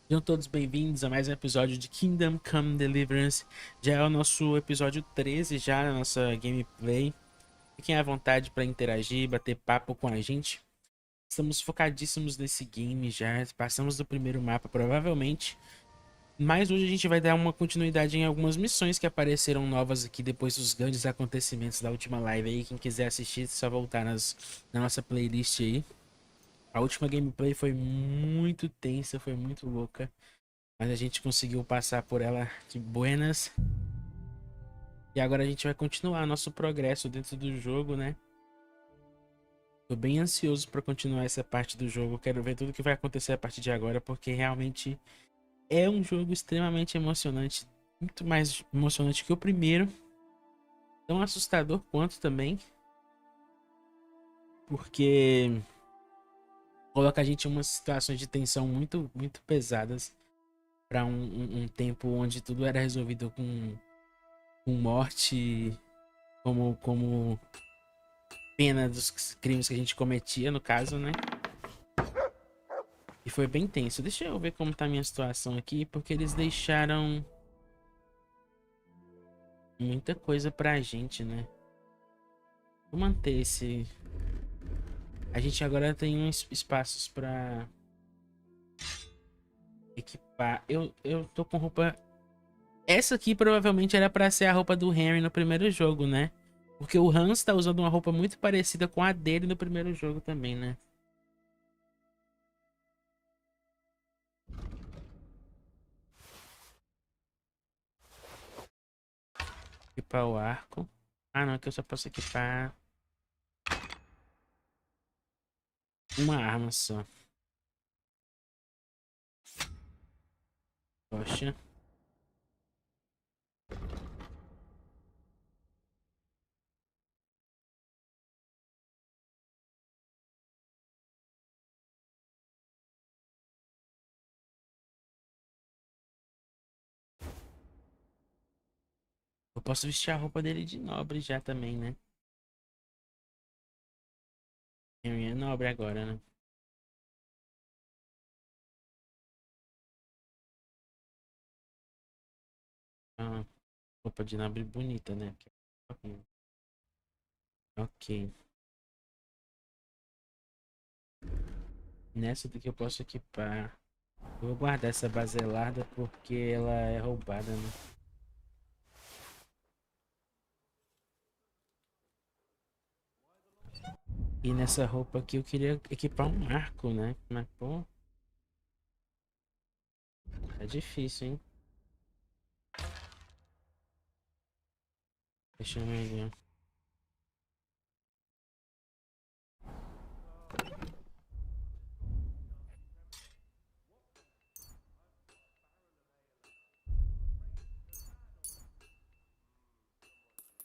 Sejam todos bem-vindos a mais um episódio de Kingdom Come Deliverance. Já é o nosso episódio 13 já na nossa gameplay. Fiquem à vontade para interagir, bater papo com a gente. Estamos focadíssimos nesse game já. Passamos do primeiro mapa, provavelmente. Mas hoje a gente vai dar uma continuidade em algumas missões que apareceram novas aqui depois dos grandes acontecimentos da última live aí. Quem quiser assistir, é só voltar na nossa playlist aí. A última gameplay foi muito tensa, foi muito louca. Mas a gente conseguiu passar por ela de buenas. E agora a gente vai continuar nosso progresso dentro do jogo, né? Tô bem ansioso para continuar essa parte do jogo. Quero ver tudo que vai acontecer a partir de agora, porque realmente é um jogo extremamente emocionante. Muito mais emocionante que o primeiro. Tão assustador quanto também. Porque coloca a gente em umas situações de tensão muito pesadas. Para um tempo onde tudo era resolvido com morte como pena dos crimes que a gente cometia, no caso, né? E foi bem tenso. Deixa eu ver como tá a minha situação aqui, porque eles deixaram muita coisa pra gente, né? Vou manter esse... A gente agora tem uns espaços pra equipar. Eu tô com roupa... Essa aqui provavelmente era pra ser a roupa do Henry no primeiro jogo, né? Porque o Hans tá usando uma roupa muito parecida com a dele no primeiro jogo também, né? Equipar o arco. Ah, não, aqui eu só posso equipar uma arma só. Poxa. Eu posso vestir a roupa dele de nobre já também, né? Henry é nobre agora, né? Ah, roupa de nobre bonita, né? Ok. Nessa daqui eu posso equipar. Eu vou guardar essa baselada porque ela é roubada, né? E nessa roupa aqui eu queria equipar um arco, né? Mas, pô, é difícil, hein? Deixa eu ver.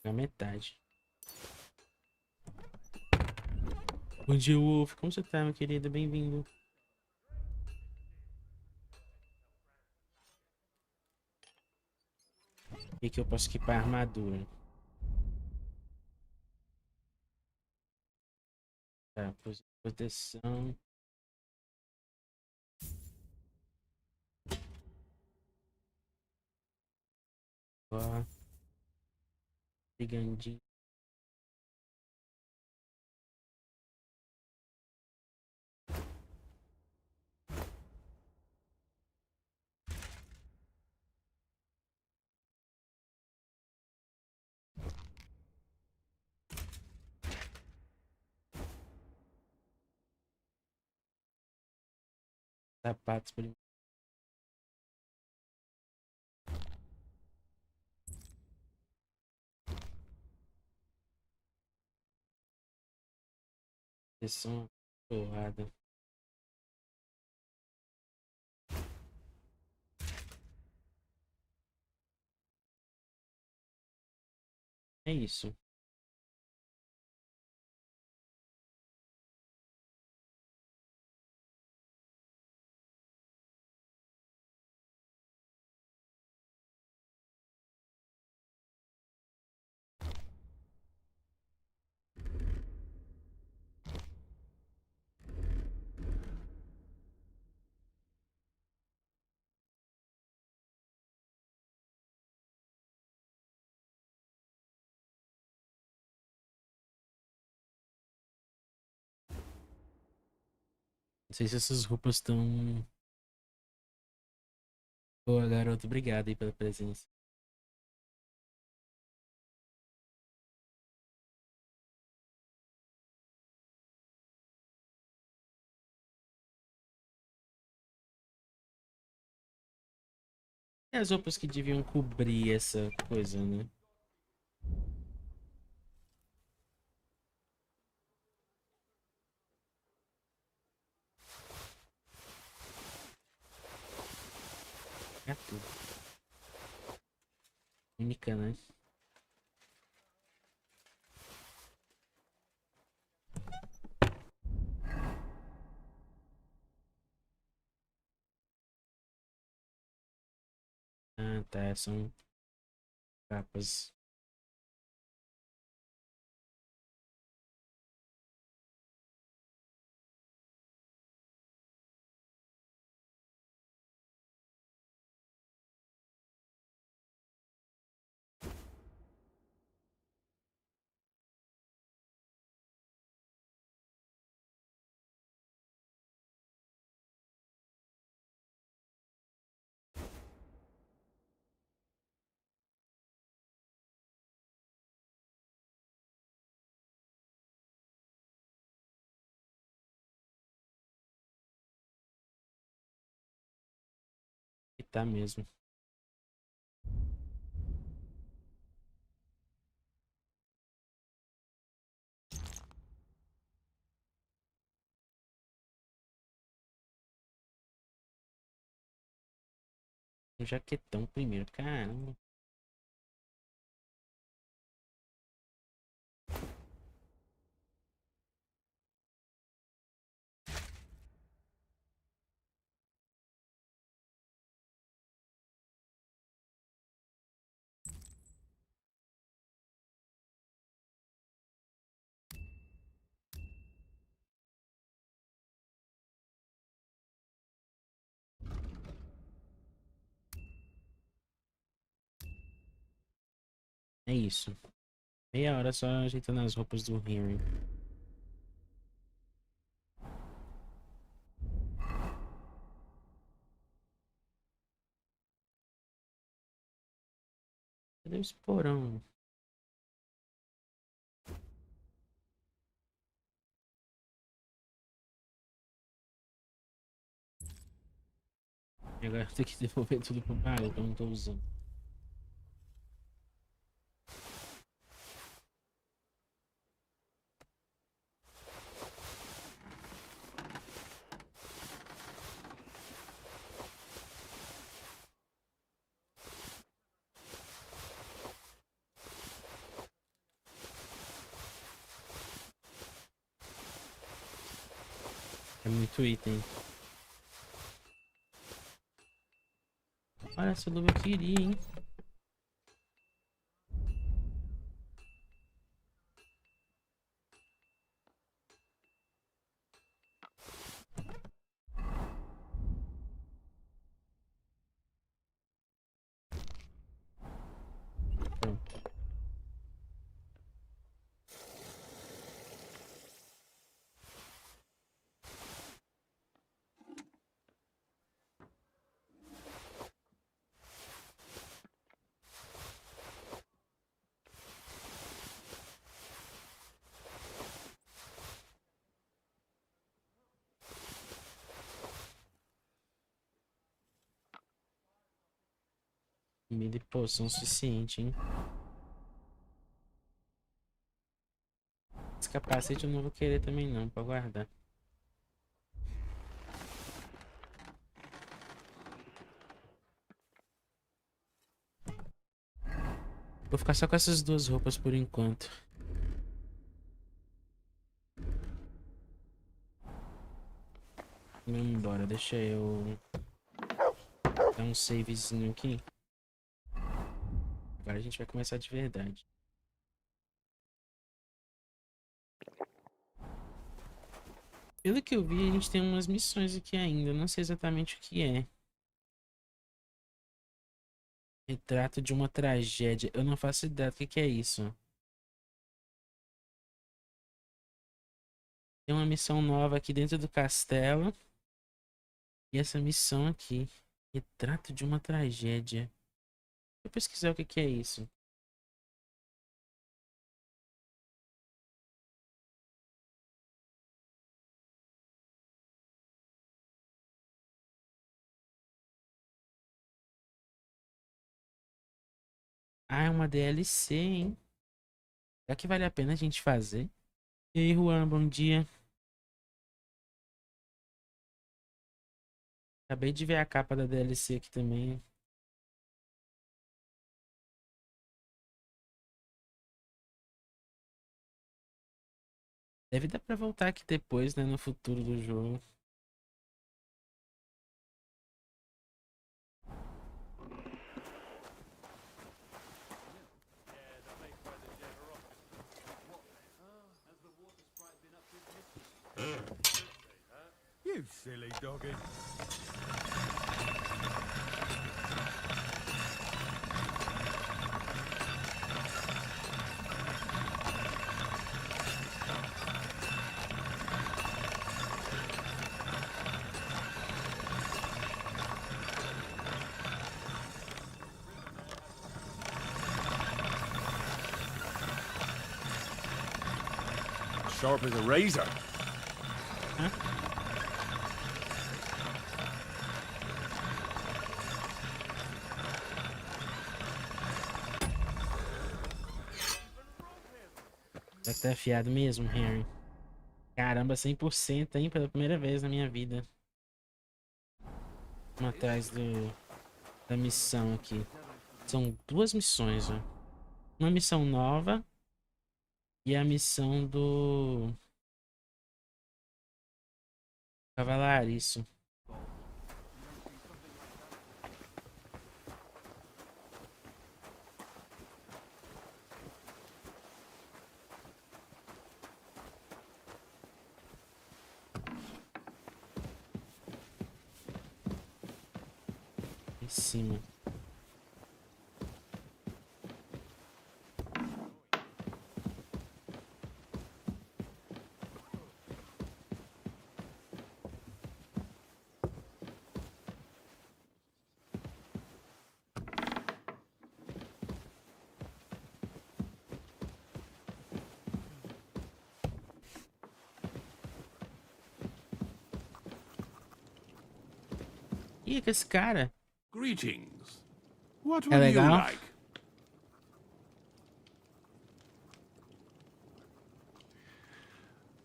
Na metade. Bom dia, Wolf. Como você tá, meu querido? Bem-vindo. E aqui eu posso equipar a armadura. Tá, proteção. Ó, brigandinho. Sapatos. Proteção. Porrada. É isso. Não sei se essas roupas estão. Boa, garoto. Obrigado aí pela presença. E as roupas que deviam cobrir essa coisa, né? É tudo. Única, né? Ah, tá. São capas. E tá mesmo. Um jaquetão primeiro. Caramba. É isso. Meia hora só ajeitando as roupas do Henry. Cadê o esporão? E agora eu tenho que devolver tudo pro baú que eu não tô usando. É muito item. Olha, essa luva eu queria, hein? Pronto. Comida e poção suficiente, hein? Esse capacete eu não vou querer também não, pra guardar. Vou ficar só com essas duas roupas por enquanto. Vamos embora, deixa eu dar um savezinho aqui. Agora a gente vai começar de verdade. Pelo que eu vi, a gente tem umas missões aqui ainda. Não sei exatamente o que é. Retrato de uma tragédia. Eu não faço ideia do que é isso. Tem uma missão nova aqui dentro do castelo. E essa missão aqui. Retrato de uma tragédia. Deixa eu pesquisar o que que é isso. Ah, é uma DLC, hein? Será que vale a pena a gente fazer? E aí, Juan, bom dia. Acabei de ver a capa da DLC aqui também. Deve dar pra voltar aqui depois, né? No futuro do jogo. You silly doggy. Sharp as a razor. Hã? Será que tá afiado mesmo, Harry? Caramba, 100%, hein? Pela primeira vez na minha vida. Vamos atrás da missão aqui. São duas missões, ó. Uma missão nova e a missão do Cavalariço. Em cima. Ih, que esse cara Greetings. What é would you legal. like?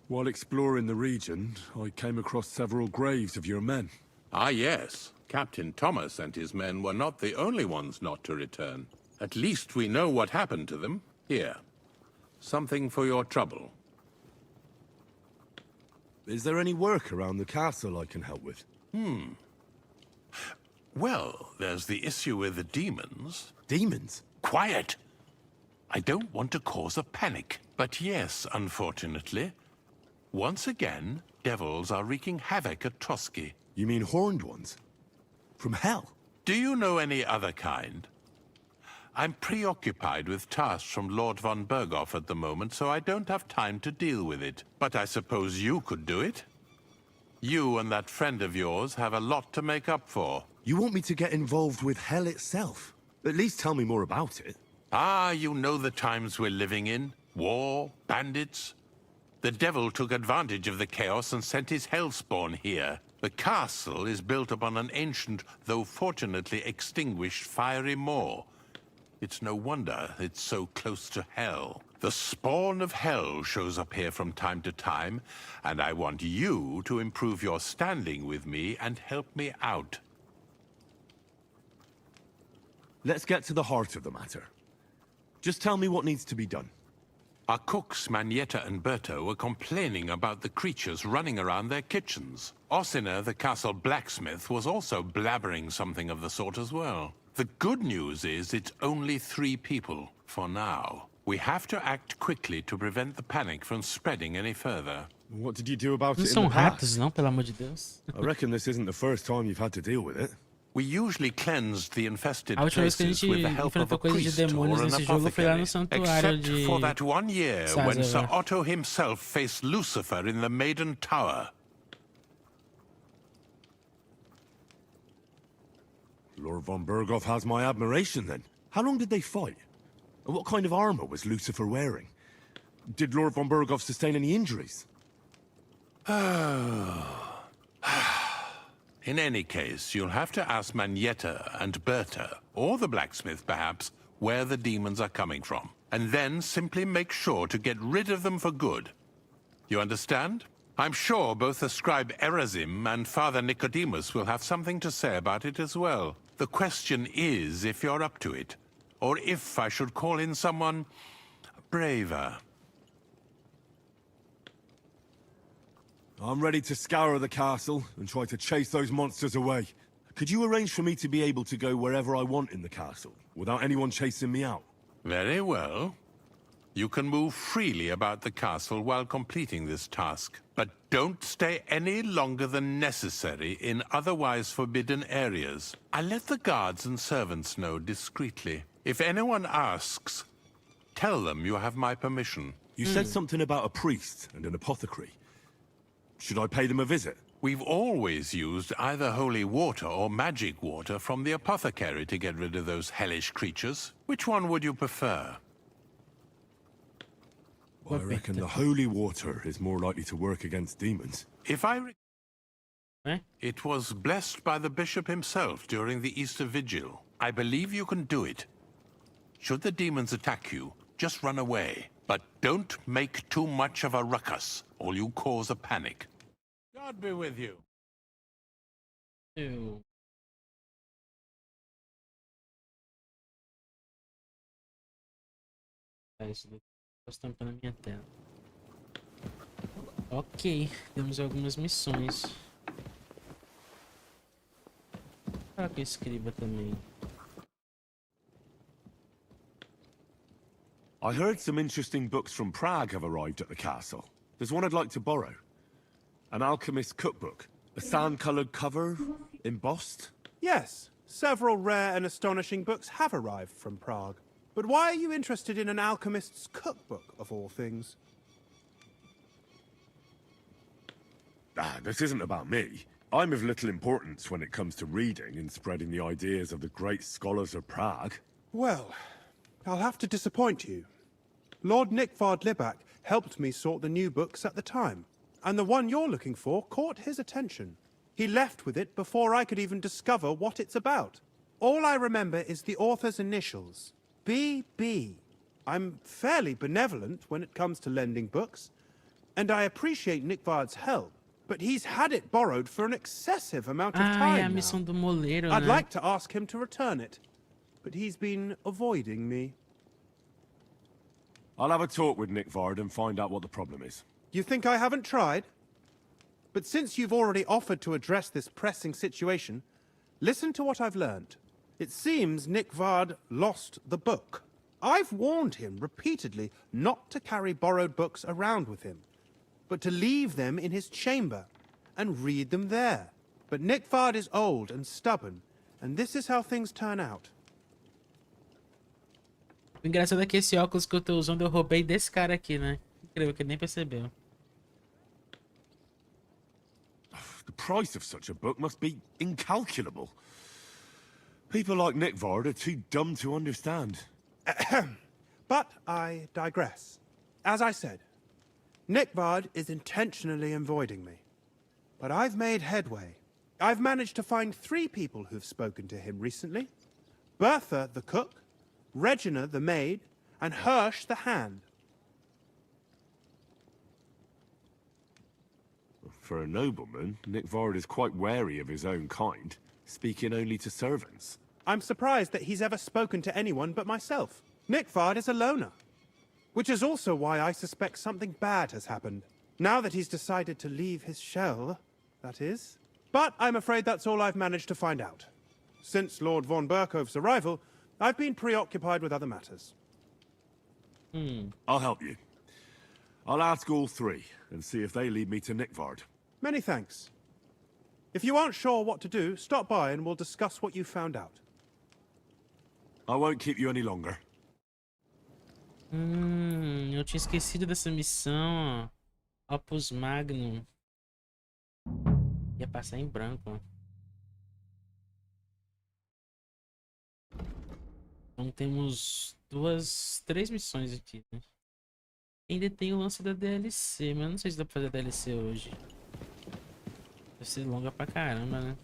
While exploring the region, I came across several graves of your men. Ah, yes. Captain Thomas and his men were not the only ones not to return. At least we know what happened to them. Here. Something for your trouble. Is there any work around the castle I can help with? Well, there's the issue with the demons. Demons? Quiet! I don't want to cause a panic. But yes, unfortunately, once again, devils are wreaking havoc at Trosky. You mean horned ones? From hell? Do you know any other kind? I'm preoccupied with tasks from Lord von Berghoff at the moment, so I don't have time to deal with it. But I suppose you could do it? You and that friend of yours have a lot to make up for. You want me to get involved with hell itself? At least tell me more about it. Ah, you know the times we're living in. War, bandits. The devil took advantage of the chaos and sent his hellspawn here. The castle is built upon an ancient, though fortunately extinguished, fiery moor. It's no wonder it's so close to hell. The spawn of hell shows up here from time to time, and I want you to improve your standing with me and help me out. Let's get to the heart of the matter. Just tell me what needs to be done. Our cooks, Manietta and Berto, were complaining about the creatures running around their kitchens. Ossiner, the castle blacksmith, was also blabbering something of the sort as well. The good news is it's only 3 people, for now. We have to act quickly to prevent the panic from spreading any further. What did you do about Não it in são the past? ratos, não, pelo amor de Deus. I reckon this isn't the first time you've had to deal with it. We usually cleansed the infested A última vez que a places gente with the help of enfrentou a coisa de priest demônios or an nesse jogo foi lá no apothecary, santuário except de for that one year when Sir Sazava. Otto himself faced Lucifer in the Maiden Tower. Lord von Berghoff has my admiration, then. How long did they fight? And what kind of armor was Lucifer wearing? Did Lord von Berghoff sustain any injuries? In any case, you'll have to ask Manietta and Berta, or the blacksmith perhaps, where the demons are coming from. And then simply make sure to get rid of them for good. You understand? I'm sure both the scribe Erazim and Father Nicodemus will have something to say about it as well. The question is if you're up to it, or if I should call in someone braver. I'm ready to scour the castle and try to chase those monsters away. Could you arrange for me to be able to go wherever I want in the castle, without anyone chasing me out? Very well. You can move freely about the castle while completing this task, but don't stay any longer than necessary in otherwise forbidden areas. I'll let the guards and servants know discreetly. If anyone asks, tell them you have my permission. You said something about a priest and an apothecary. Should I pay them a visit? We've always used either holy water or magic water from the apothecary to get rid of those hellish creatures. Which one would you prefer? Well, I reckon the holy water is more likely to work against demons. If It was blessed by the bishop himself during the Easter Vigil. I believe you can do it. Should the demons attack you, just run away. But don't make too much of a ruckus, or you cause a panic. God be with you. Eu... Isso daqui tá estampando na minha tela. Ok, temos algumas missões. Para que eu escreva também. I heard some interesting books from Prague have arrived at the castle. There's one I'd like to borrow. An alchemist's cookbook. A sand-colored cover, embossed. Yes, several rare and astonishing books have arrived from Prague. But why are you interested in an alchemist's cookbook, of all things? This isn't about me. I'm of little importance when it comes to reading and spreading the ideas of the great scholars of Prague. Well, I'll have to disappoint you. Lord Nickvard Libak helped me sort the new books at the time, and the one you're looking for caught his attention. He left with it before I could even discover what it's about. All I remember is the author's initials, B.B. I'm fairly benevolent when it comes to lending books, and I appreciate Nickvard's help, but he's had it borrowed for an excessive amount of É a time now. missão do moleiro, I'd né? like to ask him to return it, but he's been avoiding me. I'll have a talk with Nickvard and find out what the problem is. You think I haven't tried? But since you've already offered to address this pressing situation, listen to what I've learned. It seems Nickvard lost the book. I've warned him repeatedly not to carry borrowed books around with him, but to leave them in his chamber and read them there. But Nickvard is old and stubborn, and this is how things turn out. O engraçado é que esse óculos que eu tô usando eu roubei desse cara aqui, né? Incrível que ele nem percebeu. The price of such a book must be incalculable. People like Nickvard are too dumb to understand. But I digress. As I said, Nickvard is intentionally avoiding me. But I've made headway. I've managed to find 3 people who've spoken to him recently. Bertha, the cook, Regina, the maid, and Hirsch, the hand. For a nobleman, Nickvard is quite wary of his own kind, speaking only to servants. I'm surprised that he's ever spoken to anyone but myself. Nickvard is a loner. Which is also why I suspect something bad has happened. Now that he's decided to leave his shell, that is. But I'm afraid that's all I've managed to find out. Since Lord von Berkhove's arrival, I've been preoccupied with other matters. I'll help you. I'll ask all 3 and see if they lead me to Nickvard. Many thanks. If you aren't sure what to do, stop by and we'll discuss what you found out. I won't keep you any longer. Eu tinha esquecido dessa missão, ó. Opus Magnum. Ia passar em branco, ó. Então temos três missões aqui, né? Ainda tem o lance da DLC, mas eu não sei se dá pra fazer a DLC hoje. Deve ser longa pra caramba, né?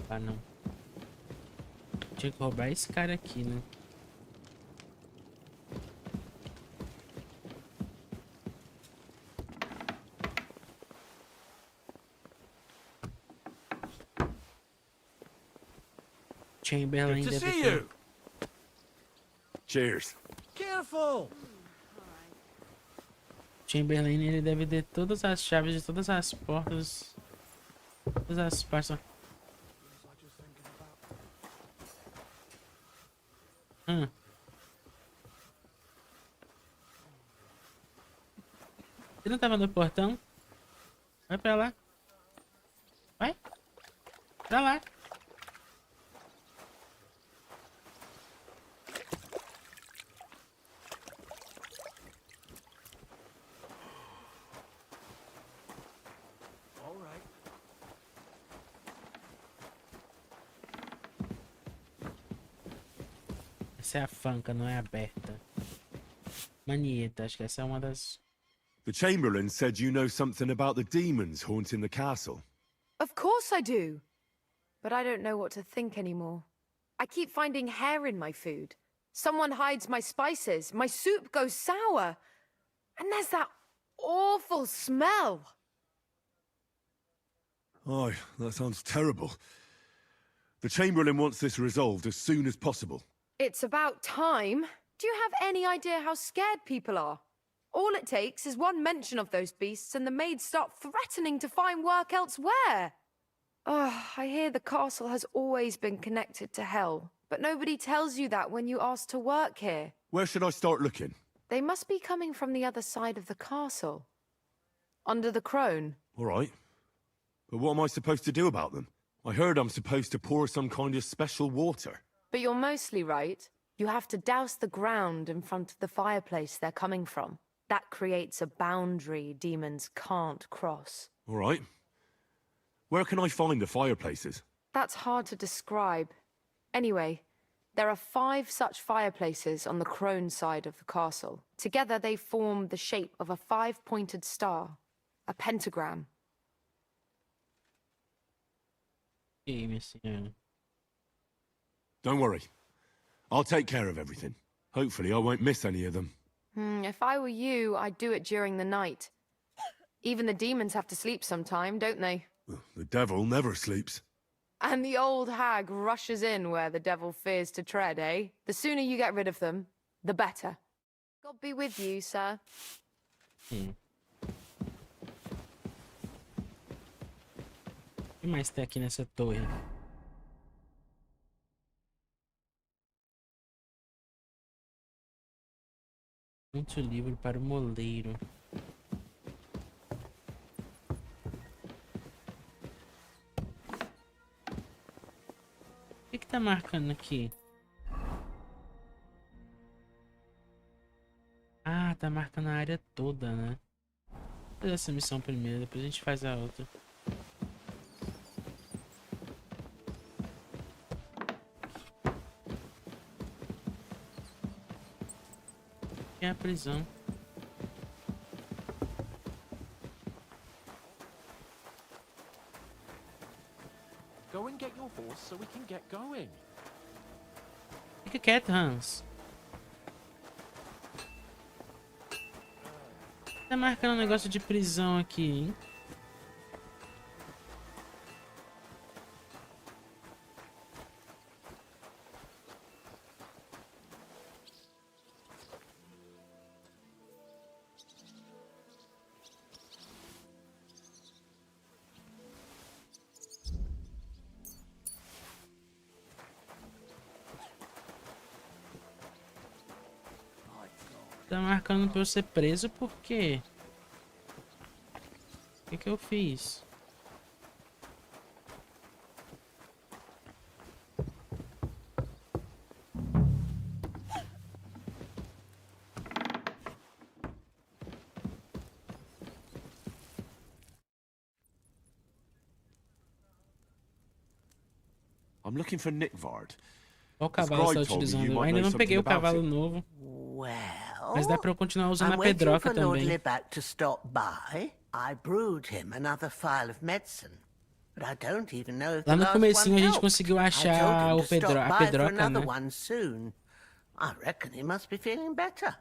Ah, não. Tinha que roubar esse cara aqui, né? Chamberlain Good to deve see ter... you. Cheers. Careful! Chamberlain, ele deve ter todas as chaves de todas as portas. Todas as partes. Ele não tava no portão? Vai pra lá. Vai. Pra lá. All right. Essa é a fanca, não é aberta. Manieta, acho que essa é uma das... The Chamberlain said you know something about the demons haunting the castle. Of course I do. But I don't know what to think anymore. I keep finding hair in my food. Someone hides my spices. My soup goes sour. And there's that awful smell. Oh, that sounds terrible. The Chamberlain wants this resolved as soon as possible. It's about time. Do you have any idea how scared people are? All it takes is one mention of those beasts and the maids start threatening to find work elsewhere. I hear the castle has always been connected to hell, but nobody tells you that when you ask to work here. Where should I start looking? They must be coming from the other side of the castle. Under the crone. All right. But what am I supposed to do about them? I heard I'm supposed to pour some kind of special water. But you're mostly right. You have to douse the ground in front of the fireplace they're coming from. That creates a boundary demons can't cross. All right. Where can I find the fireplaces? That's hard to describe. Anyway, there are 5 such fireplaces on the crone side of the castle. Together they form the shape of a 5-pointed star, a pentagram. Don't worry. I'll take care of everything. Hopefully I won't miss any of them. If I were you, I'd do it during the night. Even the demons have to sleep sometime, don't they? The devil never sleeps. And the old hag rushes in where the devil fears to tread, eh? The sooner you get rid of them, the better. God be with you, sir. O que mais tem aqui nessa torre? Muito livro para o moleiro. O que tá marcando aqui? Ah, tá marcando a área toda, né? Vou fazer essa missão primeiro, depois a gente faz a outra. É a prisão. Go and get your horse so we can get going. Fica quieto, Hans. Tá marcando um negócio de prisão aqui, hein? Tá marcando pra eu ser preso por quê? O que eu fiz? I'm looking for Nickvard. Qual cavalo você tá utilizando? Eu ainda não peguei o cavalo novo. Mas dá pra eu continuar usando a pedroca também. Lord Libac to stop by. I brewed him another phial of medicine. But I don't even know if Lá the no last comecinho a one gente helped. conseguiu I achar told him a to stop by for pedroca, another né? one soon. I reckon he must be feeling better.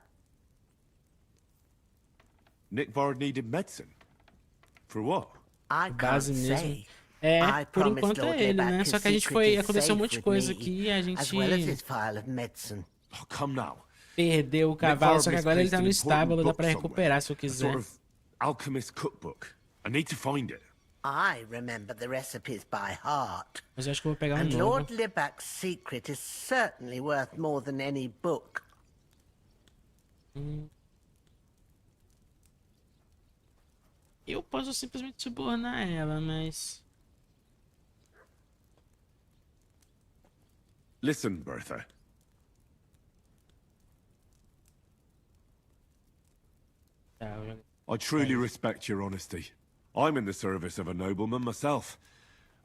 Nickvard needed medicine. For what? I can't Base mesmo. say. É, I por promised enquanto Lord é ele, Libac né? his Só que a gente secret is aconteceu um safe monte de with coisa me, aqui e a as gente well as his phial of medicine. Oh, come now. perdeu o cavalo, só que agora ele tá no misplaced an estábulo, dá important pra book recuperar se eu somewhere. A quiser. sort of alchemist cookbook. I need to find it. I remember the recipes by heart. Mas eu acho que eu vou pegar um And novo. Lord Libac's secret is certainly worth more than any book. Eu posso simplesmente subornar ela, mas... Listen, Bertha. Tá, eu já... I truly respect your honesty. I'm in the service of a nobleman myself,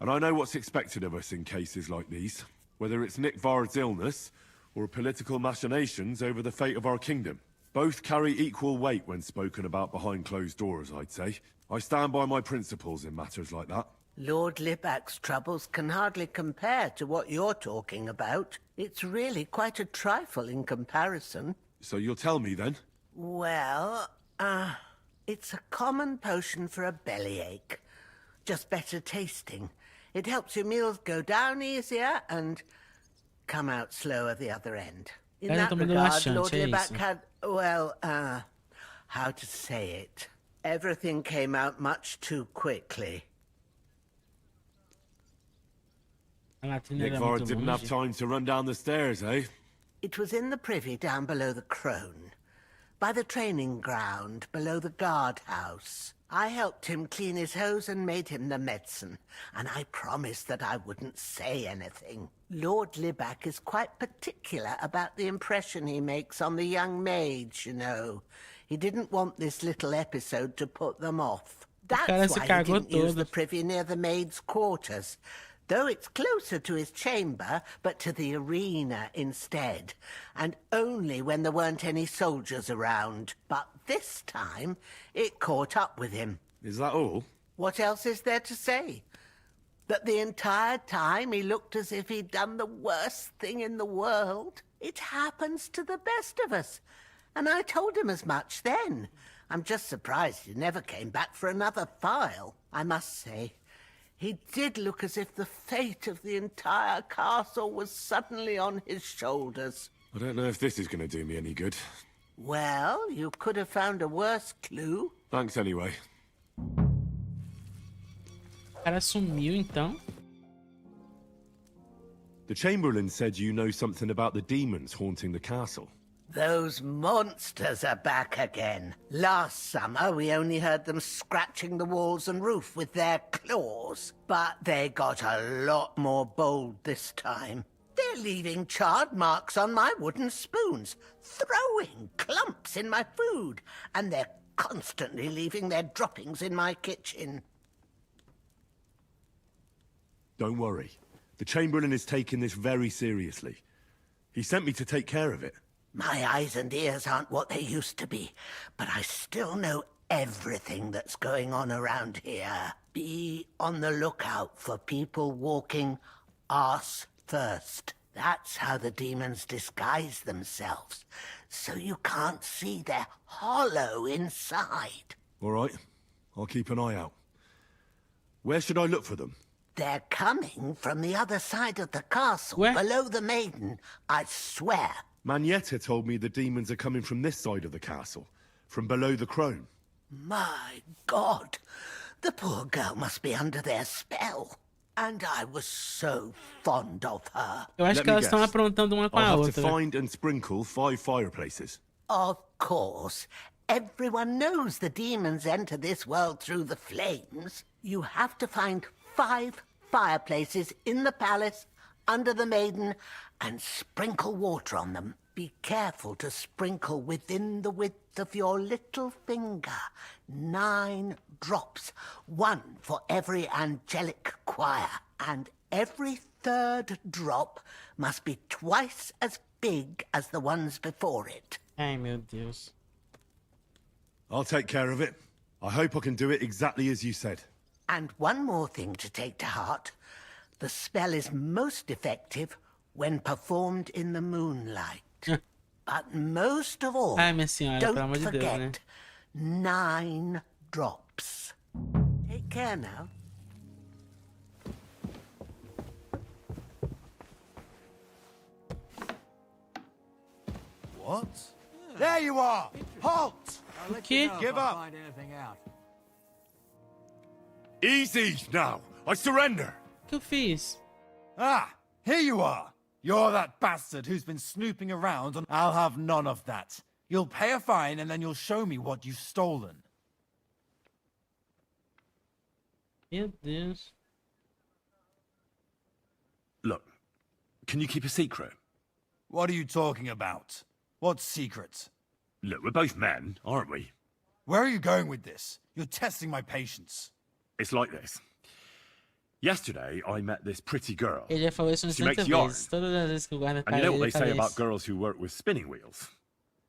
and I know what's expected of us in cases like these, whether it's Nickvard's illness or political machinations over the fate of our kingdom. Both carry equal weight when spoken about behind closed doors, I'd say. I stand by my principles in matters like that. Lord Libac's troubles can hardly compare to what you're talking about. It's really quite a trifle in comparison. So you'll tell me then? Well, it's a common potion for a bellyache. Just better tasting. It helps your meals go down easier and come out slower the other end. In that regard, Lord Libac had, well, how to say it? Everything came out much too quickly. Nickvard didn't have time to run down the stairs, eh? It was in the privy down below the crone, by the training ground below the guardhouse. I helped him clean his hose and made him the medicine, and I promised that I wouldn't say anything. Lord Libac is quite particular about the impression he makes on the young maids, you know. He didn't want this little episode to put them off. That's why he didn't use the privy near the maids' quarters, though it's closer to his chamber, but to the arena instead, and only when there weren't any soldiers around. But this time, it caught up with him. Is that all? What else is there to say? That the entire time he looked as if he'd done the worst thing in the world. It happens to the best of us. And I told him as much then. I'm just surprised he never came back for another file. I must say, he did look as if the fate of the entire castle was suddenly on his shoulders. I don't know if this is going to do me any good. Well, you could have found a worse clue. Thanks anyway. O cara sumiu, então. The Chamberlain said you know something about the demons haunting the castle. Those monsters are back again. Last summer, we only heard them scratching the walls and roof with their claws. But they got a lot more bold this time. They're leaving charred marks on my wooden spoons, throwing clumps in my food, and they're constantly leaving their droppings in my kitchen. Don't worry. The Chamberlain is taking this very seriously. He sent me to take care of it. My eyes and ears aren't what they used to be, but I still know everything that's going on around here. Be on the lookout for people walking arse first. That's how the demons disguise themselves, so you can't see they're hollow inside. All right. I'll keep an eye out. Where should I look for them? They're coming from the other side of the castle, below the maiden, I swear. Manietta told me the demons are coming from this side of the castle, from below the crone. My God, the poor girl must be under their spell. And I was so fond of her. Eu acho que elas estão aprontando uma com a I'll have outra. to find and sprinkle 5 fireplaces. Of course. Everyone knows the demons enter this world through the flames. You have to find 5 fireplaces in the palace, under the maiden, and sprinkle water on them. Be careful to sprinkle within the width of your little finger. 9 drops, 1 for every angelic choir. And every 3rd drop must be twice as big as the ones before it. Ai, meu Deus. I'll take care of it. I hope I can do it exactly as you said. And one more thing to take to heart. The spell is most effective when performed in the moonlight. But most of all, Ai, minha senhora, pelo don't amor de Deus, né? forget 9 drops. Take care now. What? There you are! Halt! I'll let Okay. you know if Give I up. find anything out. Easy now. I surrender. O que eu fiz? Ah, here you are. You're that bastard who's been snooping around, and I'll have none of that. You'll pay a fine, and then you'll show me what you've stolen. Meu Deus. Look, can you keep a secret? What are you talking about? What secret? Look, we're both men, aren't we? Where are you going with this? You're testing my patience. It's like this. Yesterday, I met this pretty girl. Ele já falou isso umas She 30 makes yarn. vezes. Todas as vezes que o guarda And you know what ele they say fala about isso. girls who work with spinning wheels?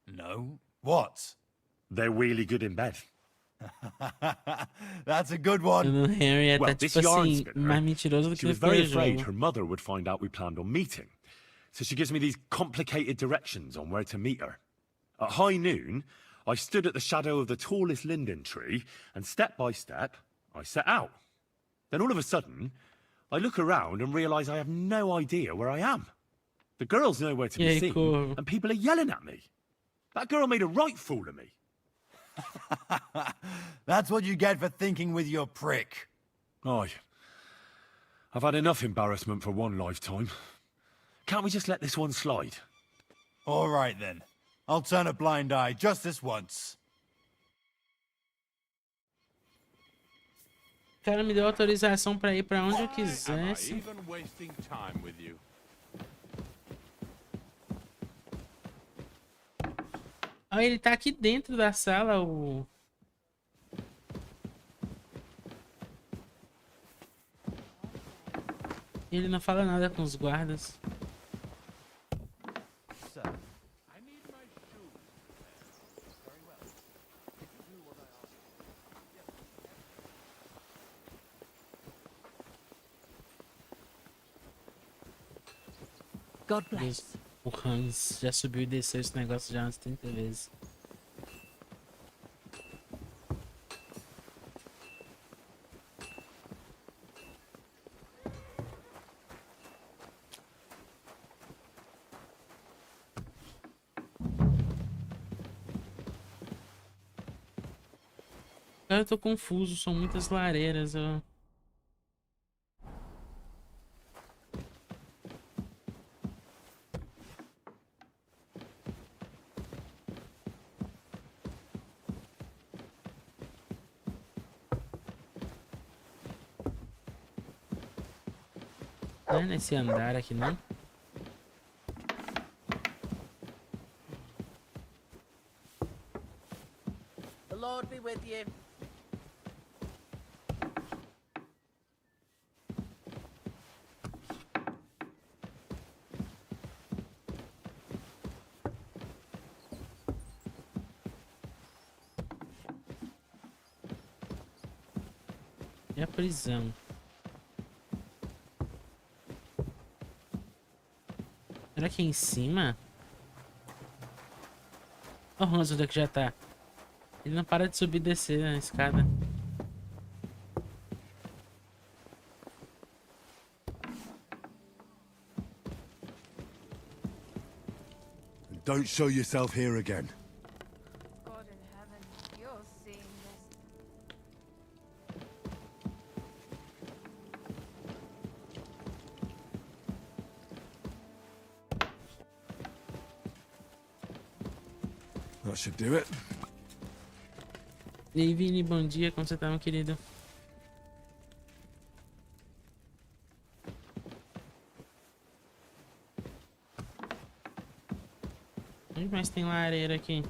No? What? They're really good in bed. That's a good one. O Henry é Well, tá, this tipo yarn assim, spinner, mais mentiroso do she que was ele very foi no afraid jogo. her mother would find out we planned on meeting. So she gives me these complicated directions on where to meet her. At high noon, I stood at the shadow of the tallest linden tree, and step by step, I set out. Then all of a sudden, I look around and realise I have no idea where I am. The girl's nowhere to be Yeah, seen, cool. and people are yelling at me. That girl made a right fool of me. That's what you get for thinking with your prick. Aye. I've had enough embarrassment for one lifetime. Can't we just let this one slide? All right, then. I'll turn a blind eye just this once. O cara me deu autorização pra ir pra onde eu Am I quisesse. even wasting time with you? Ah, ele tá aqui dentro da sala, o... Ele não fala nada com os guardas. I need my shoes. Very well. Do what I ask. God bless. O Hans já subiu e desceu esse negócio já umas 30 vezes. Cara, eu tô confuso, são muitas lareiras. Eu... Não é nesse andar aqui, não? The Lord be with you. E a prisão? Será que é em cima? Ó, o Hans, onde é que já tá? Ele não para de subir e descer na escada. Don't show yourself here again. God in heaven, you're seeing this. That should do it. E aí, Vini, bom dia, como você tá, meu querido? Onde mais tem lareira aqui?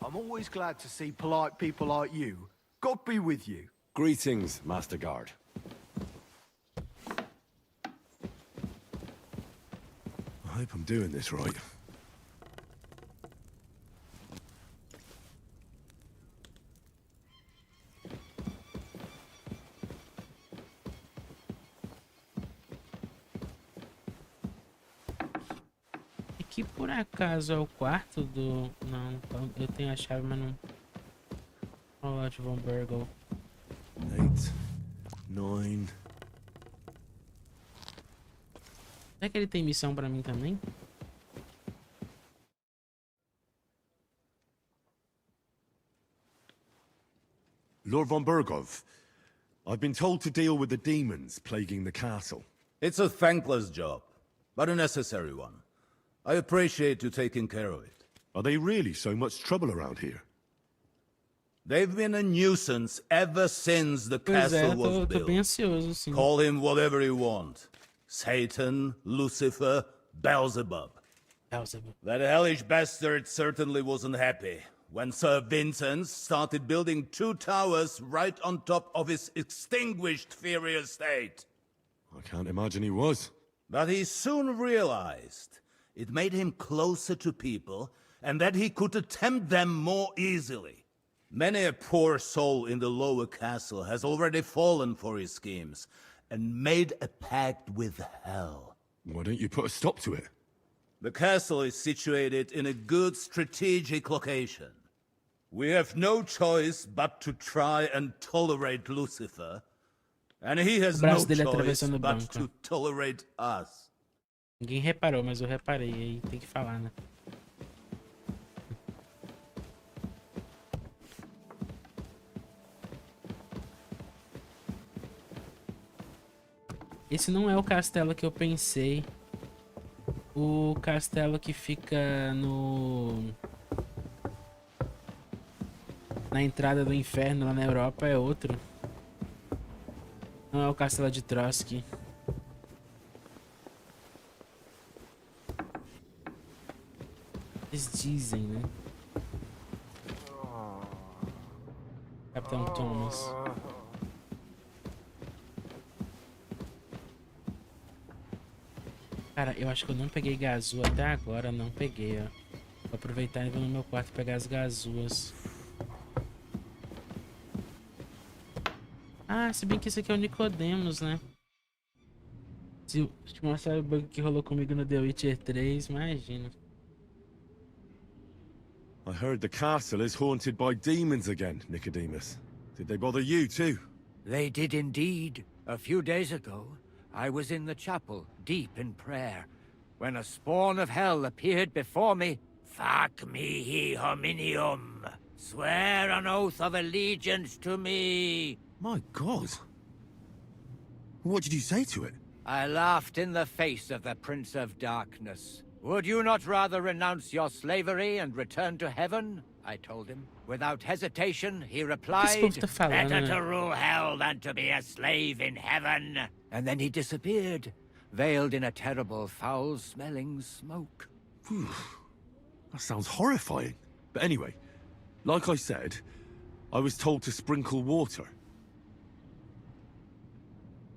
I'm always glad to see polite people like you. God be with you. Greetings, Master Guard. I hope I'm doing this right. Aqui por acaso é o quarto do... Não, eu tenho a chave, mas não... Olha lá de Von Burgle. 8, 9... Será que ele tem missão pra mim também? Lord von Burgov, I've been told to deal with the demons plaguing the castle. It's a thankless job, but a necessary one. I appreciate you taking care of it. Are they really so much trouble around here? They've been a nuisance ever since the Pois é, castle was tô built. bem ansioso, sim. Call him whatever you want. Satan, Lucifer, Beelzebub. Beelzebub. That hellish bastard certainly wasn't happy when Sir Vincent started building 2 towers right on top of his extinguished fiery estate. I can't imagine he was. But he soon realized it made him closer to people and that he could attempt them more easily. Many a poor soul in the lower castle has already fallen for his schemes and made a pact with hell. Why don't you put a stop to it? The castle is situated in a good strategic location. We have no choice but to try and tolerate Lucifer, and he has no braço dele choice atravessando o but banco. to tolerate us. Ninguém reparou, mas eu reparei, aí tem que falar, né? Esse não é o castelo que eu pensei. O castelo que fica no... na entrada do inferno lá na Europa é outro. Não é o castelo de Trosky. Eles dizem, né? Capitão Thomas. Cara, eu acho que eu não peguei gazua até agora, não peguei, ó. Vou aproveitar e vou no meu quarto pegar as gazuas. Ah, se bem que esse aqui é o Nicodemos, né? Se te mostrar o bug que rolou comigo no The Witcher 3, imagina. I heard the castle is haunted by demons again, Nicodemus. Did they bother you too? They did indeed. A few days ago, I was in the chapel, deep in prayer, when a spawn of hell appeared before me. Fac mihi hominium. Swear an oath of allegiance to me. My God. What did you say to it? I laughed in the face of the Prince of Darkness. Would you not rather renounce your slavery and return to heaven? I told him. Without hesitation, he replied, better to rule hell than to be a slave in heaven. And then he disappeared, veiled in a terrible, foul-smelling smoke. Phew. That sounds horrifying. But anyway, like I said, I was told to sprinkle water.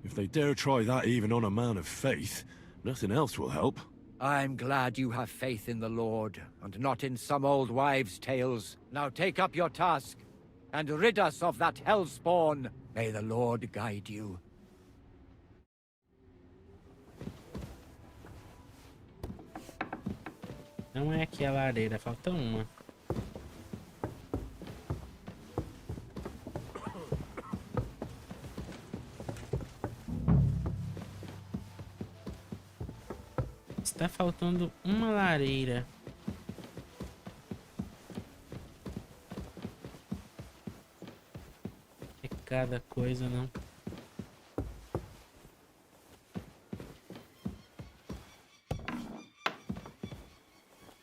If they dare try that even on a man of faith, nothing else will help. I'm glad you have faith in the Lord, and not in some old wives' tales. Now take up your task, and rid us of that hellspawn. May the Lord guide you. Não é aqui a lareira, falta uma. Está faltando uma lareira. É cada coisa, não.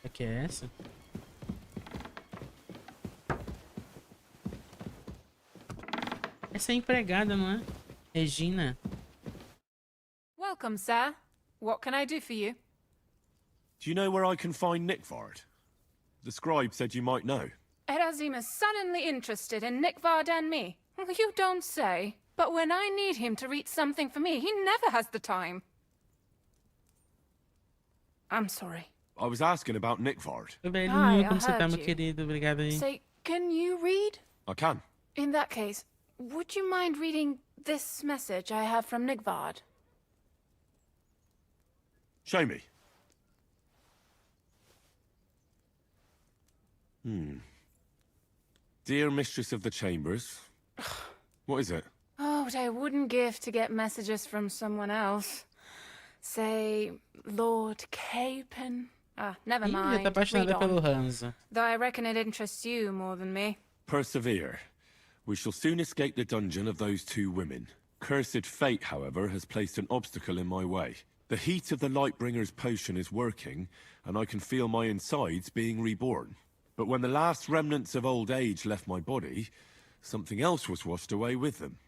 Será que é essa? Essa é a empregada, não é? Regina. Welcome, sir. What can I do for you? Do you know where I can find Nickvard? The scribe said you might know. Erasim is suddenly interested in Nickvard and me. You don't say. But when I need him to read something for me, he never has the time. I'm sorry. I was asking about Nickvard. Velhinho, como você tá, meu querido? Obrigado aí. Say, can you read? I can. In that case, would you mind reading this message I have from Nickvard? Show me. Dear Mistress of the Chambers. What is it? Oh, what I wouldn't give to get messages from someone else. Say, Lord Capen. Never mind. Ih, tá apaixonada pelo Hansa. Though I reckon it interests you more than me. Persevere. We shall soon escape the dungeon of those two women. Cursed fate, however, has placed an obstacle in my way. The heat of the Lightbringer's potion is working, and I can feel my insides being reborn. But when the last remnants of old age left my body, something else was washed away with them.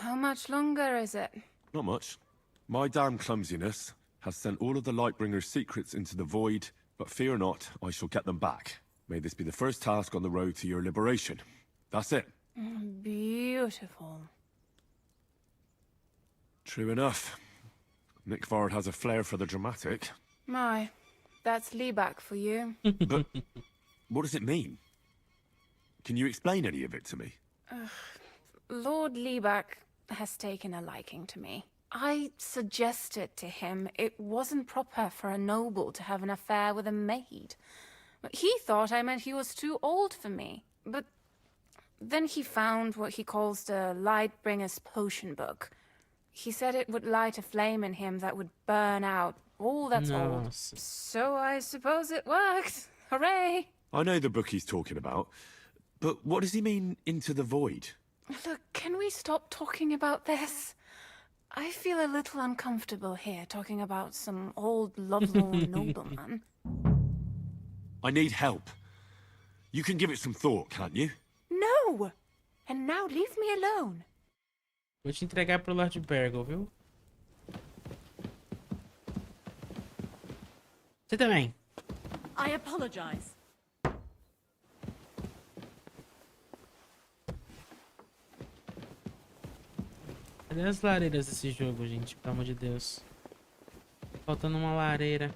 How much longer is it? Not much. My damn clumsiness has sent all of the Lightbringer's secrets into the void, but fear not, I shall get them back. May this be the first task on the road to your liberation. That's it. Beautiful. True enough. Nickvard has a flair for the dramatic. My, that's Liebach for you. But what does it mean? Can you explain any of it to me? Lord Liebach has taken a liking to me. I suggested to him it wasn't proper for a noble to have an affair with a maid. But he thought I meant he was too old for me. But then he found what he calls the Lightbringer's potion book. He said it would light a flame in him that would burn out all that's old. So I suppose it worked. Hooray! I know the book he's talking about, but what does he mean, into the void? Look, can we stop talking about this? I feel a little uncomfortable here, talking about some old lovelorn nobleman. I need help. You can give it some thought, can't you? No! And now leave me alone. Vou te entregar pro Lord Bergel, viu? Você também. I apologize. Cadê as lareiras desse jogo, gente? Pelo amor de Deus. Faltando uma lareira.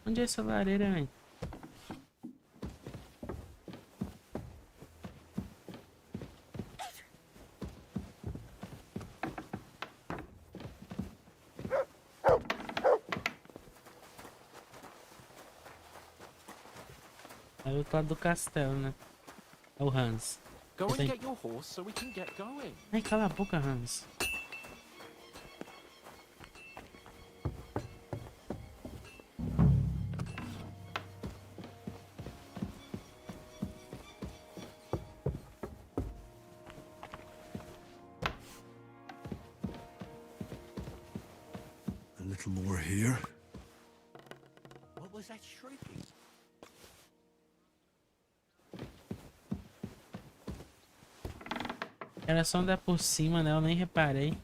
Onde é essa lareira, velho? É do outro lado do castelo, né? É o Hans. Go and get your horse so we can get going. Ai, cala a boca, Hans. A little more here. What was that shrieking? Era só andar por cima, né? Eu nem reparei.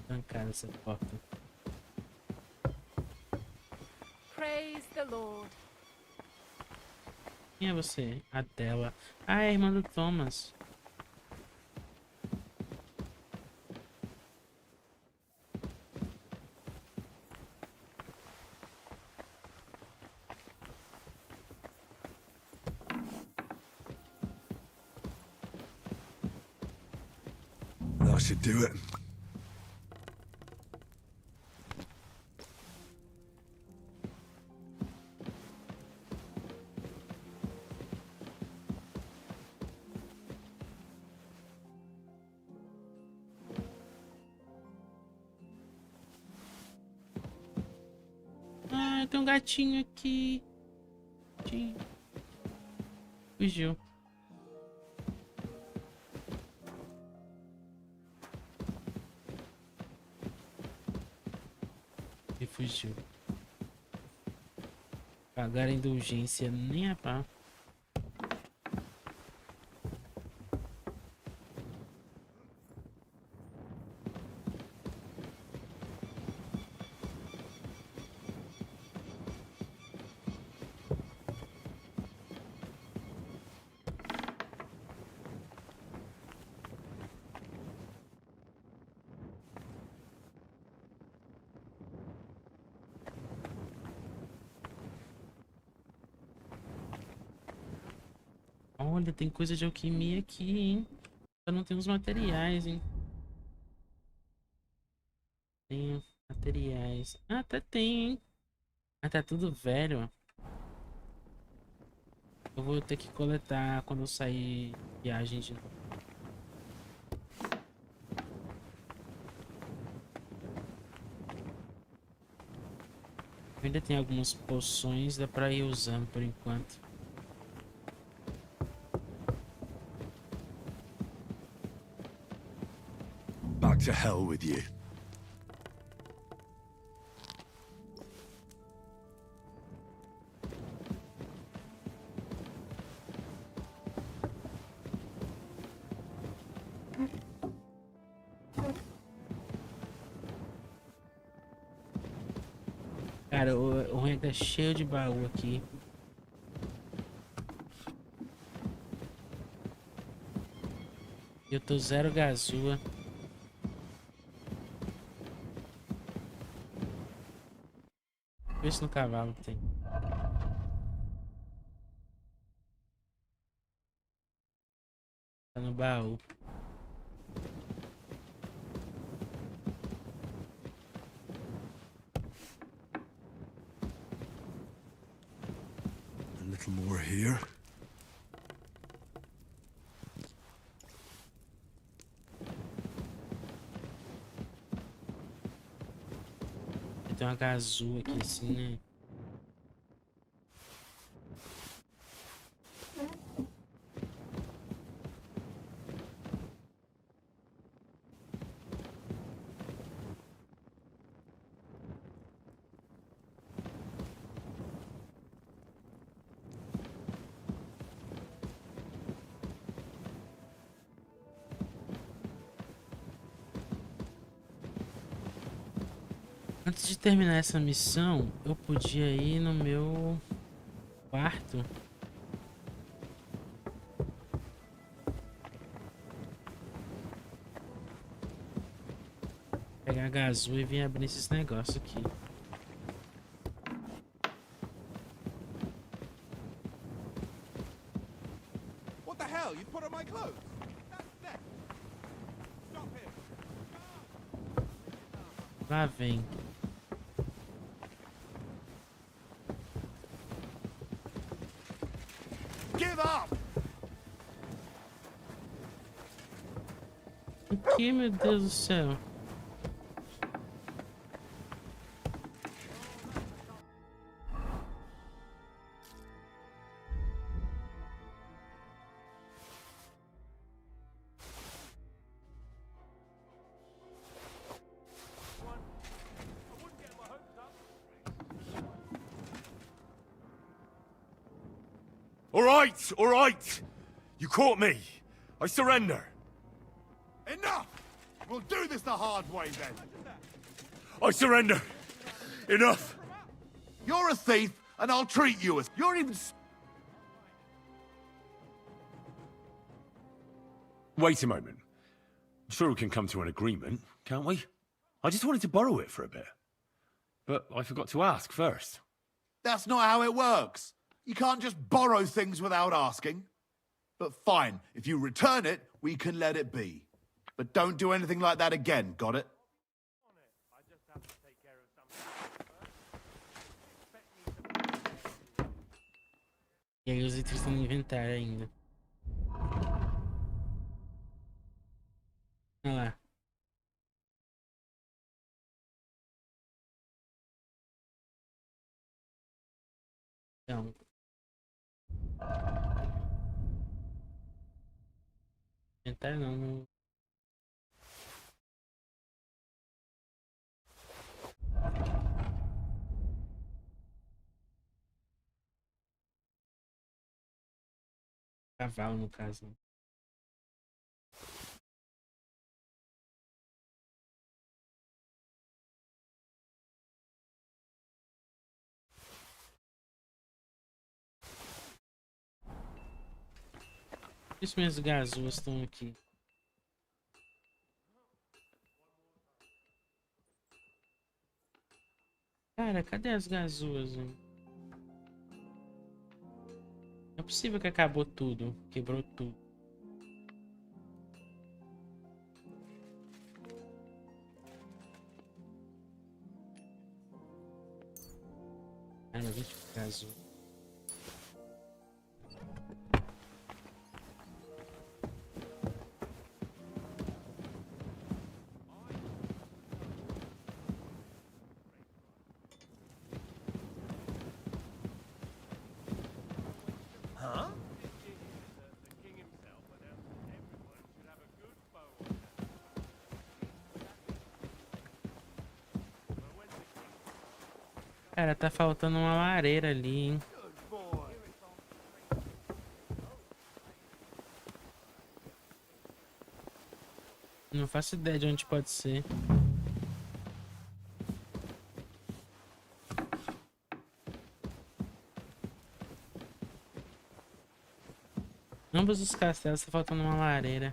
Trancada essa porta. Praise the Lord. Quem é você? A Della. Ah, é a irmã do Thomas. should do it. Ah, tem um gatinho aqui. Fugiu. E fugiu. Pagar a indulgência nem a pau. Olha, tem coisa de alquimia aqui, hein? Eu não tenho os materiais, hein? Tenho materiais. Ah, até tem, hein? Ah, tá tudo velho, ó. Eu vou ter que coletar quando eu sair viagem de novo. Eu ainda tenho algumas poções, dá pra ir usando por enquanto. Back to hell with you. Cara, o ruim é que tá cheio de baú aqui. Eu tô zero gazua. Vê se no cavalo tem. Tá no baú. A little more here. Tem uma gazua aqui assim, né? Antes de terminar essa missão, eu podia ir no meu quarto. Pegar a gazua e vir abrir esses negócios aqui. What the hell? You put on my clothes? That's theft. Stop him. Lá vem. Give up! O que, meu Deus do céu? All right! You caught me. I surrender. Enough! We'll do this the hard way then. I surrender. Enough. You're a thief, and I'll treat you as... You're even... Wait a moment. I'm sure we can come to an agreement, can't we? I just wanted to borrow it for a bit. But I forgot to ask first. That's not how it works. You can't just borrow things without asking. But fine, if you return it, we can let it be. But don't do anything like that again, got it? E aí os itens estão no inventário ainda. Olha lá. Então. Inventário não. Cavalo, no caso. Isso mesmo, as gasoas estão aqui. Cara, cadê as gasoas? Não é possível que acabou tudo. Quebrou tudo. Ah, não, 20 gasoas. Cara, tá faltando uma lareira ali, hein? Não faço ideia de onde pode ser. Ambos os castelos tá faltando uma lareira.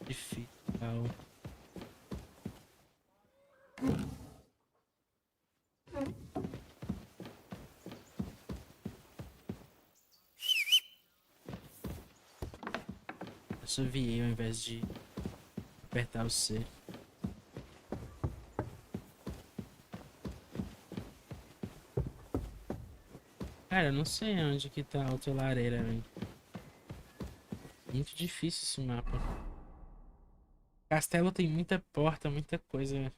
Difícil. Assoviei ao invés de apertar o C. Cara, eu não sei onde que tá a outra lareira, velho. Muito difícil esse mapa. Castelo tem muita porta, muita coisa.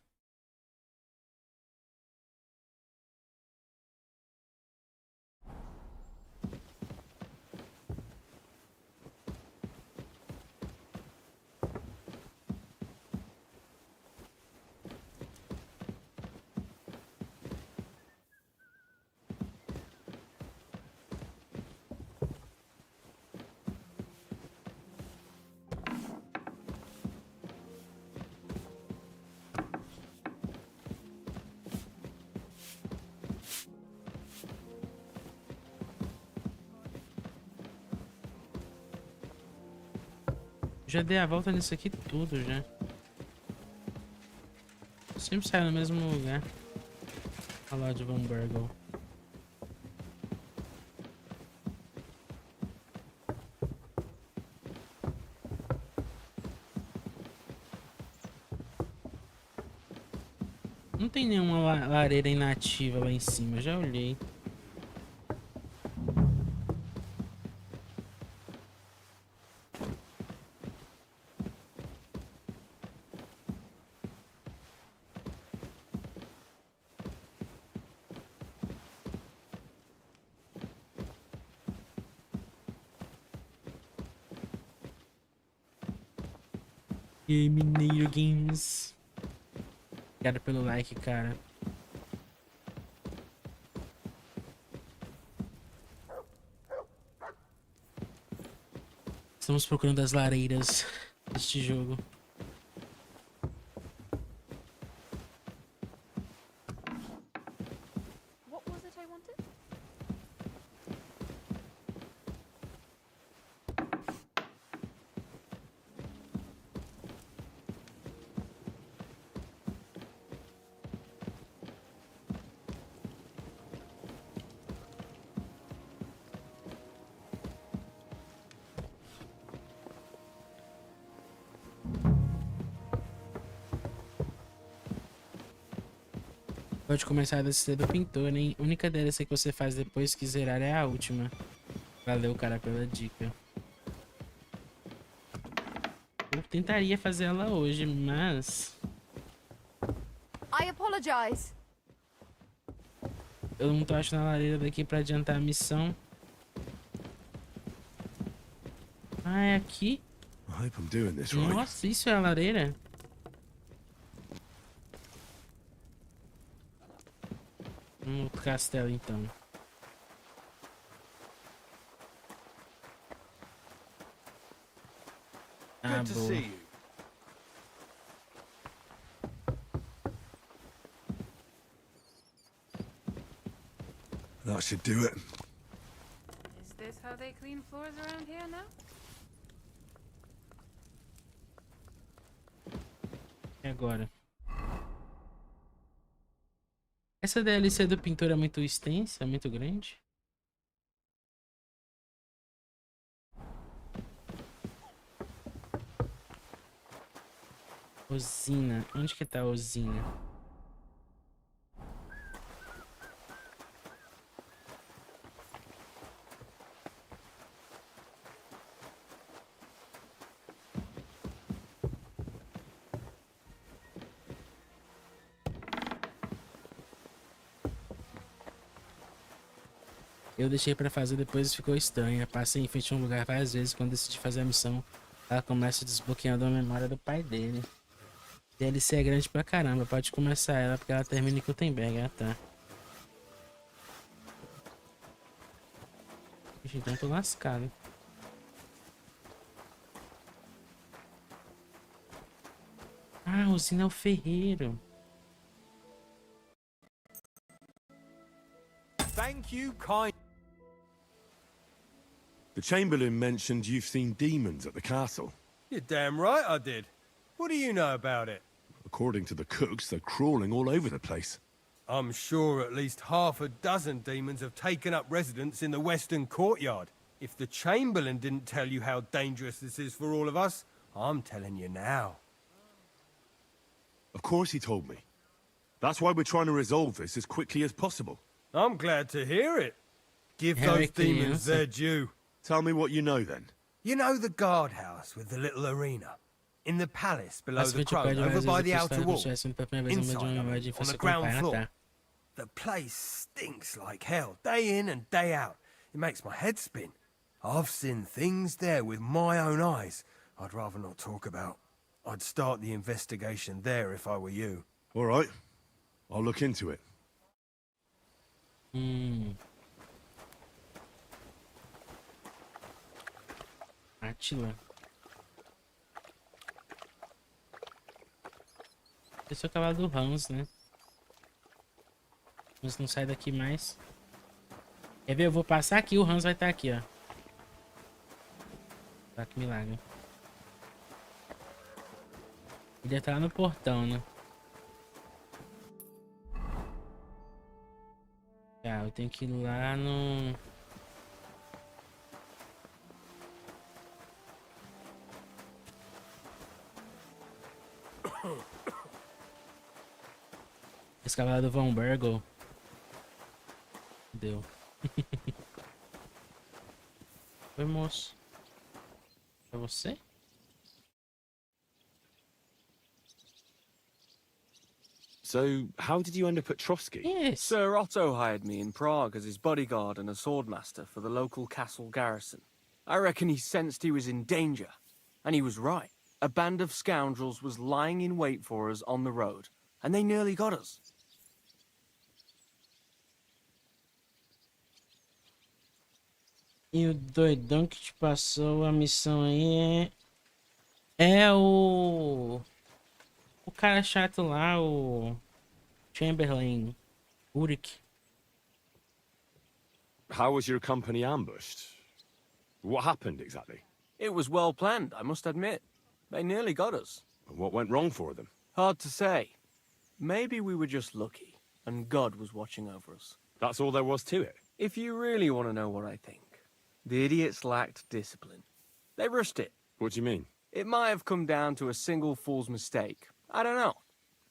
Já dei a volta nisso aqui tudo já. Eu sempre saio no mesmo lugar. Olha lá de Van Burgle. Não tem nenhuma lareira inativa lá em cima, já olhei. E aí, Mineiro Games. Obrigado pelo like, cara. Estamos procurando as lareiras deste jogo. What was it I wanted? Pode começar a DLC do pintor, hein? A única DLC que você faz depois que zerar é a última. Valeu, cara, pela dica. Eu tentaria fazer ela hoje, mas... I apologize. eu não tô achando a lareira daqui pra adiantar a missão. Ah, é aqui? I hope I'm doing this right. Nossa, isso é a lareira? Outro castelo, então. Ah, Good to boa. see you. That should do it. Is this how they clean floors around here now? E agora? Essa DLC do pintor é muito extensa, muito grande? Usina. Onde que tá a usina? Eu deixei pra fazer, depois ficou estranha. Passei em frente a um lugar várias vezes. Quando decidi fazer a missão, ela começa desbloqueando a memória do pai dele. DLC é grande pra caramba. Pode começar ela, porque ela termina em Gutenberg. Ah, tá. Ixi, então eu tô lascado. Ah, a usina é o ferreiro. Thank you, kind. The Chamberlain mentioned you've seen demons at the castle. You're damn right I did. What do you know about it? According to the cooks, they're crawling all over the place. I'm sure at least half a dozen demons have taken up residence in the western courtyard. If the Chamberlain didn't tell you how dangerous this is for all of us, I'm telling you now. Of course he told me. That's why we're trying to resolve this as quickly as possible. I'm glad to hear it. Give those demons their due. Tell me what you know then. You know the guardhouse with the little arena? In the palace below the throne, over by the outer wall. Inside, on the ground floor. The place stinks like hell, day in and day out. It makes my head spin. I've seen things there with my own eyes I'd rather not talk about. I'd start the investigation there if I were you. All right. I'll look into it. Atila. Esse é o cavalo do Hans, né? Mas não sai daqui mais. Quer ver? Eu vou passar aqui, o Hans vai estar aqui, ó. Tá, que milagre. Ele ia estar lá no portão, né? Tá, eu tenho que ir lá no... Escalada do Von Bergel. Deu. Oi, moço. É você? So, how did you end up at Trosky? Yes. Sir Otto hired me in Prague as his bodyguard and a swordmaster for the local castle garrison. I reckon he sensed he was in danger. And he was right. A band of scoundrels was lying in wait for us on the road. And they nearly got us. E o doidão que te passou a missão aí é o cara chato lá, o Chamberlain, Uric. How was your company ambushed? What happened exactly? It was well planned, I must admit. They nearly got us. What went wrong for them? Hard to say. Maybe we were just lucky, and God was watching over us. That's all there was to it? If you really want to know what I think, the idiots lacked discipline. They rushed it. What do you mean? It might have come down to a single fool's mistake. I don't know.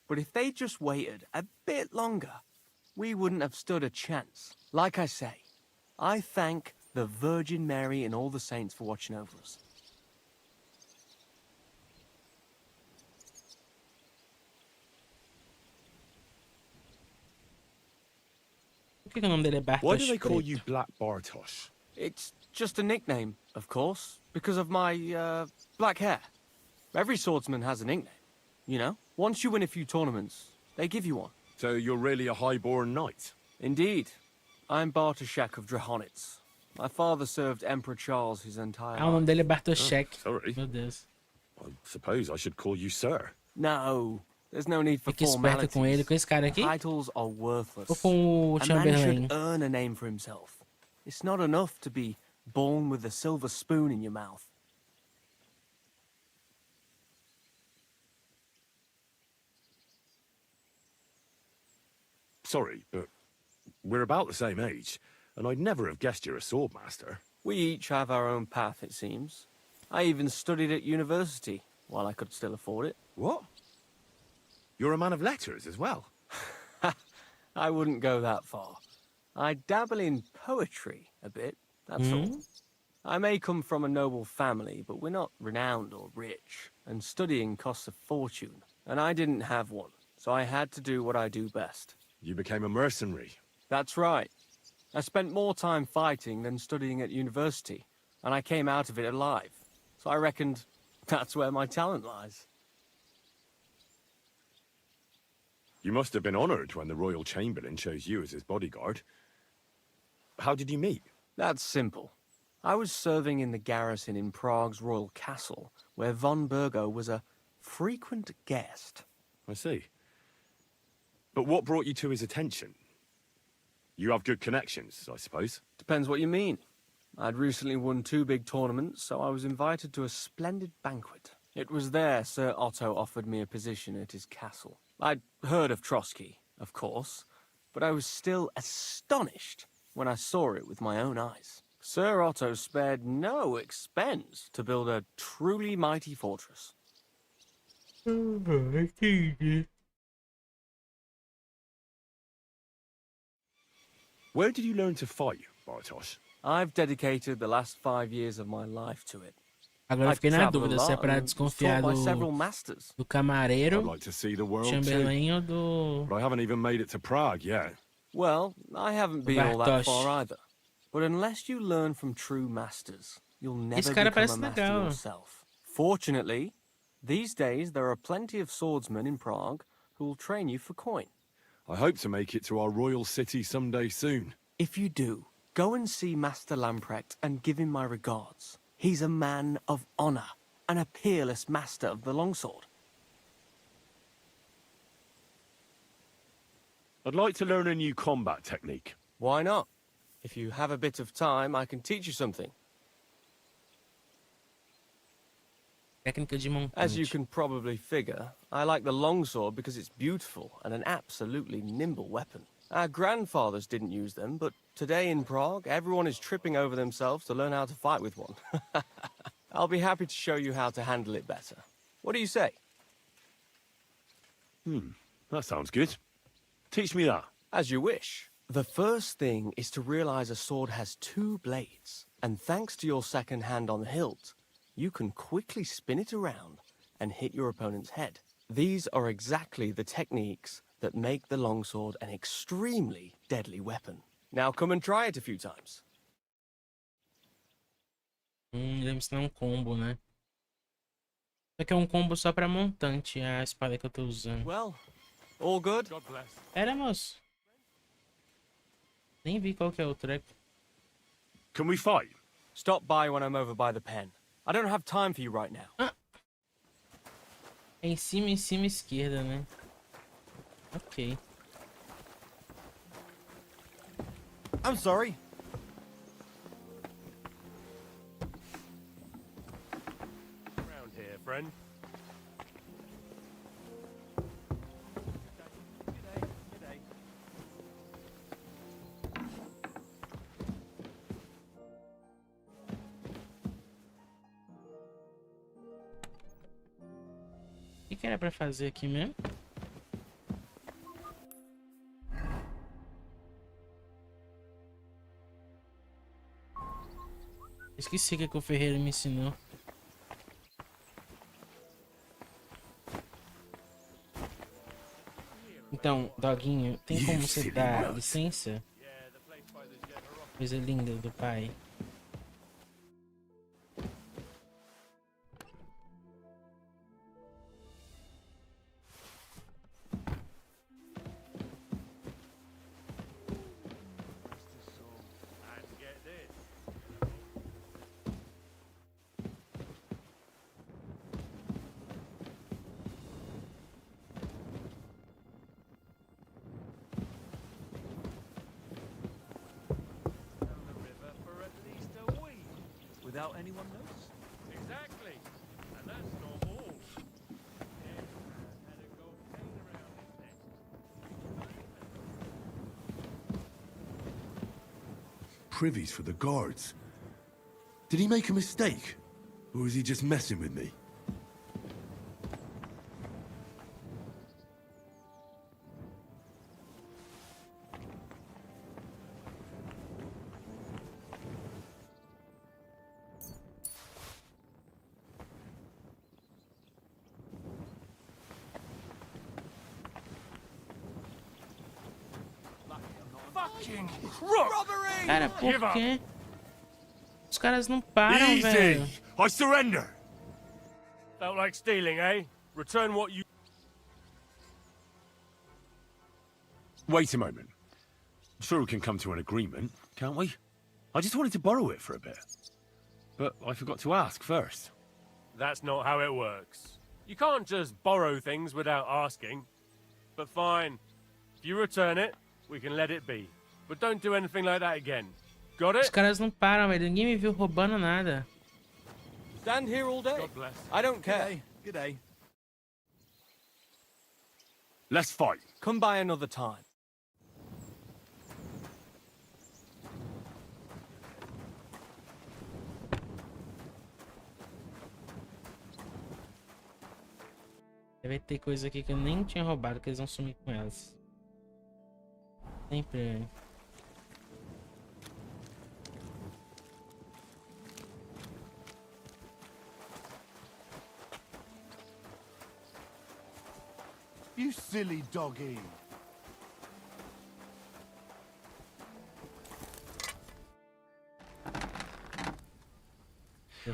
But if they just waited a bit longer, we wouldn't have stood a chance. Like I say, I thank the Virgin Mary and all the saints for watching over us. Why do they call you Black Bartosz? It's just a nickname, of course, because of my, black hair. Every swordsman has a nickname, you know? Once you win a few tournaments, they give you one. So you're really a high-born knight? Indeed. I'm Bartoszek of Drahonitz. My father served Emperor Charles his entire life. O nome dele é Bartoszek. Oh, sorry. Meu Deus. I suppose I should call you sir. No, there's no need for Fique esperto com ele, com esse cara aqui. Titles are worthless. Ou com o A man Chamberlain. should earn a name for himself. It's not enough to be born with a silver spoon in your mouth. Sorry, but we're about the same age, and I'd never have guessed you're a swordmaster. We each have our own path, it seems. I even studied at university, while I could still afford it. What? You're a man of letters as well? I wouldn't go that far. I dabble in poetry a bit, that's all. I may come from a noble family, but we're not renowned or rich, and studying costs a fortune, and I didn't have one, so I had to do what I do best. You became a mercenary. That's right. I spent more time fighting than studying at university, and I came out of it alive. So I reckoned that's where my talent lies. You must have been honored when the Royal Chamberlain chose you as his bodyguard. How did you meet? That's simple. I was serving in the garrison in Prague's royal castle, where von Burgo was a frequent guest. I see. But what brought you to his attention? You have good connections, I suppose. Depends what you mean. I'd recently won 2 big tournaments, so I was invited to a splendid banquet. It was there Sir Otto offered me a position at his castle. I'd heard of Trosky, of course, but I was still astonished when I saw it with my own eyes. Sir Otto spared no expense to build a truly mighty fortress. Where did you learn to fight, Bartosz? I've dedicated the last 5 years of my life to it. Agora eu fiquei na dúvida se é pra desconfiar do camareiro, I'd like to see the world Chamberlain ou do... But I haven't even made it to Prague yet. Well, I haven't been all that far either. But unless you learn from true masters, you'll never become a master yourself. Fortunately, these days there are plenty of swordsmen in Prague who will train you for coin. I hope to make it to our royal city someday soon. If you do, go and see Master Lamprecht and give him my regards. He's a man of honor and a peerless master of the longsword. I'd like to learn a new combat technique. Why not? If you have a bit of time, I can teach you something. Técnica de montante. As you can probably figure, I like the longsword because it's beautiful and an absolutely nimble weapon. Our grandfathers didn't use them, but today in Prague, everyone is tripping over themselves to learn how to fight with one. I'll be happy to show you how to handle it better. What do you say? That sounds good. Teach me that. As you wish. The first thing is to realize a sword has 2 blades, and thanks to your second hand on the hilt, you can quickly spin it around and hit your opponent's head. These are exactly the techniques that make the longsword an extremely deadly weapon. Now come and try it a few times. Deve ensinar combo, né? Só que é combo só pra montante, a espada que eu tô usando. Well, all good? Era, moço. Nem vi qual que é o treco. Can we fight? Stop by when I'm over by the pen. I don't have time for you right now. É em cima, esquerda, né? Ok. I'm sorry. Around here, friend. O que era pra fazer aqui mesmo? Esqueci o que o Ferreira me ensinou. Então, Doguinho, tem como você dar licença? Coisa linda do pai. Without anyone notice? Exactly. And that's not all. Privies for the guards. Did he make a mistake? Or is he just messing with me? Cara, por quê? Os caras não param, velho. I surrender. Felt like stealing, eh? Return what you... Wait a moment. I'm sure we can come to an agreement, can't we? I just wanted to borrow it for a bit. But I forgot to ask first. That's not how it works. You can't just borrow things without asking. But fine. If you return it, we can let it be. But don't do anything like that again. Got it? Os caras não param, velho. Ninguém me viu roubando nada. Stand here all day. God bless. I don't care. Good day. Let's fight. Come by another time. Deve ter coisa aqui que eu nem tinha roubado, que eles vão sumir com elas. Sempre. You silly doggy.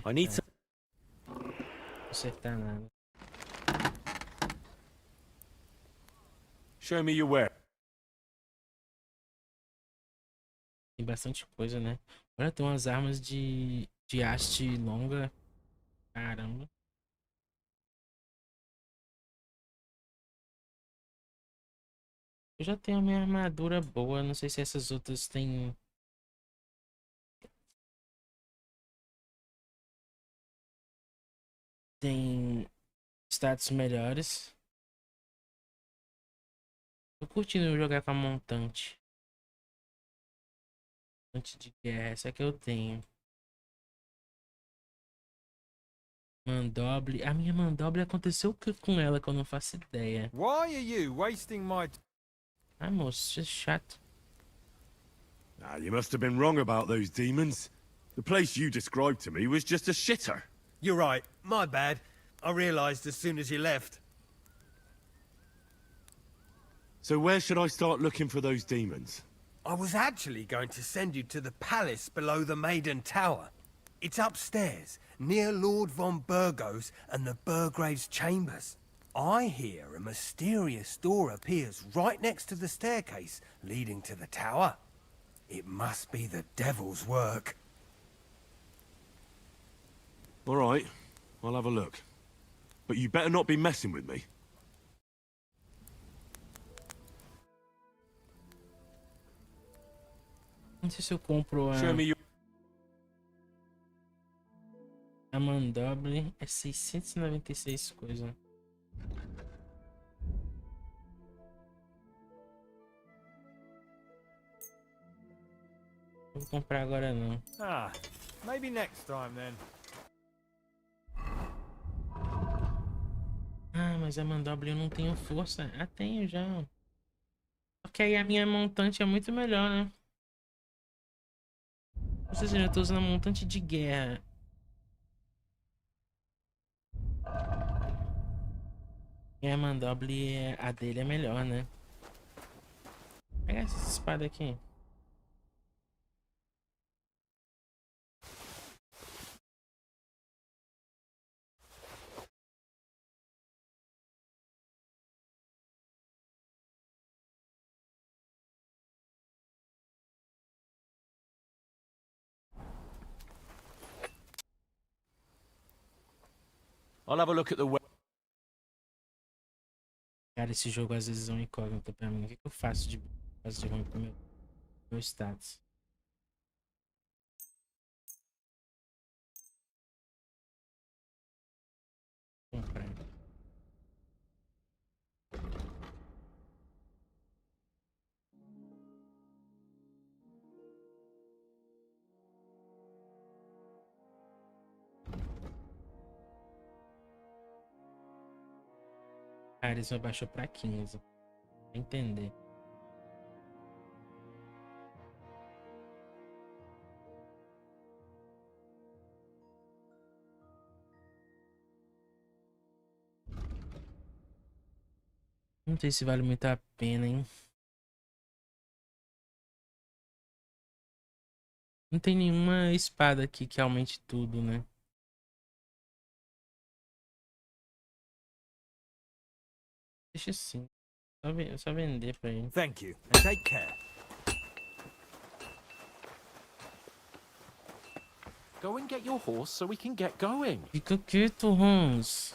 I need some... Acertar nada. Show me your wear. Tem bastante coisa, né? Olha, tem umas armas de haste longa. Caramba. Eu já tenho a minha armadura boa. Não sei se essas outras têm... Tem status melhores. Tô curtindo jogar com a montante. Montante de guerra, essa que eu tenho. Mandoble. A minha mandoble aconteceu o que com ela que eu não faço ideia. Why are you wasting my... Ah, moço, isso é chato. Ah, you must have been wrong about those demons. The place you described to me was just a shitter. You're right. My bad. I realized as soon as you left. So where should I start looking for those demons? I was actually going to send you to the palace below the Maiden Tower. It's upstairs, near Lord von Burgos and the Burgrave's chambers. I hear a mysterious door appears right next to the staircase leading to the tower. It must be the devil's work. All right, I'll have a look. But you better not be messing with me. Não sei se eu compro a mandoble. É 696 coisa. Não vou comprar agora não. Ah, maybe next time then. Ah, mas a mandoble eu não tenho força. Ah, tenho já. Só que aí a minha montante é muito melhor, né? Ou seja, eu tô usando a montante de guerra. E a mandoble, a dele é melhor, né? Pega essa espada aqui. I'll have a look at the Cara, esse jogo às vezes é um incógnito pra mim. O que eu faço de ruim com meu status? Comprar. Carisma baixou pra 15. Pra entender. Não sei se vale muito a pena, hein? Não tem nenhuma espada aqui que aumente tudo, né? Deixa assim. Só vender pra ele. Thank you. And take care. Go and get your horse so we can get going. Fica quieto, Holmes.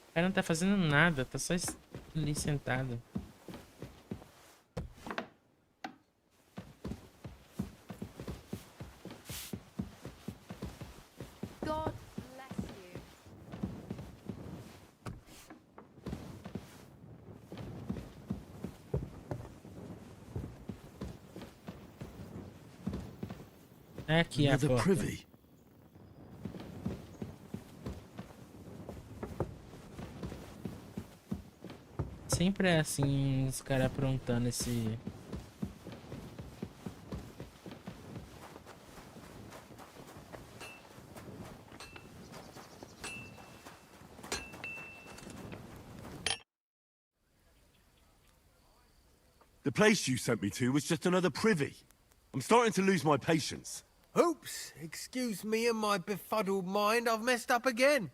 O cara não tá fazendo nada, tá só ali sentado. God bless you. É aqui a porta. Privy. Sempre é assim, os caras aprontando esse... The place you sent me to was just another privy. I'm starting to lose my patience. Oops, excuse me and my befuddled mind, I've messed up again.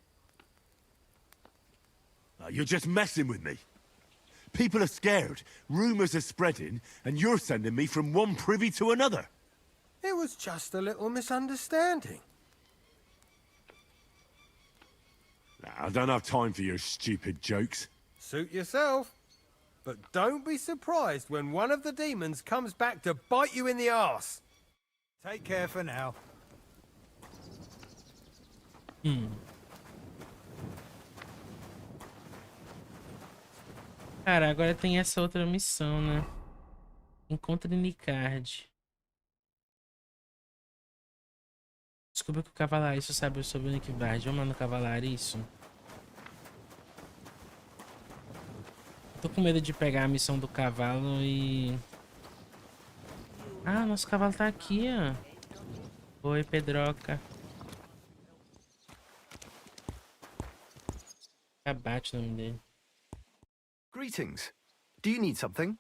You're just messing with me. People are scared, rumors are spreading, and you're sending me from one privy to another. It was just a little misunderstanding. I don't have time for your stupid jokes. Suit yourself. But don't be surprised when one of the demons comes back to bite you in the arse. Take care for now. Cara, agora tem essa outra missão, né? Encontre Nicard. Desculpa que o cavalarista sabe sobre o Nicard. Vamos lá no cavalarista. Tô com medo de pegar a missão do cavalo e... Ah, nosso cavalo tá aqui, ó. Oi, Pedroca. Abate o nome dele. Greetings. Do you need something?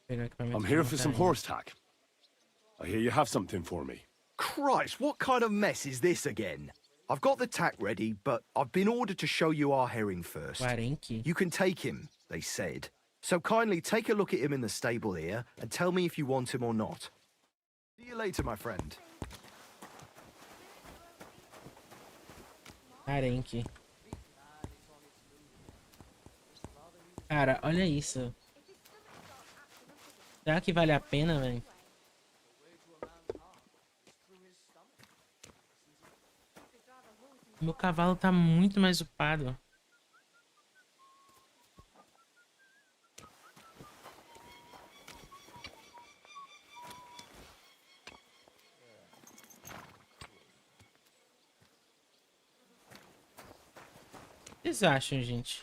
I'm here for some horse tack. I hear you have something for me. Christ, what kind of mess is this again? I've got the tack ready, but I've been ordered to show you our herring first. You can take him, they said. So kindly take a look at him in the stable here and tell me if you want him or not. See you later, my friend. Arenque. Cara, olha isso. Será que vale a pena, velho? Meu cavalo tá muito mais upado. O que vocês acham, gente?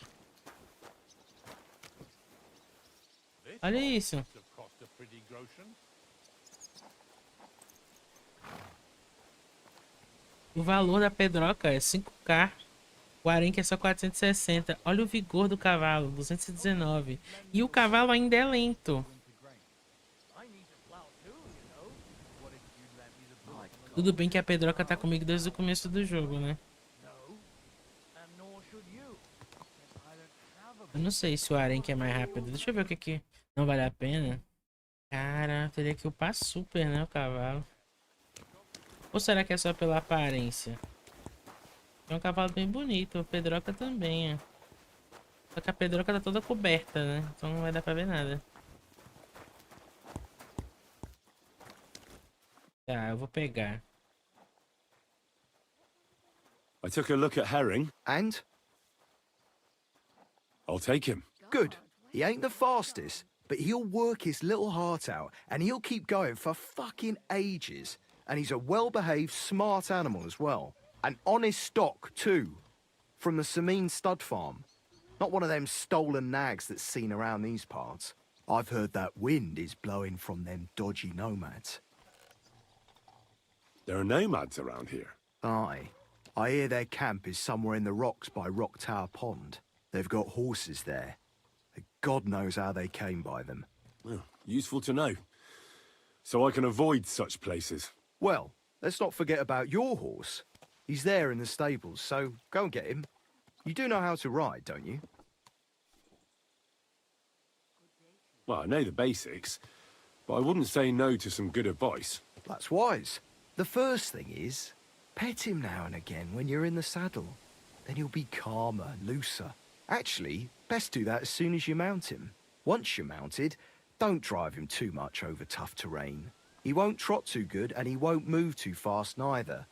Olha isso. O valor da pedroca é 5k. O arenque é só 460. Olha o vigor do cavalo, 219. E o cavalo ainda é lento. Tudo bem que a pedroca tá comigo desde o começo do jogo, né? Eu não sei se o arenque é mais rápido. Deixa eu ver o que não vale a pena. Cara, teria que upar super, né, o cavalo. Ou será que é só pela aparência? É um cavalo bem bonito, a pedroca também, é. Só que a pedroca tá toda coberta, né? Então não vai dar pra ver nada. Tá, eu vou pegar. I took a look at Herring. And? I'll take him. Good. He ain't the fastest, but he'll work his little heart out, and he'll keep going for fucking ages. And he's a well-behaved, smart animal as well. An honest stock, too. From the Sameen stud farm. Not one of them stolen nags that's seen around these parts. I've heard that wind is blowing from them dodgy nomads. There are nomads around here. Aye. I hear their camp is somewhere in the rocks by Rock Tower Pond. They've got horses there. God knows how they came by them. Well, useful to know. So I can avoid such places. Well, let's not forget about your horse. He's there in the stables, so go and get him. You do know how to ride, don't you? Well, I know the basics, but I wouldn't say no to some good advice. That's wise. The first thing is, pet him now and again when you're in the saddle. Then he'll be calmer, looser. Actually, best do that as soon as you mount him. Once you're mounted, don't drive him too much over tough terrain. He won't trot too good, and he won't move too fast neither.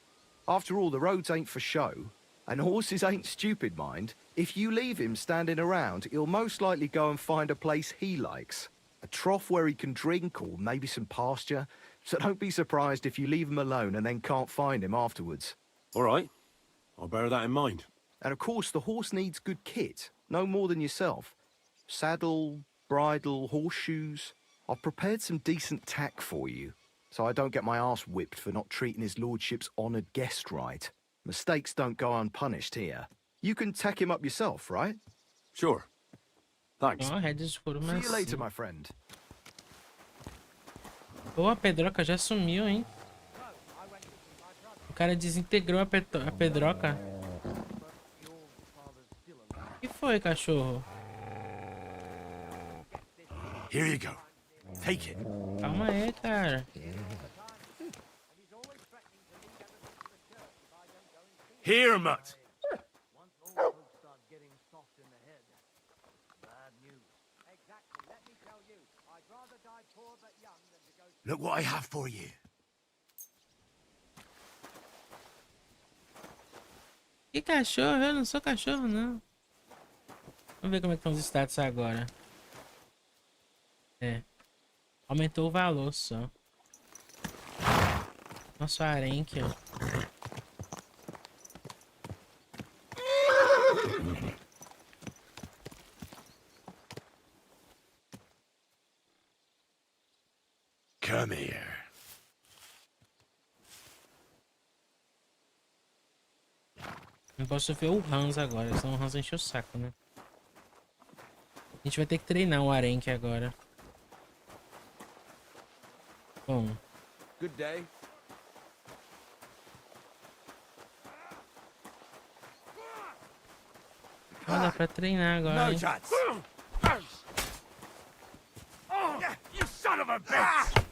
After all, the roads ain't for show, and horses ain't stupid, mind. If you leave him standing around, he'll most likely go and find a place he likes. A trough where he can drink, or maybe some pasture. So don't be surprised if you leave him alone and then can't find him afterwards. All right. I'll bear that in mind. And of course, the horse needs good kit, no more than yourself. Saddle, bridle, horseshoes. I've prepared some decent tack for you, so I don't get my arse whipped for not treating his lordship's honoured guest right. Mistakes don't go unpunished here. You can tack him up yourself, right? Sure. Thanks. Oh, See you later, my friend. Pô, a pedroca já sumiu, hein? O cara desintegrou a pedroca. O que foi, cachorro? Here you go. Take it. Calma aí, cara. Here, mutt. Look what I have for you. Que cachorro? Eu não sou cachorro, não. Vamos ver como é que estão os status agora. É. Aumentou o valor só. Nosso arenque, ó. Come here. Não posso ver o Hans agora, senão o Hans enche o saco, né? A gente vai ter que treinar o arenque agora. Bom. Good day. Ah, dá pra treinar agora, hein? You son of a bitch!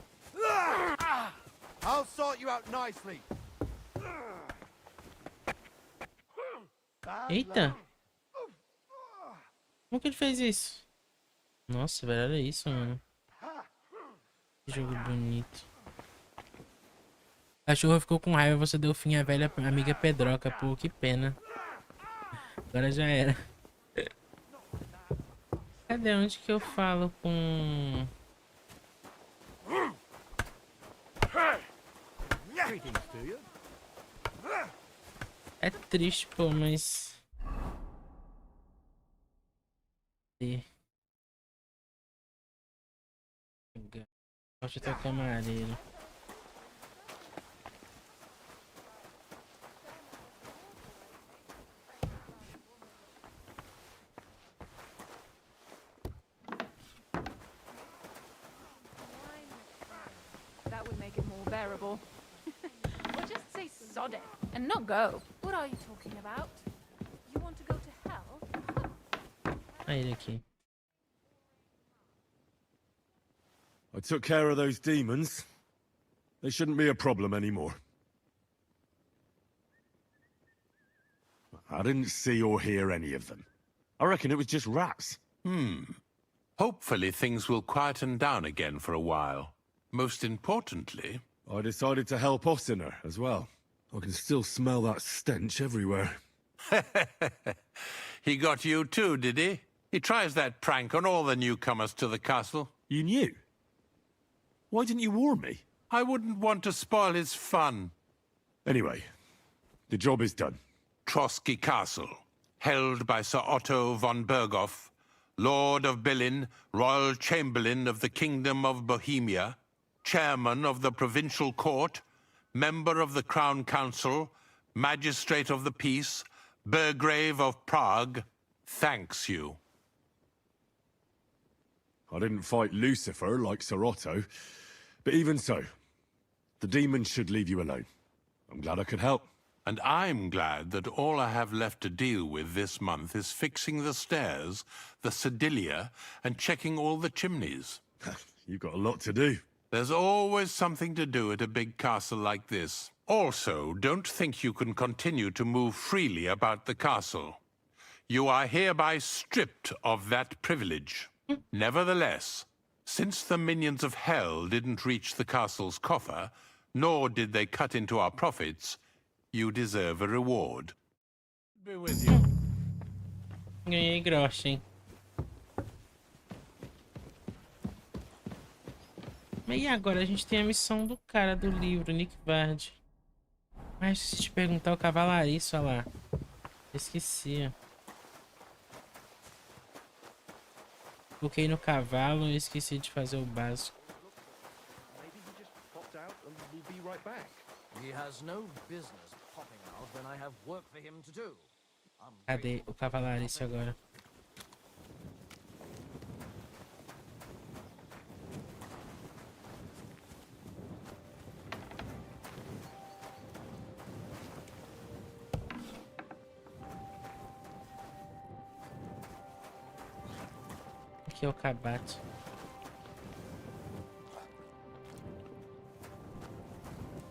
I'll sort you out nicely. Eita! Como que ele fez isso? Nossa, velho, olha isso, mano. Que jogo bonito. A cachorra ficou com raiva, você deu fim à velha amiga Pedroca. Pô, que pena. Agora já era. Cadê? Onde que eu falo com... É triste, pô, mas... Gosto de ter camareiro. That would make it more bearable. Or just say sod it and not go. What are you talking about? You want to go to hell? Aí ele aqui. I took care of those demons. They shouldn't be a problem anymore. I didn't see or hear any of them. I reckon it was just rats. Hopefully things will quieten down again for a while. Most importantly... I decided to help Ossiner as well. I can still smell that stench everywhere. He got you too, did he? He tries that prank on all the newcomers to the castle. You knew? Why didn't you warn me? I wouldn't want to spoil his fun. Anyway, the job is done. Trosky Castle, held by Sir Otto von Berghoff, Lord of Billin, Royal Chamberlain of the Kingdom of Bohemia, Chairman of the Provincial Court, Member of the Crown Council, Magistrate of the Peace, Burgrave of Prague, thanks you. I didn't fight Lucifer like Sir Otto, but even so, the demons should leave you alone. I'm glad I could help. And I'm glad that all I have left to deal with this month is fixing the stairs, the sedilia, and checking all the chimneys. You've got a lot to do. There's always something to do at a big castle like this. Also, don't think you can continue to move freely about the castle. You are hereby stripped of that privilege. Nevertheless, since the minions of hell didn't reach the castle's coffer, nor did they cut into our profits, you deserve a reward. Be with you. Ganhei grosso, hein? E agora a gente tem a missão do cara do livro, Nick Vard. Mas se te perguntar o cavalariço, olha lá. Esqueci. Coloquei no cavalo e esqueci de fazer o básico. Cadê o cavalariço agora? Aqui é o cabate.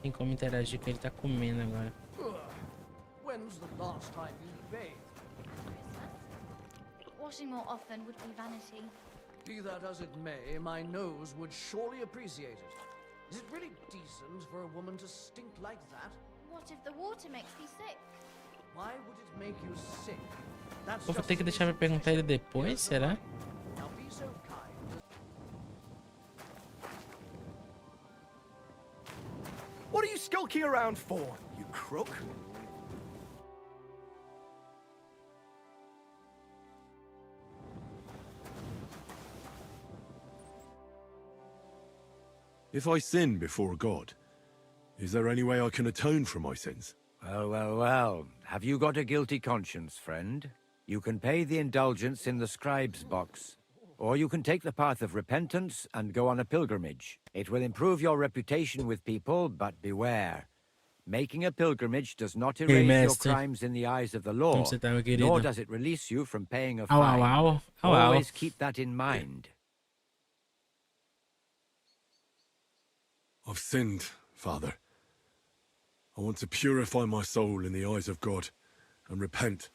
Tem como interagir com ele, tá comendo agora. When's the last time you bathed? Washing more often would be vanity. Be that as it may, my nose would surely appreciate it. Is it really decent for a woman to stink like that? What if the water makes me sick? Why would it make you sick? That's Vou ter que deixar pra perguntar ele depois, será? Now be so kind. What are you skulking around for, you crook? If I sin before God, is there any way I can atone for my sins? Well. Have you got a guilty conscience, friend? You can pay the indulgence in the scribe's box. Or you can take the path of repentance and go on a pilgrimage. It will improve your reputation with people, but beware. Making a pilgrimage does not erase your crimes in the eyes of the law, nor does it release you from paying a fine. Always keep that in mind. I've sinned, Father. I want to purify my soul in the eyes of God and repent.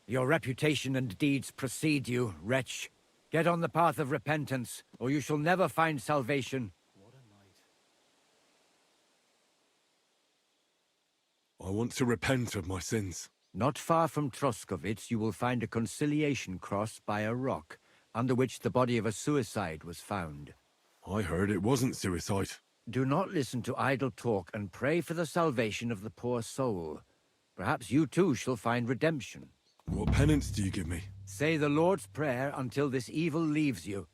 Your reputation and deeds precede you, wretch. Get on the path of repentance, or you shall never find salvation. I want to repent of my sins. Not far from Troskovitz, you will find a conciliation cross by a rock, under which the body of a suicide was found. I heard it wasn't suicide. Do not listen to idle talk and pray for the salvation of the poor soul. Perhaps you too shall find redemption. What penance do you give me? Say the Lord's Prayer until this evil leaves you.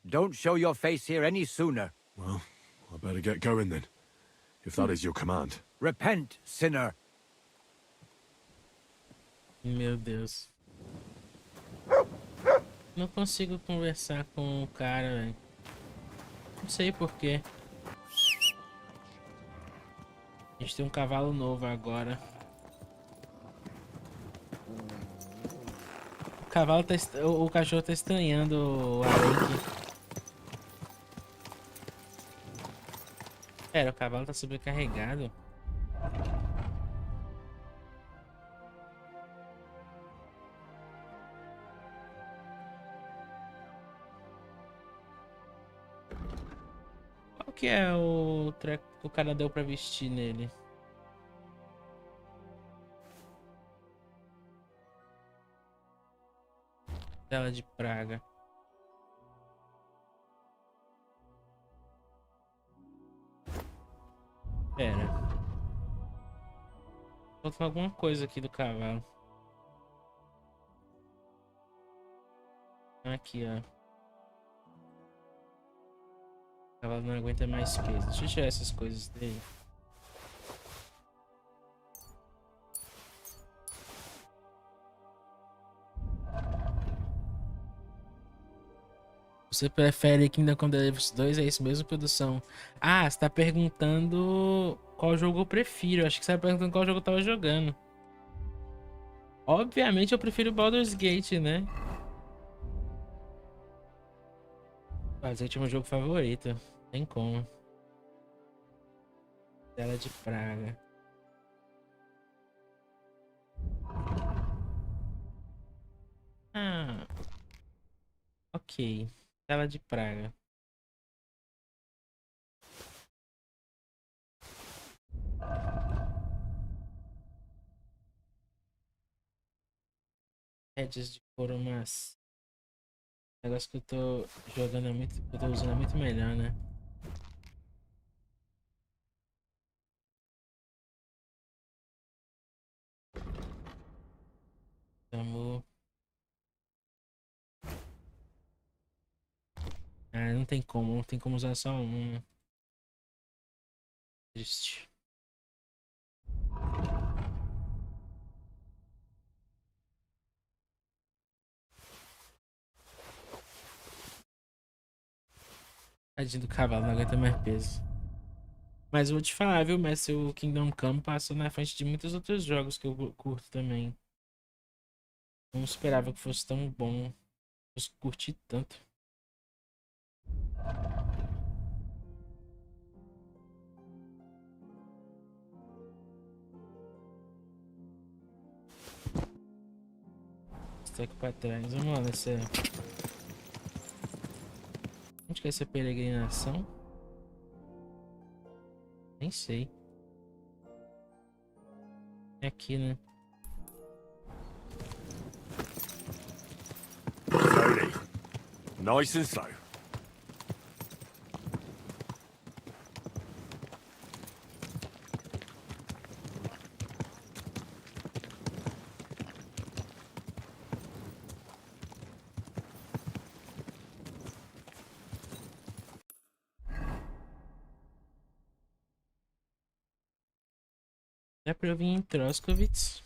Don't show your face here any sooner. Well, I better get going then, if that is your command. Repent, sinner. Meu Deus. Não consigo conversar com o cara, velho. Não sei porquê. A gente tem um cavalo novo agora. O cachorro tá estranhando a Link. Pera, o cavalo tá sobrecarregado. Qual que é o treco que o cara deu pra vestir nele? Tela de praga. Pera. Falta alguma coisa aqui do cavalo. Aqui, ó. O cavalo não aguenta mais peso. Deixa eu tirar essas coisas dele. Você prefere Kingdom Come Deliverance 2? É isso mesmo, produção? Ah, você tá perguntando qual jogo eu prefiro. Acho que você tá perguntando qual jogo eu tava jogando. Obviamente eu prefiro Baldur's Gate, né? Baldur's Gate é meu jogo favorito. Tem como. Tela de praga. Ah. Ok. Tela de praga. Edges de couro, mas o negócio que eu tô jogando é muito, que eu tô usando é muito melhor, né? Amor. Ah, não tem como usar só um. Triste. Tadinho do cavalo, não aguenta mais peso. Mas eu vou te falar, viu, mestre, o Kingdom Come passou na frente de muitos outros jogos que eu curto também. Não esperava que fosse tão bom. Eu curti tanto. Está aqui pra trás. Vamos lá nessa. Onde que é essa peregrinação? Nem sei. É aqui, né? Slowly. Nice and slow. É pra eu vir em Troskovitz.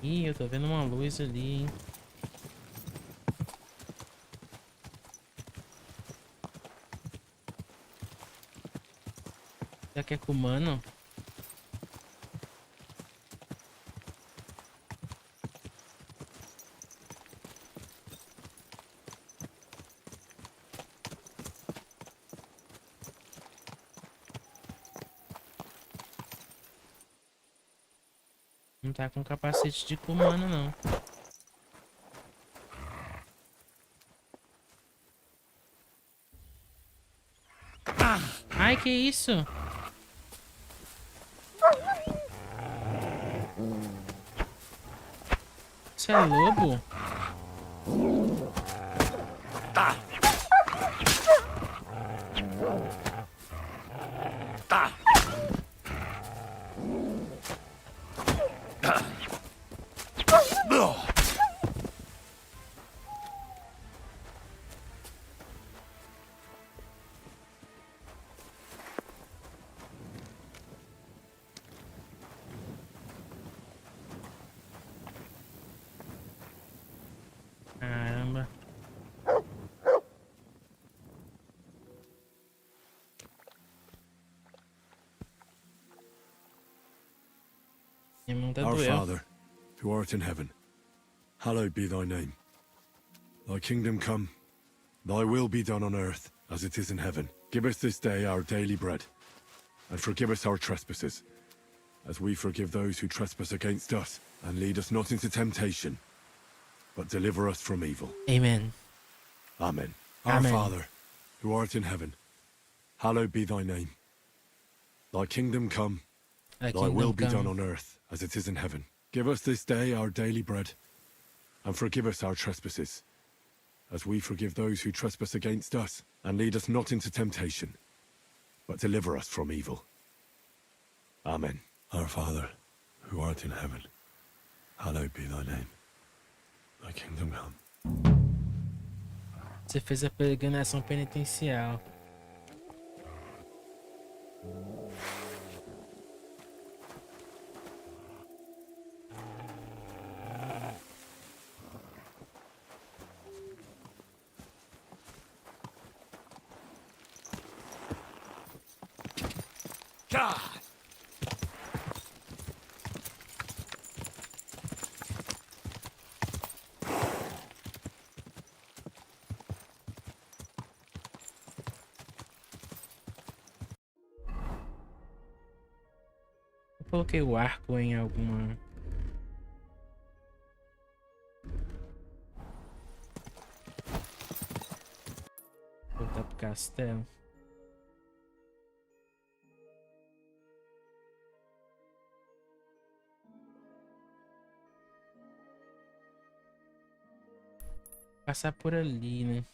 Ih, eu tô vendo uma luz ali, hein? Será que é com o humano? Não tá com capacete de comando, não. Ai, que isso? Isso é lobo? Tá. Tá. Caramba. Our Father, who art in heaven, hallowed be thy name. Thy kingdom come, thy will be done on earth as it is in heaven. Give us this day our daily bread, and forgive us our trespasses, as we forgive those who trespass against us. And lead us not into temptation, but deliver us from evil. Amen. Amen. Amen. Our Father, who art in heaven, hallowed be thy name. Thy kingdom come, thy will be done on earth as it is in heaven. Give us this day our daily bread, and forgive us our trespasses, as we forgive those who trespass against us. And lead us not into temptation, but deliver us from evil. Amen. Our Father, who art in heaven, hallowed be thy name. Thy kingdom come. Você fez a peregrinação penitencial. Eu coloquei o arco em alguma... Voltar pro castelo. Passar por ali, né?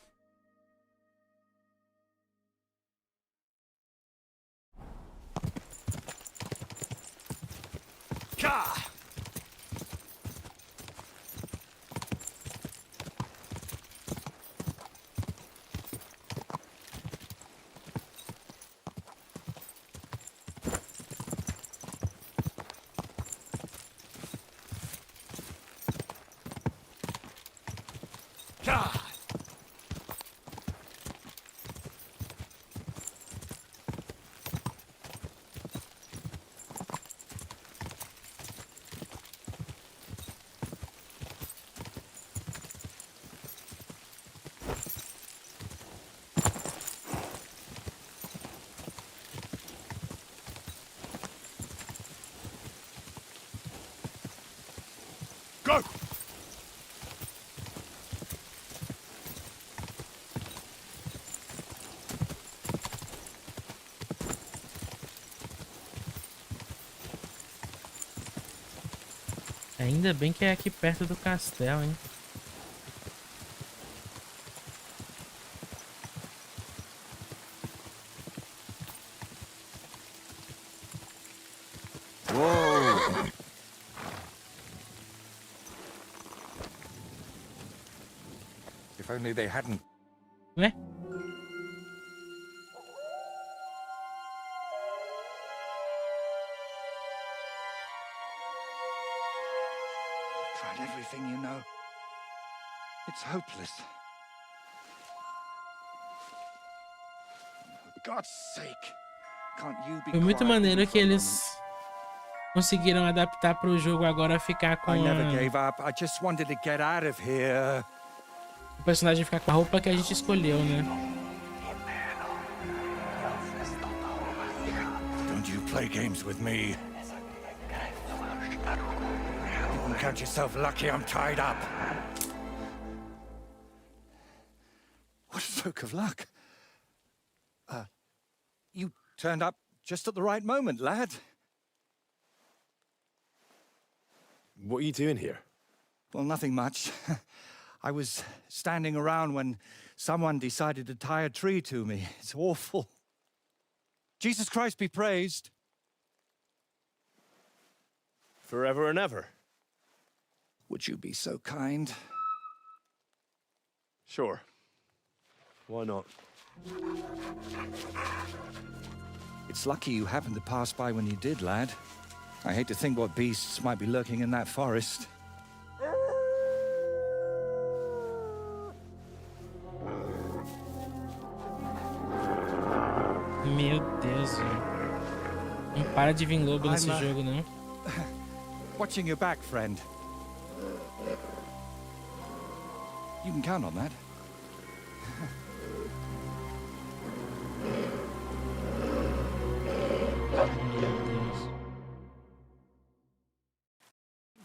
Go! Ainda bem que é aqui perto do castelo, hein? If only they hadn't. Ué? Tried everything, you know. It's hopeless. For God's sake, can't you be Foi muito quiet maneiro que for a eles conseguiram adaptar pro jogo agora ficar com I never gave up. I just wanted to get out of here. o personagem ficar com a roupa que a gente escolheu, né? Don't you play games with me. You can count yourself lucky I'm tied up. What a stroke of luck. You turned up just at the right moment, lad. What are you doing here? Well, nothing much. I was standing around when someone decided to tie a tree to me. It's awful. Jesus Christ be praised. Forever and ever. Would you be so kind? Sure. Why not? It's lucky you happened to pass by when you did, lad. I hate to think what beasts might be lurking in that forest. Meu Deus, velho. Não para de vir lobo nesse jogo, não. Watching your back, friend. You can count on that.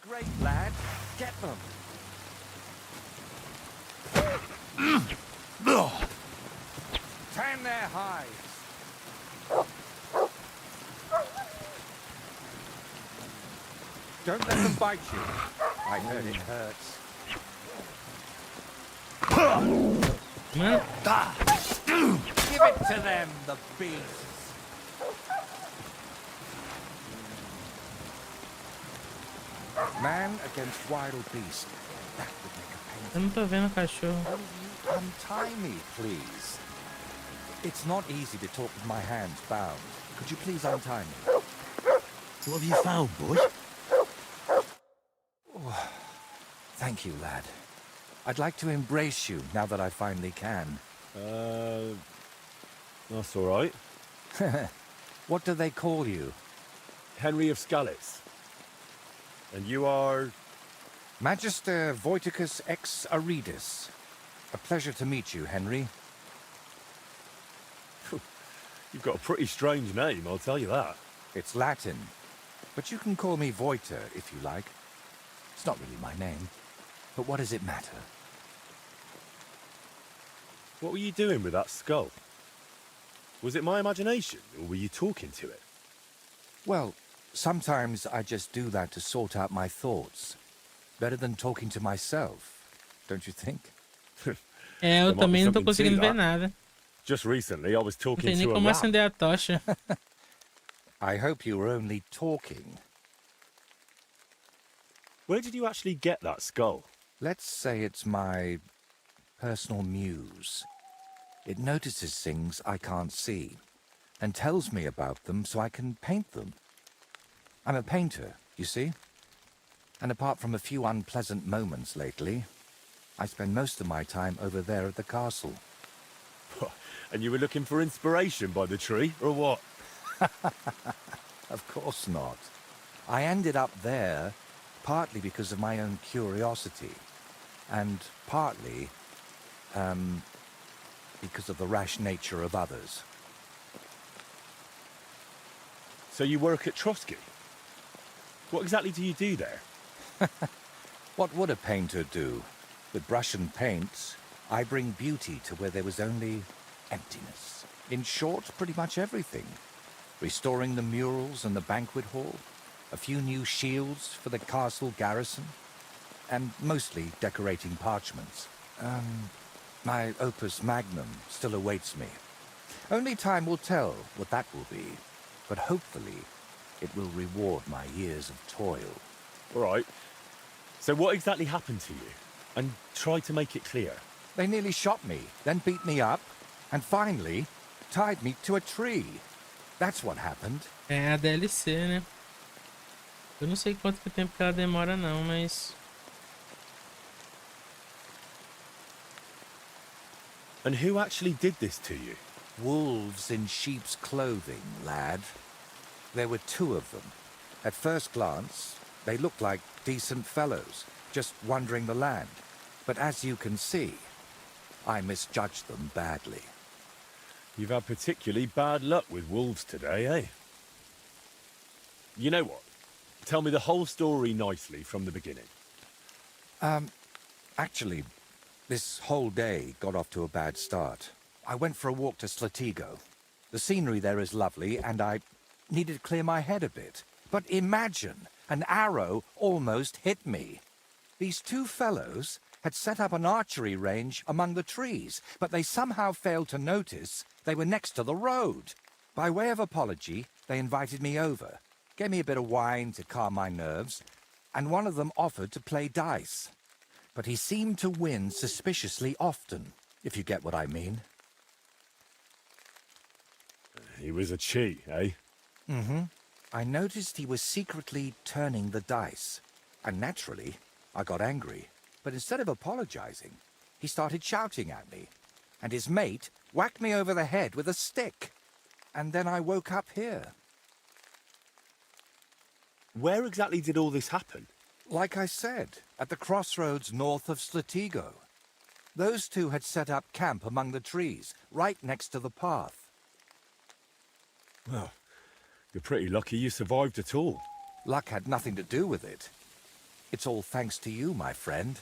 Great, lad. Get them. Tan their hides. Don't let them bite you. I heard it hurts. Give it to them, the beasts. Man against wild beast. That would make a pain. Eu não tô vendo o cachorro. Untie me, please. It's not easy to talk with my hands bound. Could you please untie me? What have you found, boy? Oh, thank you, lad. I'd like to embrace you now that I finally can. That's all right. What do they call you? Henry of Skalitz. And you are? Magister Voiticus ex Aridus. A pleasure to meet you, Henry. You've got a pretty strange name, I'll tell you that. It's Latin, but you can call me Voiter if you like. It's not really my name, but what does it matter? What were you doing with that skull? Was it my imagination, or were you talking to it? Well, sometimes I just do that to sort out my thoughts. Better than talking to myself, don't you think? Eu também não tô conseguindo ver nada. Just recently, I was Não talking tem nem to a como rat. acender a tocha. I hope you were only talking. Where did you actually get that skull? Let's say it's my personal muse. It notices things I can't see and tells me about them so I can paint them. I'm a painter, you see? And apart from a few unpleasant moments lately, I spend most of my time over there at the castle. And you were looking for inspiration by the tree, or what? Of course not. I ended up there partly because of my own curiosity, and partly, because of the rash nature of others. So you work at Trosky? What exactly do you do there? What would a painter do? With brush and paint, I bring beauty to where there was only emptiness. In short, pretty much everything. Restoring the murals and the banquet hall, a few new shields for the castle garrison, and mostly decorating parchments. My opus magnum still awaits me. Only time will tell what that will be, but hopefully it will reward my years of toil. All right. So what exactly happened to you? And try to make it clear. They nearly shot me, then beat me up, and finally tied me to a tree. That's what happened. É a DLC, né? Eu não sei quanto tempo que ela demora não, mas... And who actually did this to you? Wolves in sheep's clothing, lad. There were 2 of them. At first glance, they looked like decent fellows, just wandering the land. But as you can see, I misjudged them badly. You've had particularly bad luck with wolves today, eh? You know what? Tell me the whole story nicely from the beginning. Actually, this whole day got off to a bad start. I went for a walk to Slatigo. The scenery there is lovely, and I needed to clear my head a bit. But imagine, an arrow almost hit me. These 2 fellows had set up an archery range among the trees, but they somehow failed to notice they were next to the road. By way of apology, they invited me over, gave me a bit of wine to calm my nerves, and one of them offered to play dice. But he seemed to win suspiciously often, if you get what I mean. He was a cheat, eh? Mm-hmm. I noticed he was secretly turning the dice, and naturally, I got angry. But instead of apologizing, he started shouting at me, and his mate whacked me over the head with a stick. And then I woke up here. Where exactly did all this happen? Like I said, at the crossroads north of Slatigo. Those 2 had set up camp among the trees, right next to the path. Well, you're pretty lucky you survived at all. Luck had nothing to do with it. It's all thanks to you, my friend.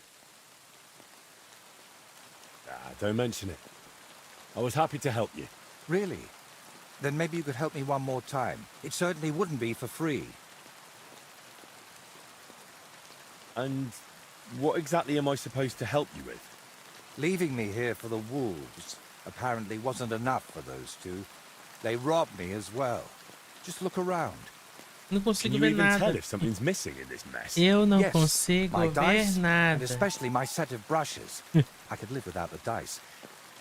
Don't mention it. I was happy to help you. Really? Then maybe you could help me one more time. It certainly wouldn't be for free. And what exactly am I supposed to help you with? Leaving me here for the wolves apparently wasn't enough for those 2. They robbed me as well. Just look around. Não consigo Can you ver even nada. tell if something's missing in this mess? Eu não Yes, consigo my ver dice, nada. and especially my set of brushes. I could live without the dice,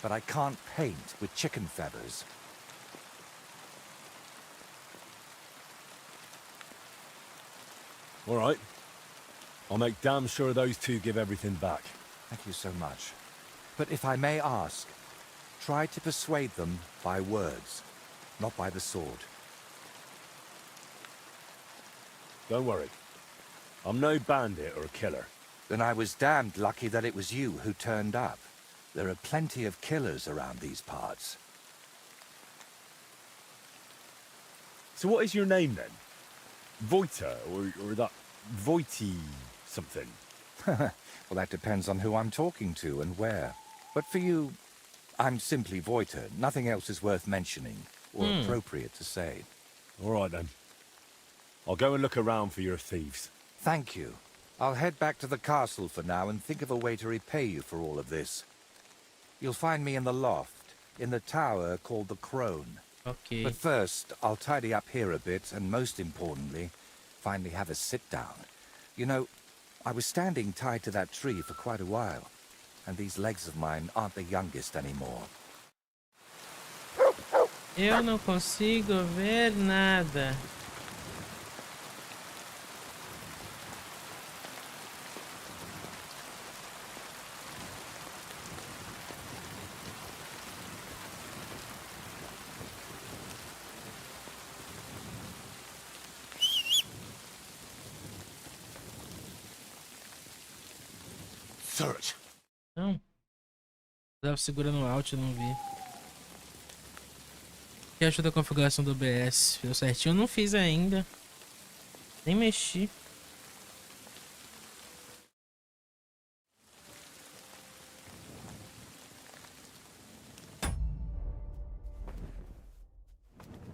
but I can't paint with chicken feathers. All right. I'll make damn sure those 2 give everything back. Thank you so much. But if I may ask, try to persuade them by words, not by the sword. Don't worry. I'm no bandit or a killer. Then I was damned lucky that it was you who turned up. There are plenty of killers around these parts. So what is your name then? Voita, or that Voiti something? Well, that depends on who I'm talking to and where. But for you, I'm simply Voita. Nothing else is worth mentioning, or appropriate to say. All right then. I'll go and look around for your thieves. Thank you. I'll head back to the castle for now and think of a way to repay you for all of this. You'll find me in the loft, in the tower called the Crone. Okay. But first, I'll tidy up here a bit, and most importantly, finally have a sit-down. You know, I was standing tied to that tree for quite a while, and these legs of mine aren't the youngest anymore. Eu não consigo ver nada. Search. Não. Tava segurando o Alt, eu não vi. Que ajuda a configuração do OBS? Deu certinho? Eu não fiz ainda. Nem mexi.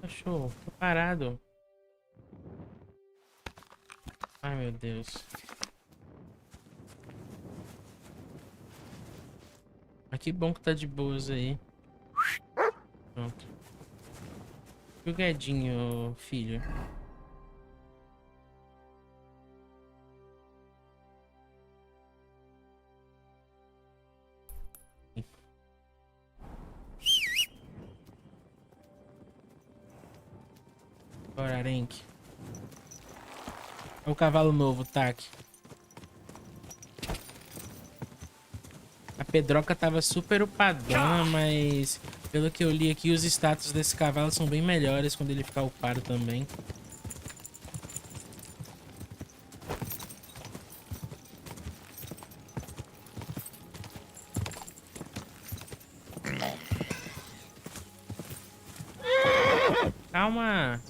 Cachorro, tô parado. Ai, meu Deus. Mas que bom que tá de boas aí. Pronto. E o Guedinho, filho? Bora, Arenque. Olha o cavalo novo, Tac. A pedroca tava super upadona, mas pelo que eu li aqui, os status desse cavalo são bem melhores quando ele ficar upado também. Calma!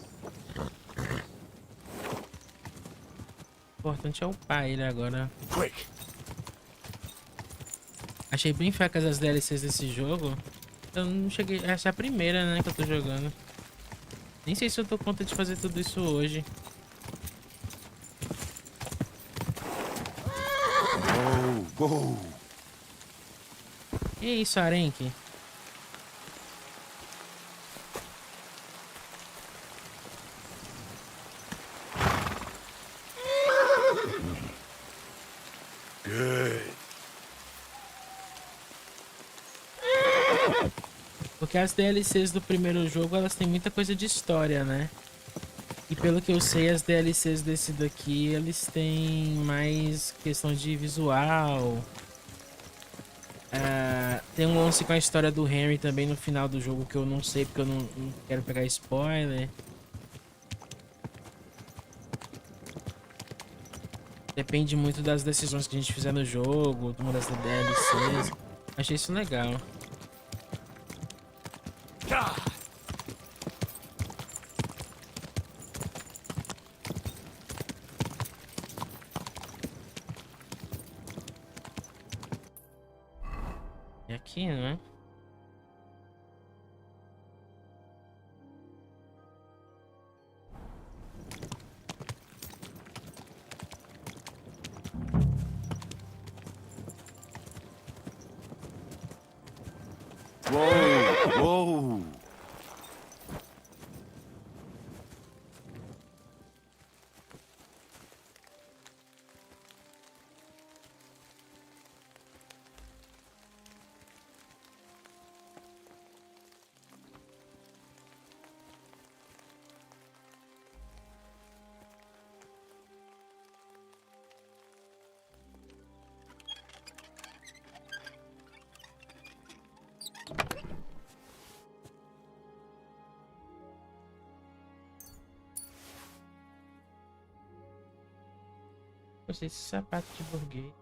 O importante é upar ele agora. Achei bem fracas as DLCs desse jogo. Eu não cheguei... Essa é a primeira, né, que eu tô jogando. Nem sei se eu dou conta de fazer tudo isso hoje. Que isso, Arenque? Porque as DLCs do primeiro jogo, elas têm muita coisa de história, né? E pelo que eu sei, as DLCs desse daqui, eles têm mais questão de visual. Tem um lance com a história do Henry também no final do jogo que eu não sei, porque eu não quero pegar spoiler. Depende muito das decisões que a gente fizer no jogo, de uma das DLCs. Achei isso legal. É aqui, não é? Whoa! Gostei desse sapato de burguês.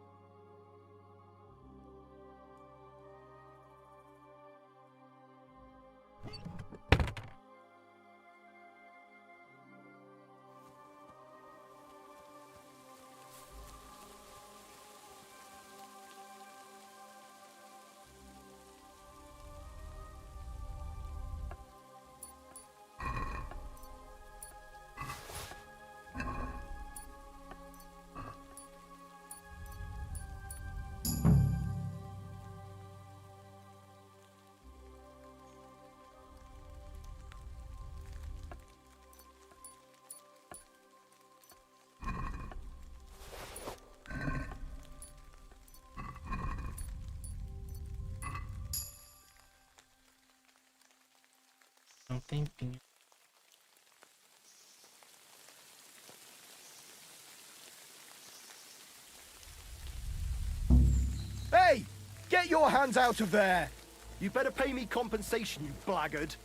Um tempinho. Hey! Get your hands out of there! You better pay me compensation, you blackguard.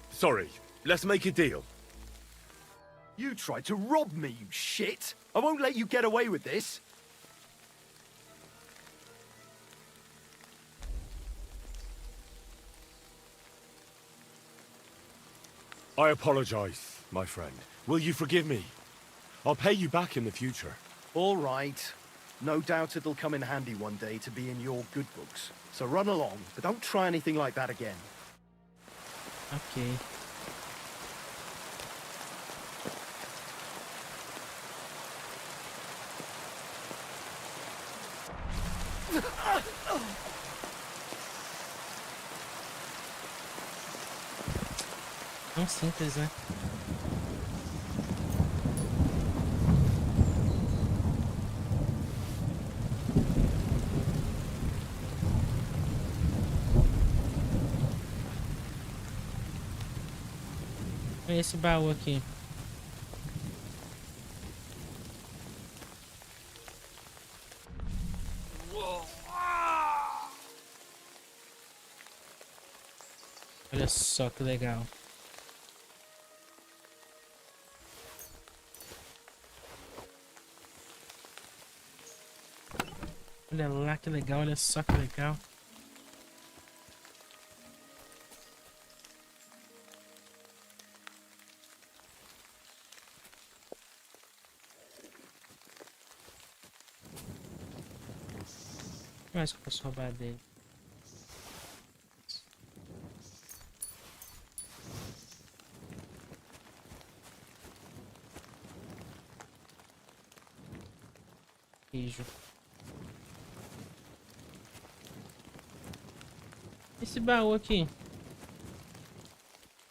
Sorry, let's make a deal. You tried to rob me, you shit! I won't let you get away with this. I apologize, my friend. Will you forgive me? I'll pay you back in the future. All right. No doubt it'll come in handy one day to be in your good books. So run along, but don't try anything like that again. Ok. Tão simples, né? esse baú aqui? Olha só que legal. Olha lá que legal, olha só que legal. O que mais que eu posso roubar dele? Queijo. Esse baú aqui.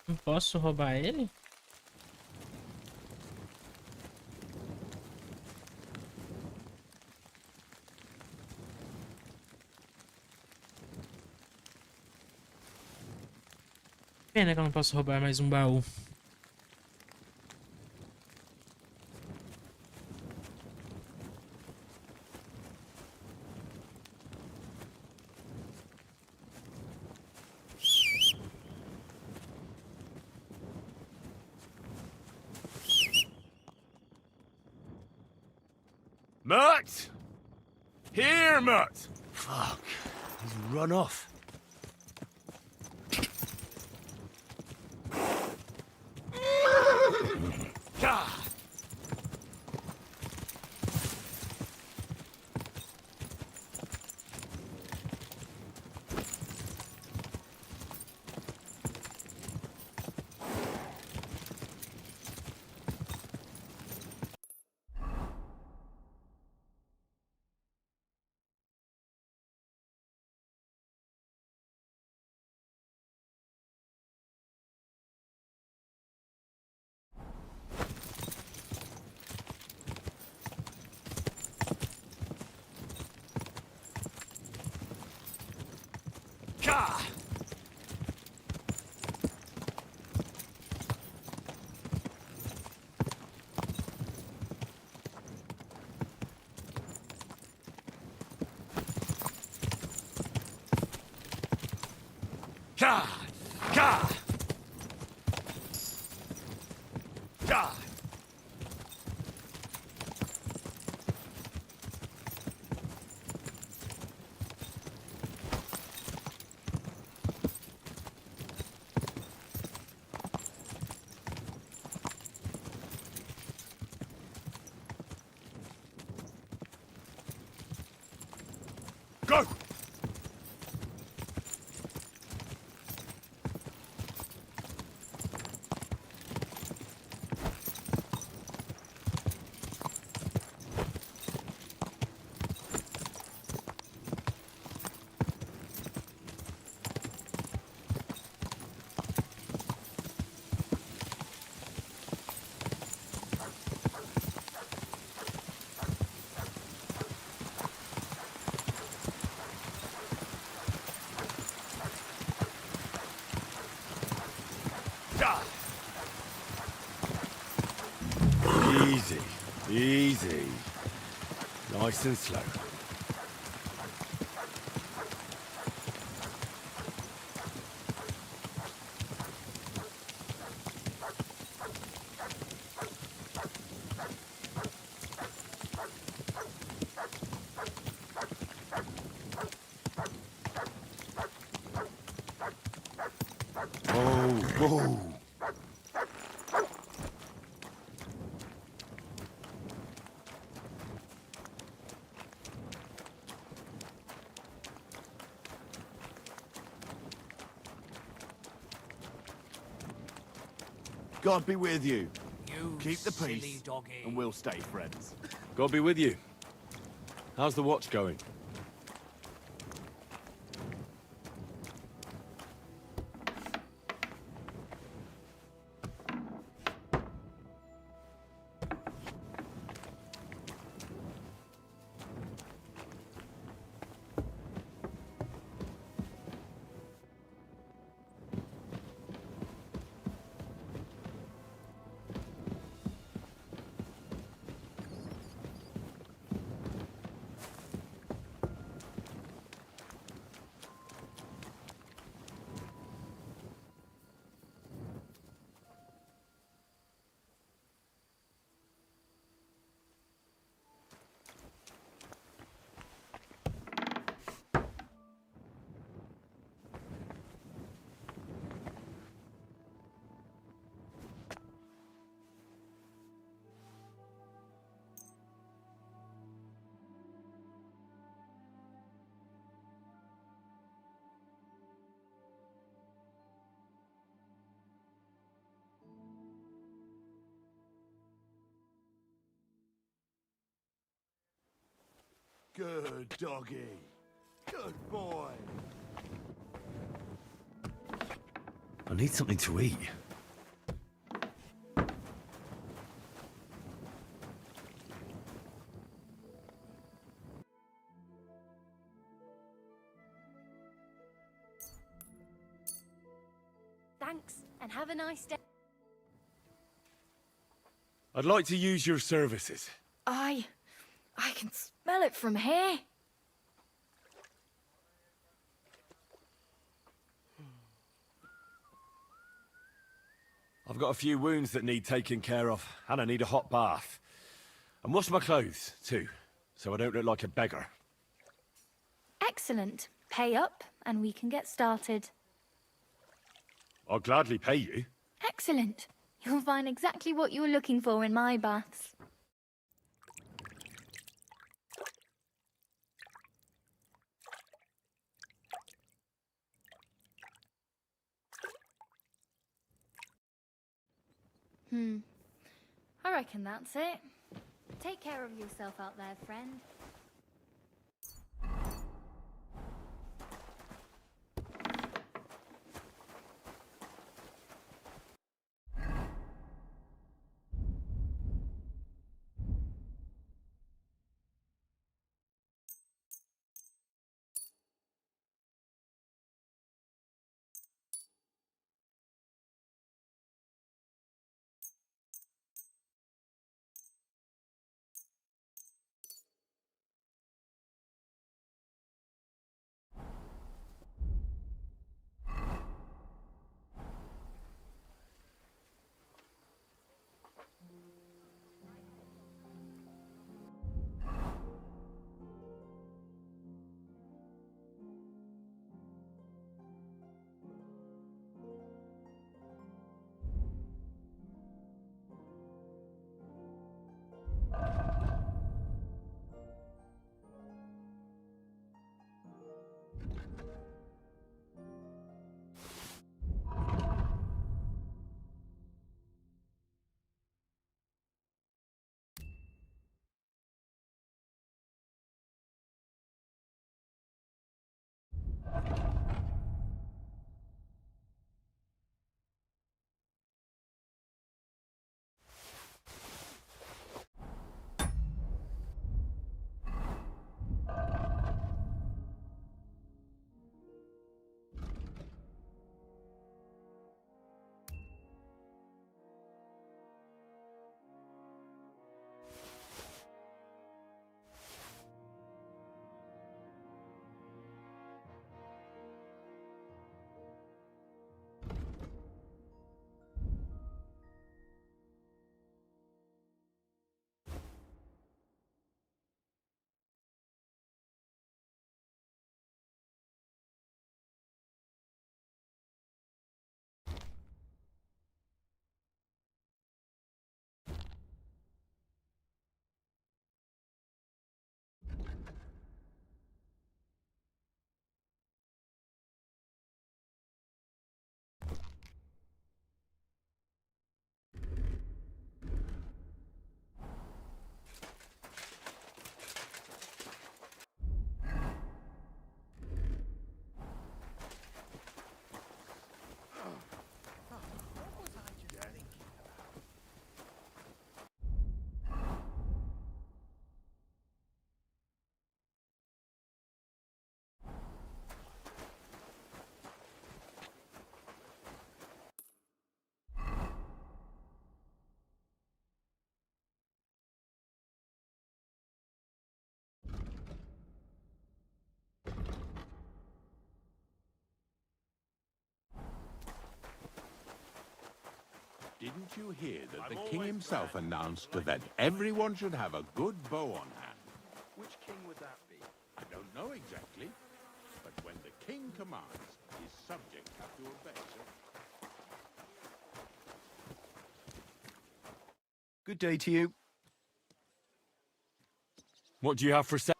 Não posso roubar ele? Pena que eu não posso roubar mais um baú. Mutt! Here, Mutt! Fuck. He's run off. Go! Easy, easy. Nice and slow. Whoa. God be with you. You Keep the silly peace, doggy. and we'll stay friends. God be with you. How's the watch going? Good doggy. Good boy. I need something to eat. Thanks, and have a nice day. I'd like to use your services. I can smell it from here. I've got a few wounds that need taking care of, and I need a hot bath. And wash my clothes, too, so I don't look like a beggar. Excellent. Pay up, and we can get started. I'll gladly pay you. Excellent. You'll find exactly what you were looking for in my baths. I reckon that's it. Take care of yourself out there, friend. Didn't you hear that the king himself announced that everyone should have a good bow on hand? Which king would that be? I don't know exactly, but when the king commands, his subjects have to obey. Good day to you. What do you have for sale?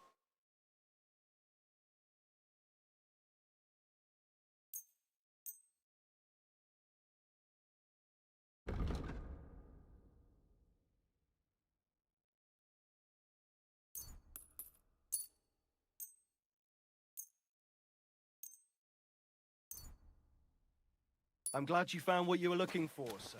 I'm glad you found what you were looking for, sir.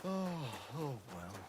Oh, well.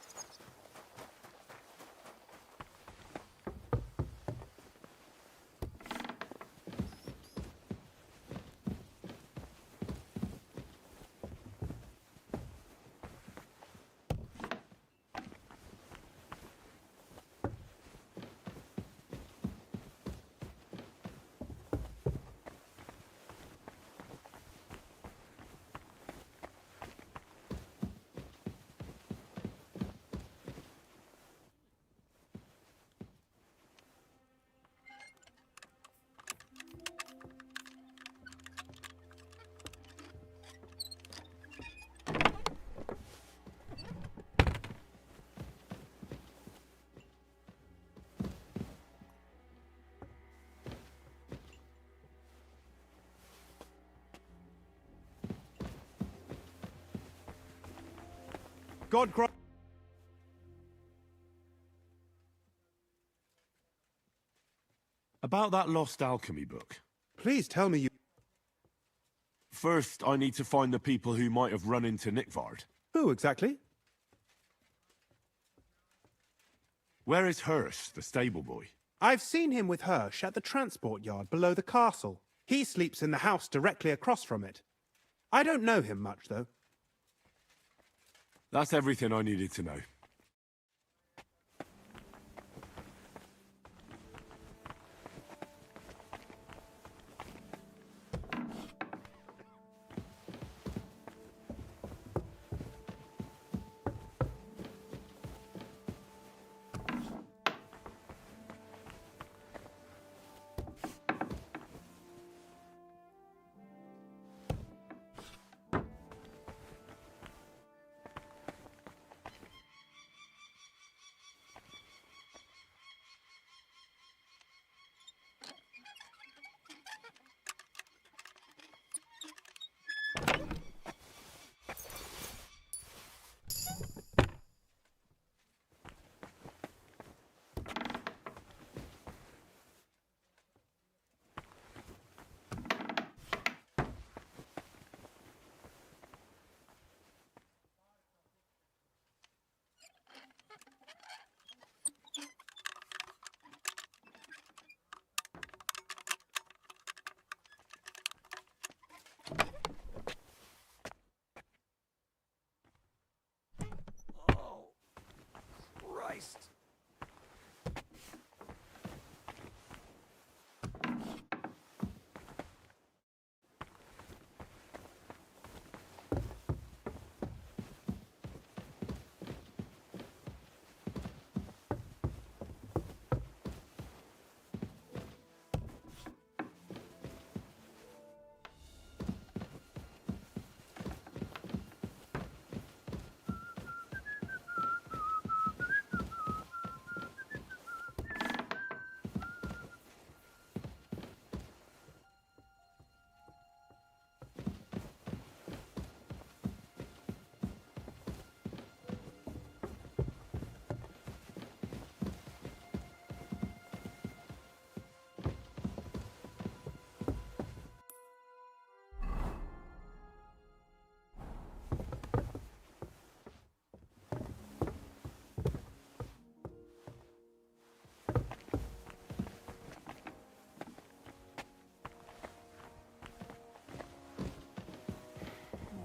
God grant. About that lost alchemy book. Please tell me you... First, I need to find the people who might have run into Nickvard. Who exactly? Where is Hirsch, the stable boy? I've seen him with Hirsch at the transport yard below the castle. He sleeps in the house directly across from it. I don't know him much, though. That's everything I needed to know. Christ!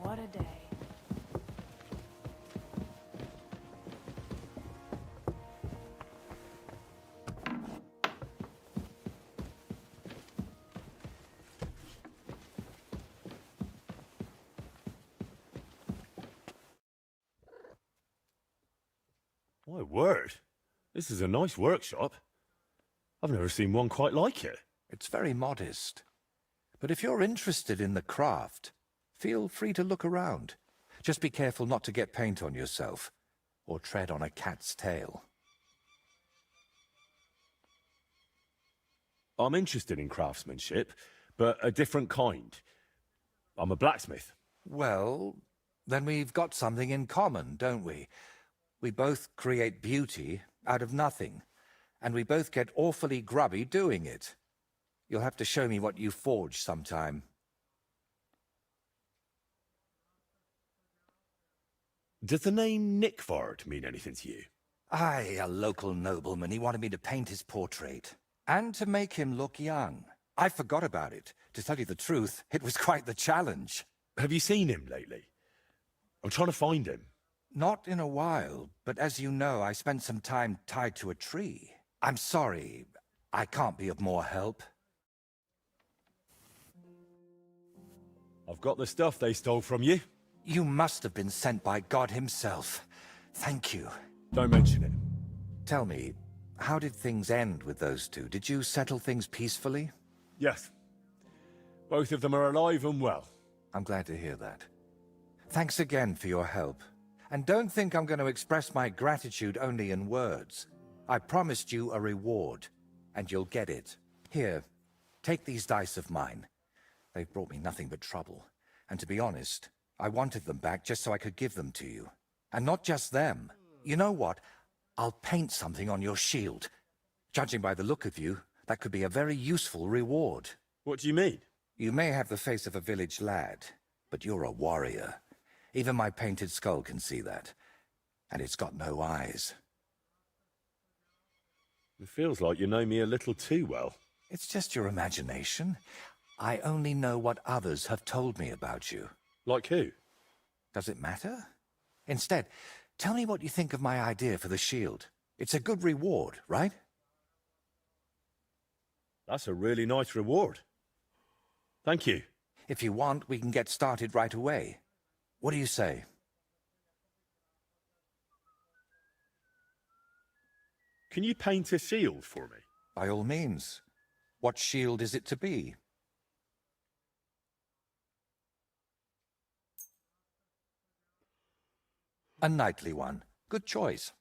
What a day. My word. This is a nice workshop. I've never seen one quite like it. It's very modest. But if you're interested in the craft, feel free to look around. Just be careful not to get paint on yourself, or tread on a cat's tail. I'm interested in craftsmanship, but a different kind. I'm a blacksmith. Well, then we've got something in common, don't we? We both create beauty out of nothing, and we both get awfully grubby doing it. You'll have to show me what you forge sometime. Does the name Nickvard mean anything to you? Aye, a local nobleman. He wanted me to paint his portrait, and to make him look young. I forgot about it. To tell you the truth, it was quite the challenge. Have you seen him lately? I'm trying to find him. Not in a while, but as you know, I spent some time tied to a tree. I'm sorry, I can't be of more help. I've got the stuff they stole from you. You must have been sent by God himself. Thank you. Don't mention it. Tell me, how did things end with those two? Did you settle things peacefully? Yes. Both of them are alive and well. I'm glad to hear that. Thanks again for your help. And don't think I'm going to express my gratitude only in words. I promised you a reward, and you'll get it. Here, take these dice of mine. They've brought me nothing but trouble. And to be honest, I wanted them back just so I could give them to you. And not just them. You know what? I'll paint something on your shield. Judging by the look of you, that could be a very useful reward. What do you mean? You may have the face of a village lad, but you're a warrior. Even my painted skull can see that. And it's got no eyes. It feels like you know me a little too well. It's just your imagination. I only know what others have told me about you. Like who? Does it matter? Instead, tell me what you think of my idea for the shield. It's a good reward, right? That's a really nice reward. Thank you. If you want, we can get started right away. What do you say? Can you paint a shield for me? By all means. What shield is it to be? A knightly one. Good choice.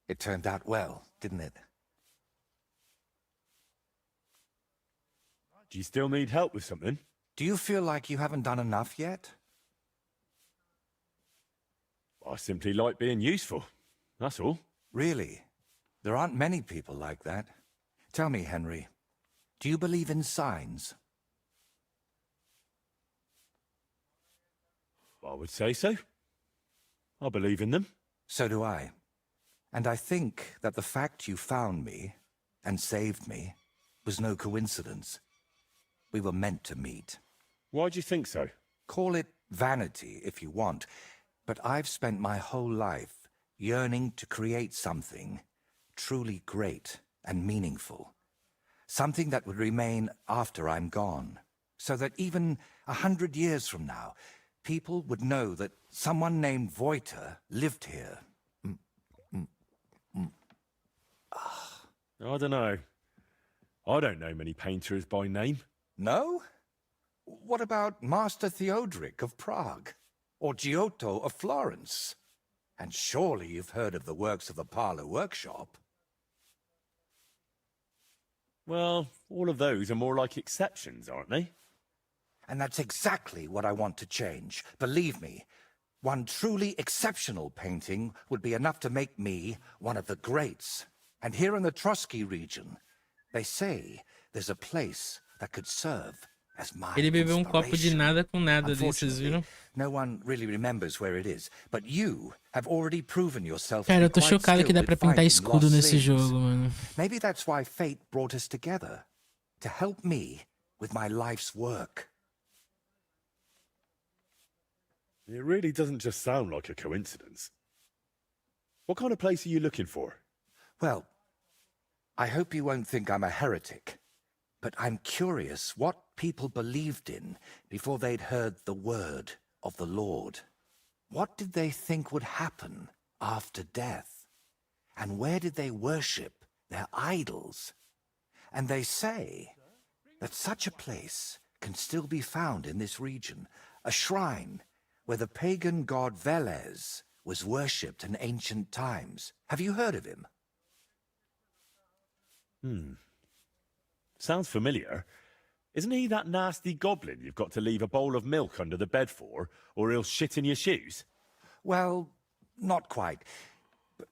It turned out well, didn't it? Do you still need help with something? Do you feel like you haven't done enough yet? I simply like being useful. That's all. Really? There aren't many people like that. Tell me, Henry, do you believe in signs? I would say so. I believe in them. So do I. And I think that the fact you found me and saved me was no coincidence. We were meant to meet. Why do you think so? Call it vanity if you want, but I've spent my whole life yearning to create something truly great and meaningful. Something that would remain after I'm gone, so that even 100 years from now, people would know that someone named Voiter lived here. I don't know. I don't know many painters by name. No? What about Master Theodoric of Prague? Or Giotto of Florence? And surely you've heard of the works of the Parlour Workshop. Well, all of those are more like exceptions, aren't they? And that's exactly what I want to change. Believe me, one truly exceptional painting would be enough to make me one of the greats. And here in the Trosky region, they say there's a place that could serve as my Ele bebeu copo de nada com nada, vocês viram? No one really remembers where it is, but you have already proven yourself. Cara, eu tô chocado que dá pra pintar escudo nesse jogo, mano. Maybe that's why fate brought us together, to help me with my life's work. It really doesn't just sound like a coincidence. What kind of place are you looking for? Well, I hope you won't think I'm a heretic, but I'm curious what people believed in before they'd heard the word of the Lord. What did they think would happen after death? And where did they worship their idols? And they say that such a place can still be found in this region, a shrine where the pagan god Velez was worshipped in ancient times. Have you heard of him? Sounds familiar. Isn't he that nasty goblin you've got to leave a bowl of milk under the bed for, or he'll shit in your shoes? Well, not quite.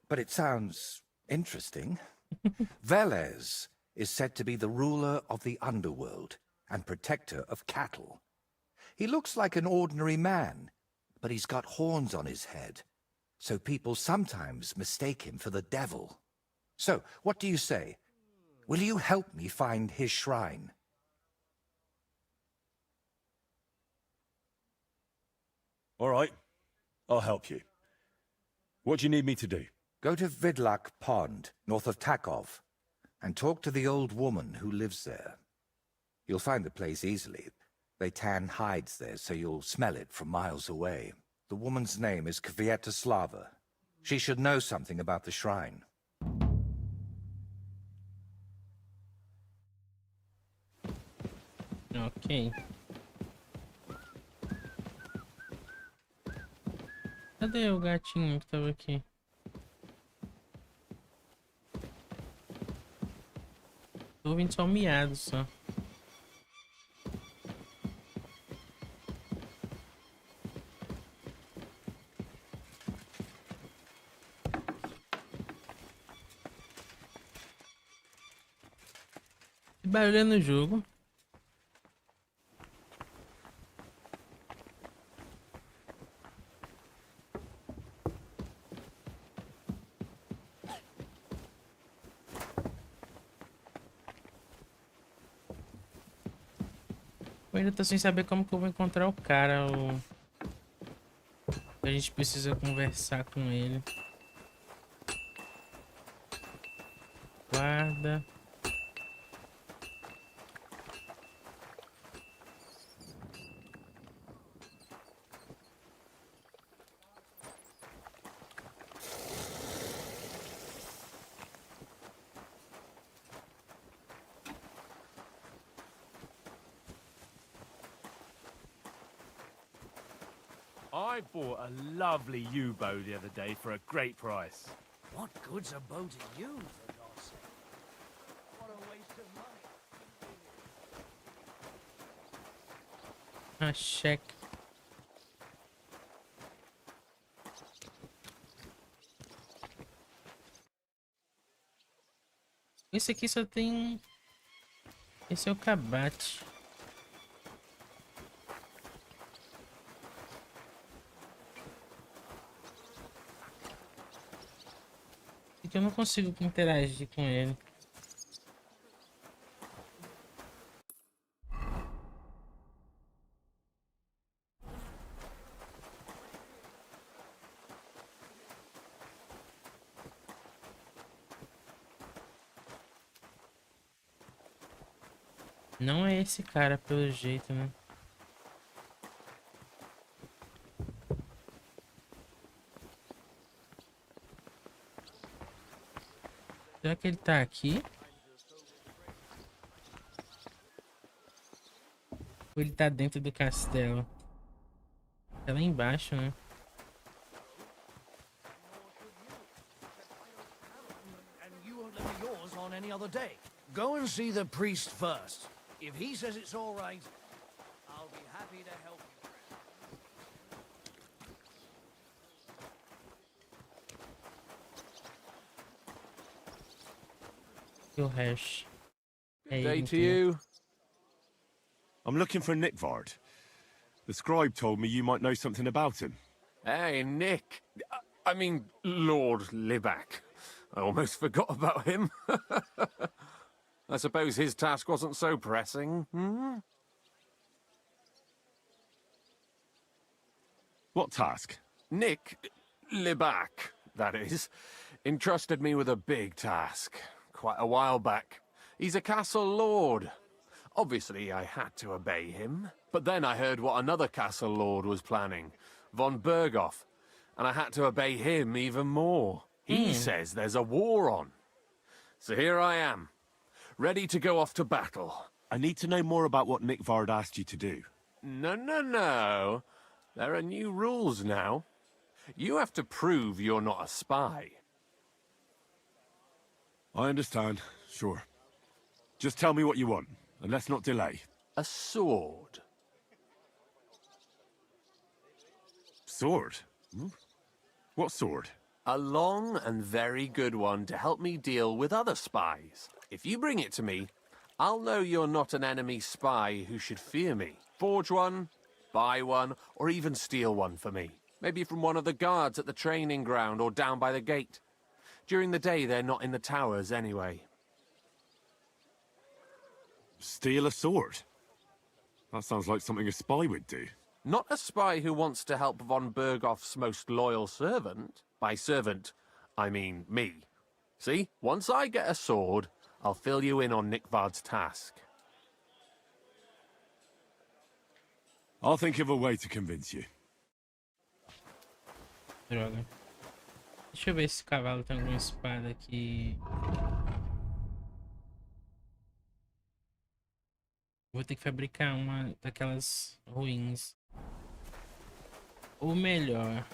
But it sounds interesting. Velez is said to be the ruler of the underworld and protector of cattle. He looks like an ordinary man, but he's got horns on his head, so people sometimes mistake him for the devil. So, what do you say? Will you help me find his shrine? All right, I'll help you. What do you need me to do? Go to Vidlak Pond, north of Takov, and talk to the old woman who lives there. You'll find the place easily. They tan hides there, so you'll smell it from miles away. The woman's name is Kvietoslava. She should know something about the shrine. Ok. Cadê o gatinho que tava aqui? Tô ouvindo só um miado só. Que barulho é no jogo? Eu ainda tô sem saber como que eu vou encontrar o cara. A gente precisa conversar com ele. Guarda. I bought a lovely U-bow the other day for a great price. What good's a bow to you, for God's sake? What a waste of money. Ah, check. Esse aqui só tem... Esse é o cabate. E que eu não consigo interagir com ele. Não é esse cara, pelo jeito, né? Será que ele tá aqui? Ou ele tá dentro do castelo? Tá lá embaixo, né? And you won't let me yours on any other day. Go and see the priest first. If he says it's all right, I'll be happy to help you. O hash. Good day to you. I'm looking for Nick Vard. The scribe told me you might know something about him. Hey, Nick. I mean, Lord Libac. I almost forgot about him. I suppose his task wasn't so pressing, hmm? What task? Nick Libac, that is, entrusted me with a big task quite a while back. He's a castle lord. Obviously, I had to obey him. But then I heard what another castle lord was planning, von Berghoff, and I had to obey him even more. He says there's a war on. So here I am, ready to go off to battle. I need to know more about what Nick Vard asked you to do. No. There are new rules now. You have to prove you're not a spy. I understand, sure. Just tell me what you want, and let's not delay. A sword. Sword? Hmm? What sword? A long and very good one to help me deal with other spies. If you bring it to me, I'll know you're not an enemy spy who should fear me. Forge one, buy one, or even steal one for me. Maybe from one of the guards at the training ground or down by the gate. During the day, they're not in the towers anyway. Steal a sword? That sounds like something a spy would do. Not a spy who wants to help von Berghoff's most loyal servant. By servant, I mean me. See, once I get a sword, I'll fill you in on Nick Vard's task. I'll think of a way to convince you. Droga. Deixa eu ver se esse cavalo tem alguma espada aqui. Vou ter que fabricar uma daquelas ruins. Ou melhor,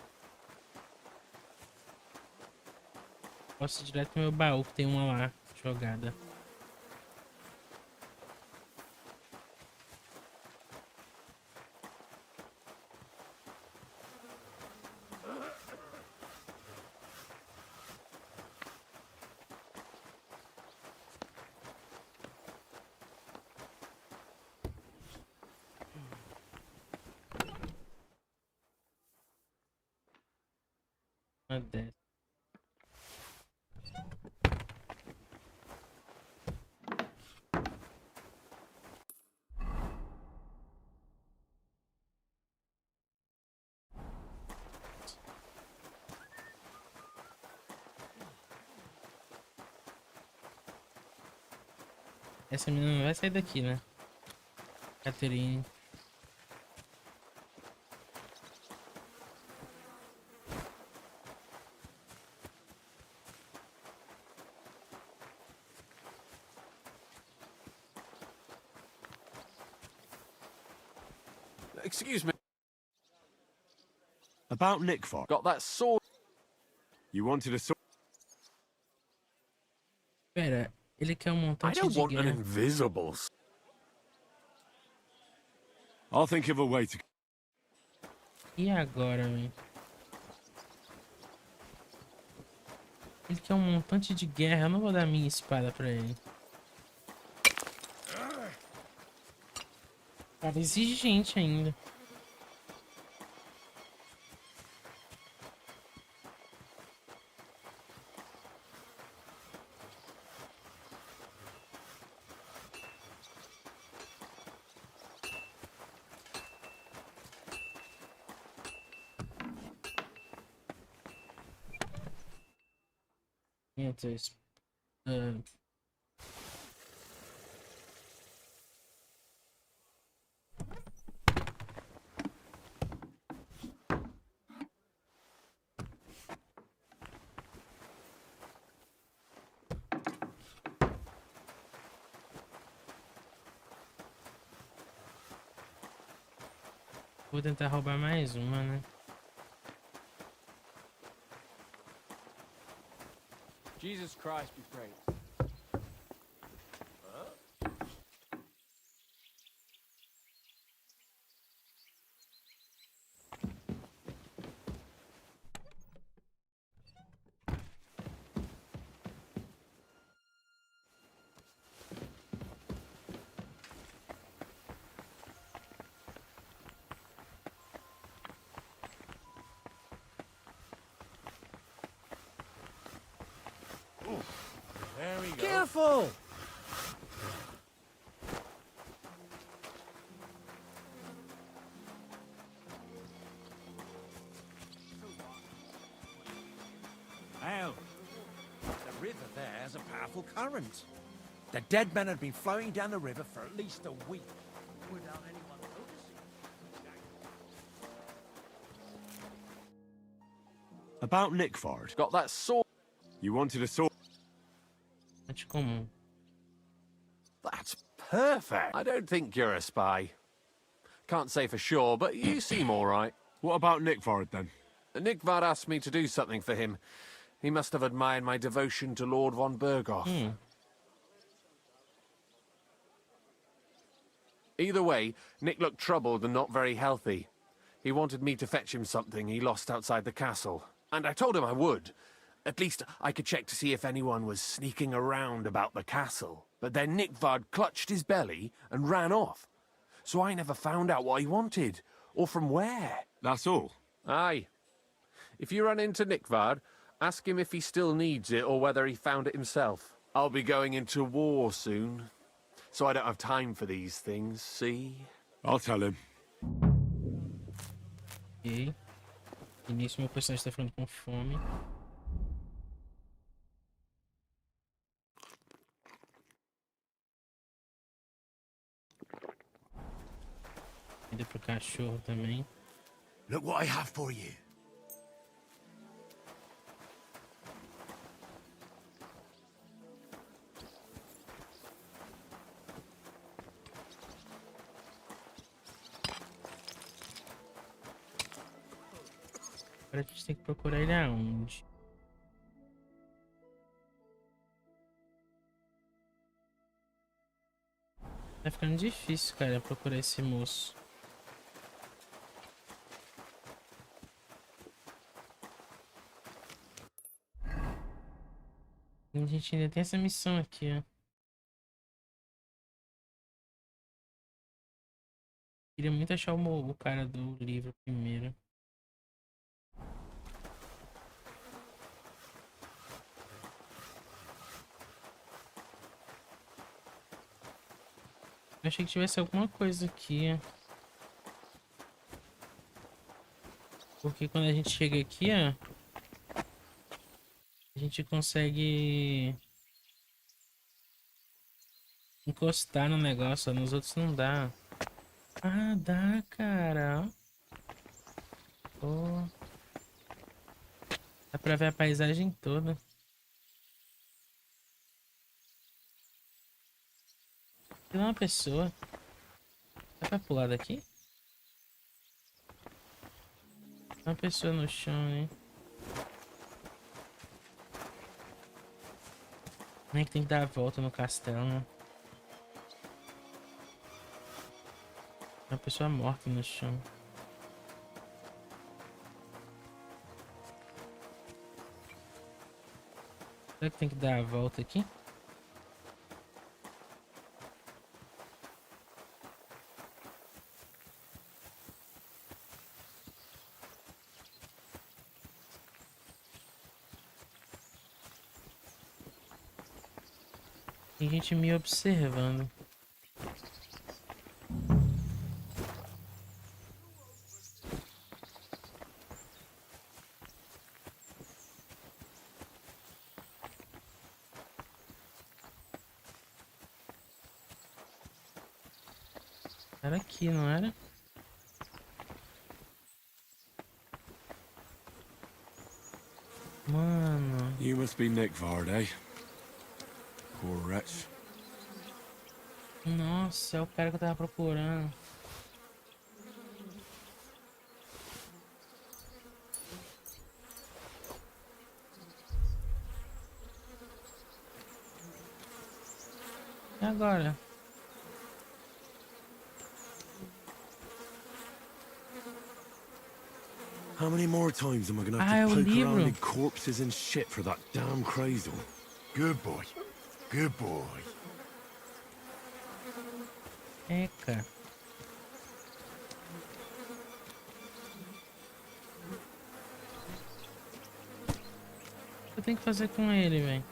posso ir direto no meu baú que tem uma lá jogada. Uma dessa. Essa menina não vai sair daqui, né? Catherine. Excuse me. About Nick Vard. Got that sword. You wanted a sword? Pera, ele quer um I montante don't de want an guerra. invisible. I'll think of a way to. E agora, velho? Ele quer um montante de guerra. Eu não vou dar minha espada pra ele. Cara, exigente ainda. Entonces, vou tentar roubar mais uma, né? Jesus Christ be praised. There we go. Careful! Well, the river there has a powerful current. The dead men had been flowing down the river for at least a week without anyone noticing. About Nickford. Got that sword. You wanted a sword. That's perfect. I don't think you're a spy. Can't say for sure, but you seem all right. What about Nickford, then? Nickvard asked me to do something for him. He must have admired my devotion to Lord von Berghoff. Either way, Nick looked troubled and not very healthy. He wanted me to fetch him something he lost outside the castle. And I told him I would. At least I could check to see if anyone was sneaking around about the castle. But then Nickvard clutched his belly and ran off. So I never found out what he wanted, or from where. That's all? Aye. If you run into Nickvard, ask him if he still needs it or whether he found it himself. I'll be going into war soon, so I don't have time for these things, see? I'll tell him. Ok. Início, meu personagem tá ficando com fome. Indo pro cachorro também. Look what I have for you. Agora a gente tem que procurar ele aonde? Tá ficando difícil, cara, procurar esse moço. A gente ainda tem essa missão aqui, ó. Queria muito achar o cara do livro primeiro. Eu achei que tivesse alguma coisa aqui, ó. Porque quando a gente chega aqui, ó, a gente consegue encostar no negócio, ó. Nos outros não dá. Ah, dá, cara. Ó. Dá pra ver a paisagem toda. Tem uma pessoa. Dá pra pular daqui? Tem uma pessoa no chão, né? Nem que tem que dar a volta no castelo, né? Uma pessoa morta no chão. Será que tem que dar a volta aqui? Tem gente me observando. Era aqui, não era? Mano. You must be Nick Vard, eh? Poor wretch. Nossa, é o cara que eu tava procurando. E agora? How many more times am I gonna have to poke around in corpses and shit for that damn cradle? Good boy. Good boy. Eca. O que eu tenho que fazer com ele, velho?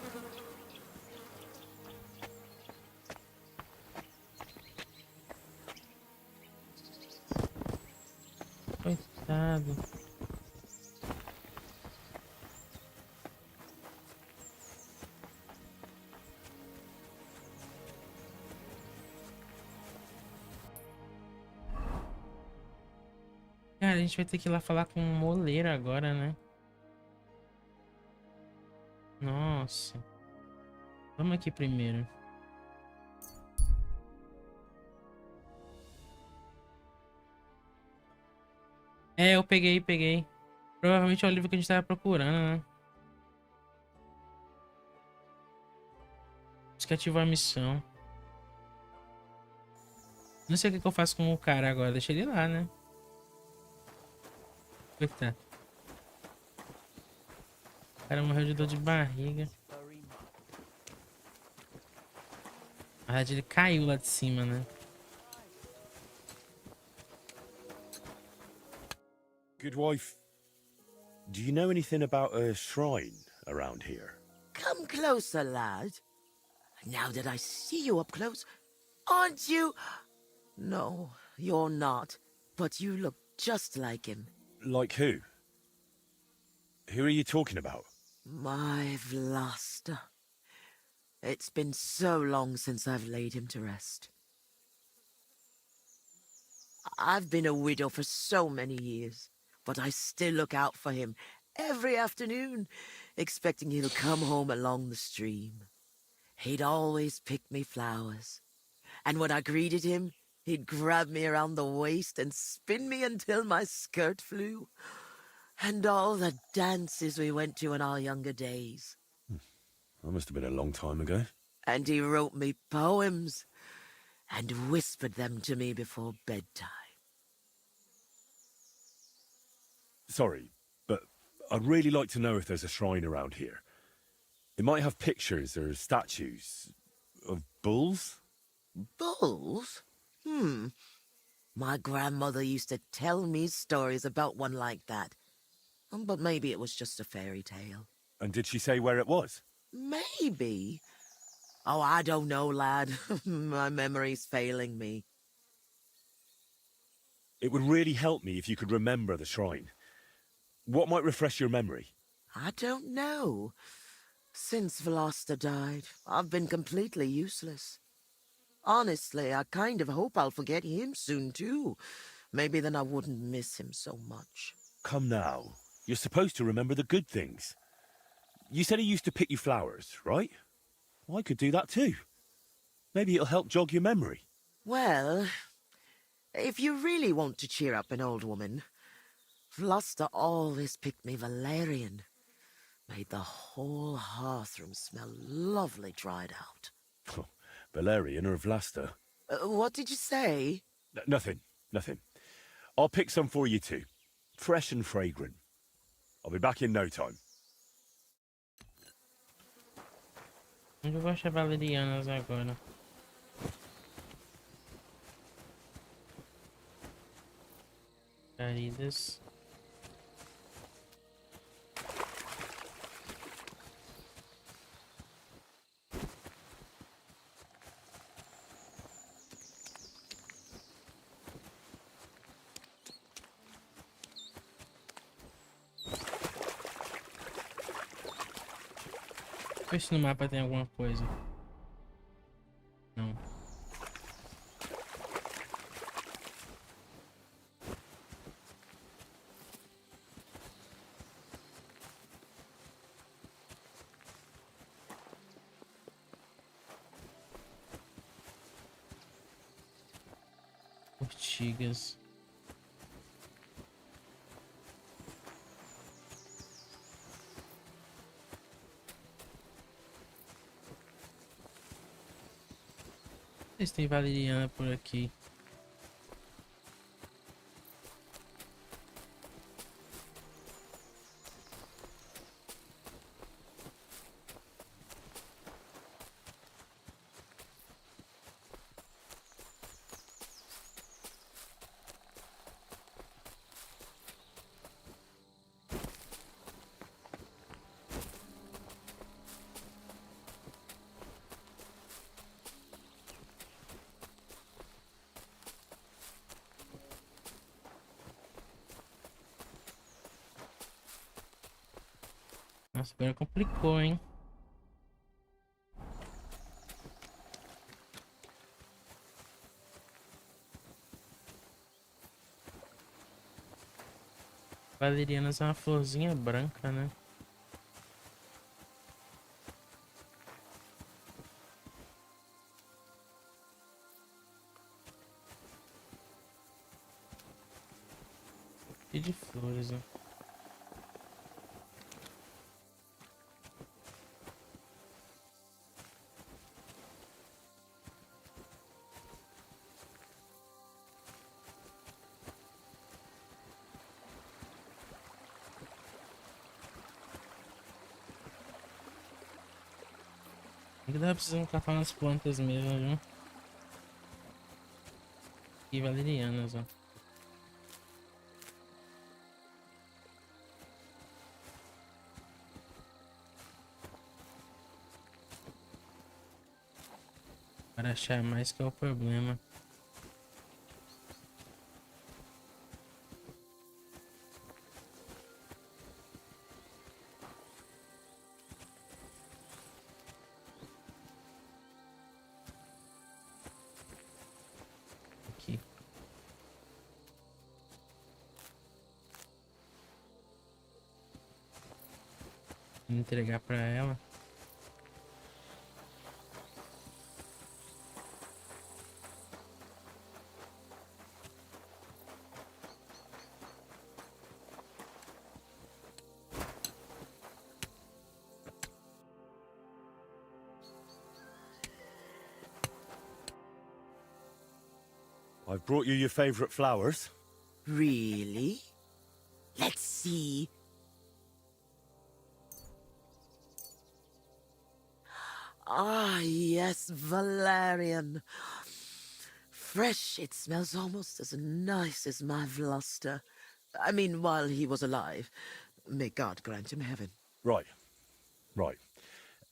Coitado. Cara, a gente vai ter que ir lá falar com um moleiro agora, né? Nossa. Vamos aqui primeiro. É, eu peguei. Provavelmente é o livro que a gente tava procurando, né? Acho que ativou a missão. Não sei o que eu faço com o cara agora. Deixa ele lá, né? Coitado. O cara morreu de dor de barriga. Na verdade, ele caiu lá de cima, né? Good wife, do you know anything about a shrine around here? Come closer, lad. Now that I see you up close, aren't you? No, you're not. But you look just like him. Like who? Who are you talking about? My Vlasta. It's been so long since I've laid him to rest. I've been a widow for so many years, but I still look out for him every afternoon, expecting he'll come home along the stream. He'd always pick me flowers, and when I greeted him, he'd grab me around the waist and spin me until my skirt flew. And all the dances we went to in our younger days. That must have been a long time ago. And he wrote me poems and whispered them to me before bedtime. Sorry, but I'd really like to know if there's a shrine around here. It might have pictures or statues of bulls. Bulls? My grandmother used to tell me stories about one like that. But maybe it was just a fairy tale. And did she say where it was? Maybe. Oh, I don't know, lad. My memory's failing me. It would really help me if you could remember the shrine. What might refresh your memory? I don't know. Since Vlasta died, I've been completely useless. Honestly, I kind of hope I'll forget him soon, too. Maybe then I wouldn't miss him so much. Come now. You're supposed to remember the good things. You said he used to pick you flowers, right? Well, I could do that too. Maybe it'll help jog your memory. Well, if you really want to cheer up an old woman, Vlasta always picked me valerian. Made the whole hearthroom smell lovely dried out. Valerian or Vlasta? What did you say? Nothing. I'll pick some for you too. Fresh and fragrant. I'll be back in no time. Onde eu vou achar valerianas agora? Realistas. Ver se no mapa tem alguma coisa. Não. Ortigas. Não sei se tem valeriana por aqui. Nossa, agora complicou, hein? Valerianas é uma florzinha branca, né? E de flores, né? Ainda tava precisando catar umas plantas mesmo, viu? E valerianas, ó. Para achar mais que é o problema. Aqui. Vou entregar para ela. I've brought you your favourite flowers. Really? Let's see. Ah, yes, valerian. Fresh, it smells almost as nice as my Vlasta. I mean, while he was alive. May God grant him heaven. Right.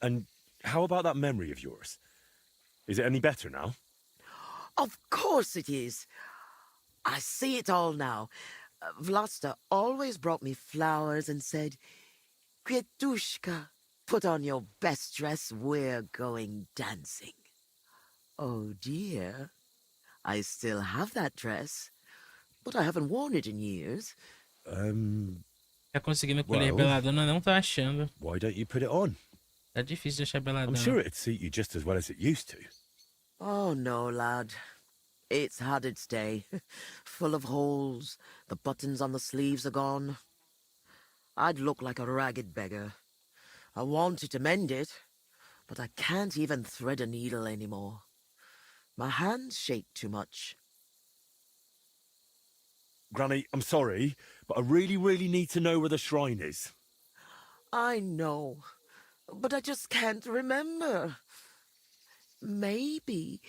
And how about that memory of yours? Is it any better now? Of course it is. I see it all now. Vlasta always brought me flowers and said, Květuška, put on your best dress, we're going dancing. Oh dear. I still have that dress, but I haven't worn it in years. Tá conseguindo colher beladona, não tá achando. Why don't you put it on? Tá difícil de achar beladona. I'm sure it'd suit you just as well as it used to. Oh no, lad. It's had its day. Full of holes. The buttons on the sleeves are gone. I'd look like a ragged beggar. I wanted to mend it, but I can't even thread a needle anymore. My hands shake too much. Granny, I'm sorry, but I really need to know where the shrine is. I know, but I just can't remember. Maybe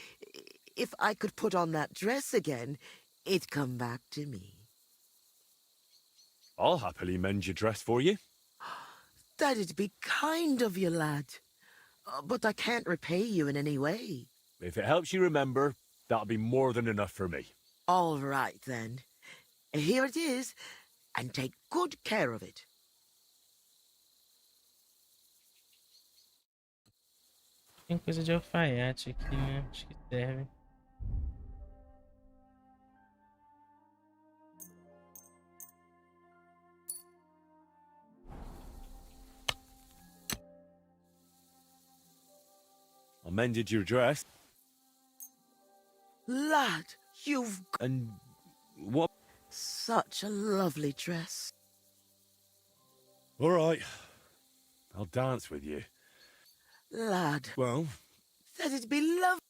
if I could put on that dress again, it'd come back to me. I'll happily mend your dress for you. That'd be kind of you, lad. But I can't repay you in any way. If it helps you remember, that'll be more than enough for me. All right, then. Here it is, and take good care of it. Tem coisa de alfaiate aqui, né? Acho que serve. I mended your dress. Lad, you've... And what? Such a lovely dress. All right. I'll dance with you. Lad. Well? That'd be lovely.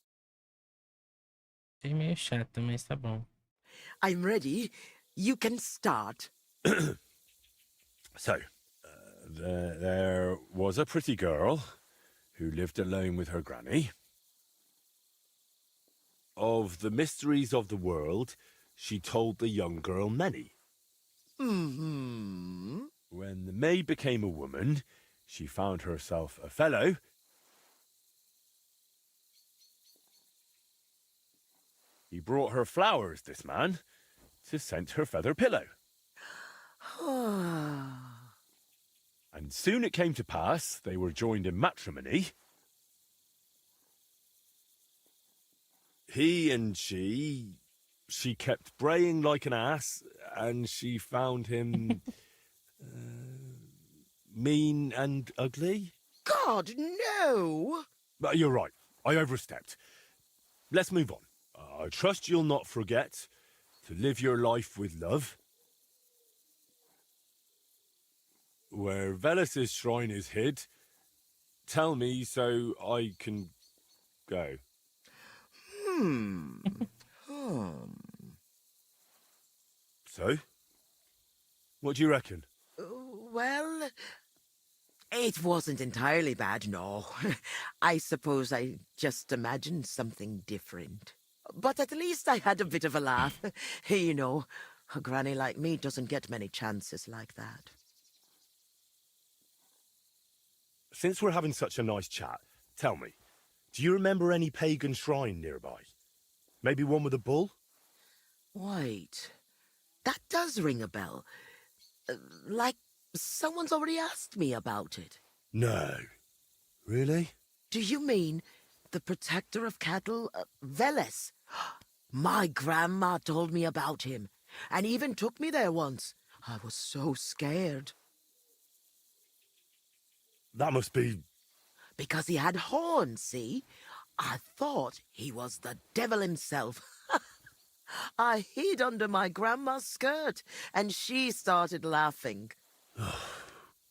Achei meio chato, mas tá bom. I'm ready. You can start. So, there was a pretty girl who lived alone with her granny. Of the mysteries of the world, she told the young girl many. Mm-hmm. When the maid became a woman, she found herself a fellow. He brought her flowers, this man, to scent her feather pillow. And soon it came to pass they were joined in matrimony. He and she kept braying like an ass, and she found him mean and ugly. God, no! But you're right, I overstepped. Let's move on. I trust you'll not forget to live your life with love. Where Velus's shrine is hid, tell me so I can go. So? What do you reckon? Well, it wasn't entirely bad, no. I suppose I just imagined something different. But at least I had a bit of a laugh. You know, a granny like me doesn't get many chances like that. Since we're having such a nice chat, tell me, do you remember any pagan shrine nearby? Maybe one with a bull? Wait, that does ring a bell. Like someone's already asked me about it. No. Really? Do you mean the protector of cattle, Velus? My grandma told me about him, and even took me there once. I was so scared. That must be... Because he had horns, see? I thought he was the devil himself. I hid under my grandma's skirt, and she started laughing.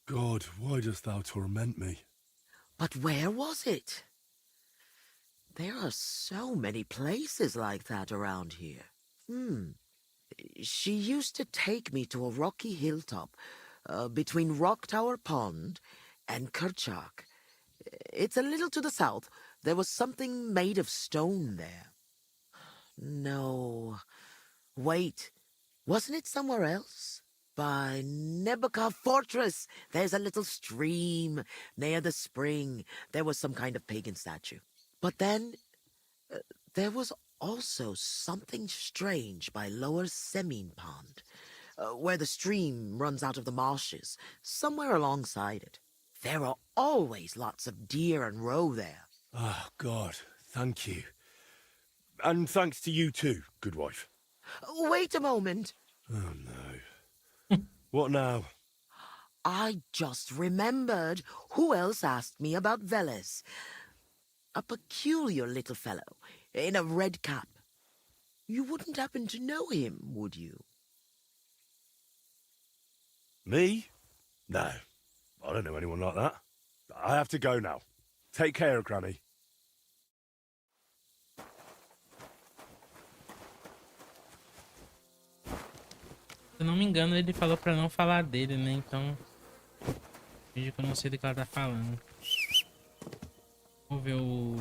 God, why dost thou torment me? But where was it? There are so many places like that around here. She used to take me to a rocky hilltop between Rock Tower Pond and Kerchak. It's a little to the south. There was something made of stone there. No. Wait. Wasn't it somewhere else? By Nebuchadnezzar Fortress. There's a little stream near the spring. There was some kind of pagan statue. But then there was also something strange by Lower Semine Pond, where the stream runs out of the marshes, somewhere alongside it. There are always lots of deer and roe there. Oh, God, thank you. And thanks to you too, good wife. Wait a moment. Oh, no. What now? I just remembered who else asked me about Velus. A peculiar little fellow in a red cap. You wouldn't happen to know him, would you? Me? No, I don't know anyone like that. I have to go now. Take care, Granny. Se eu não me engano, ele falou pra não falar dele, né? Então, vejo que eu não sei do que ela tá falando. Vamos ver o...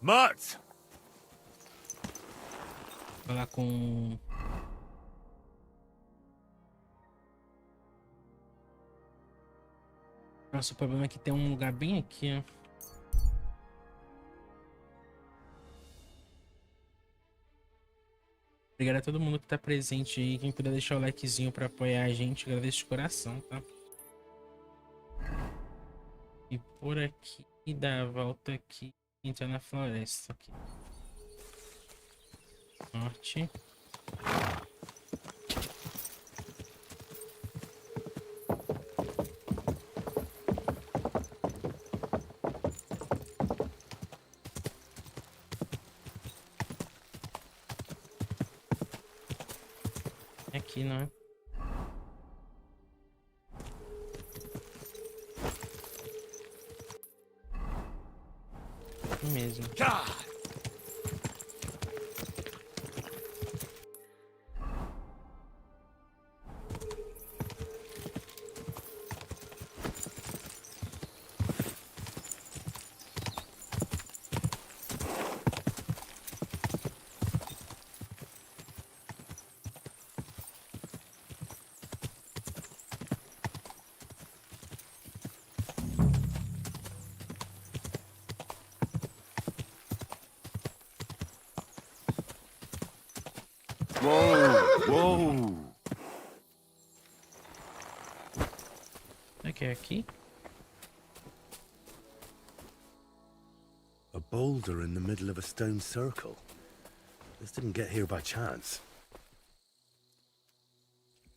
Mutt! Falar com... Nossa, o problema é que tem um lugar bem aqui, ó. Obrigado a todo mundo que tá presente aí. Quem puder deixar o likezinho pra apoiar a gente, agradeço de coração, tá? E por aqui, dá a volta aqui, entra na floresta aqui. Norte. Aqui, não é? Aqui mesmo. Whoa! Okay, aqui. A boulder in the middle of a stone circle. This didn't get here by chance.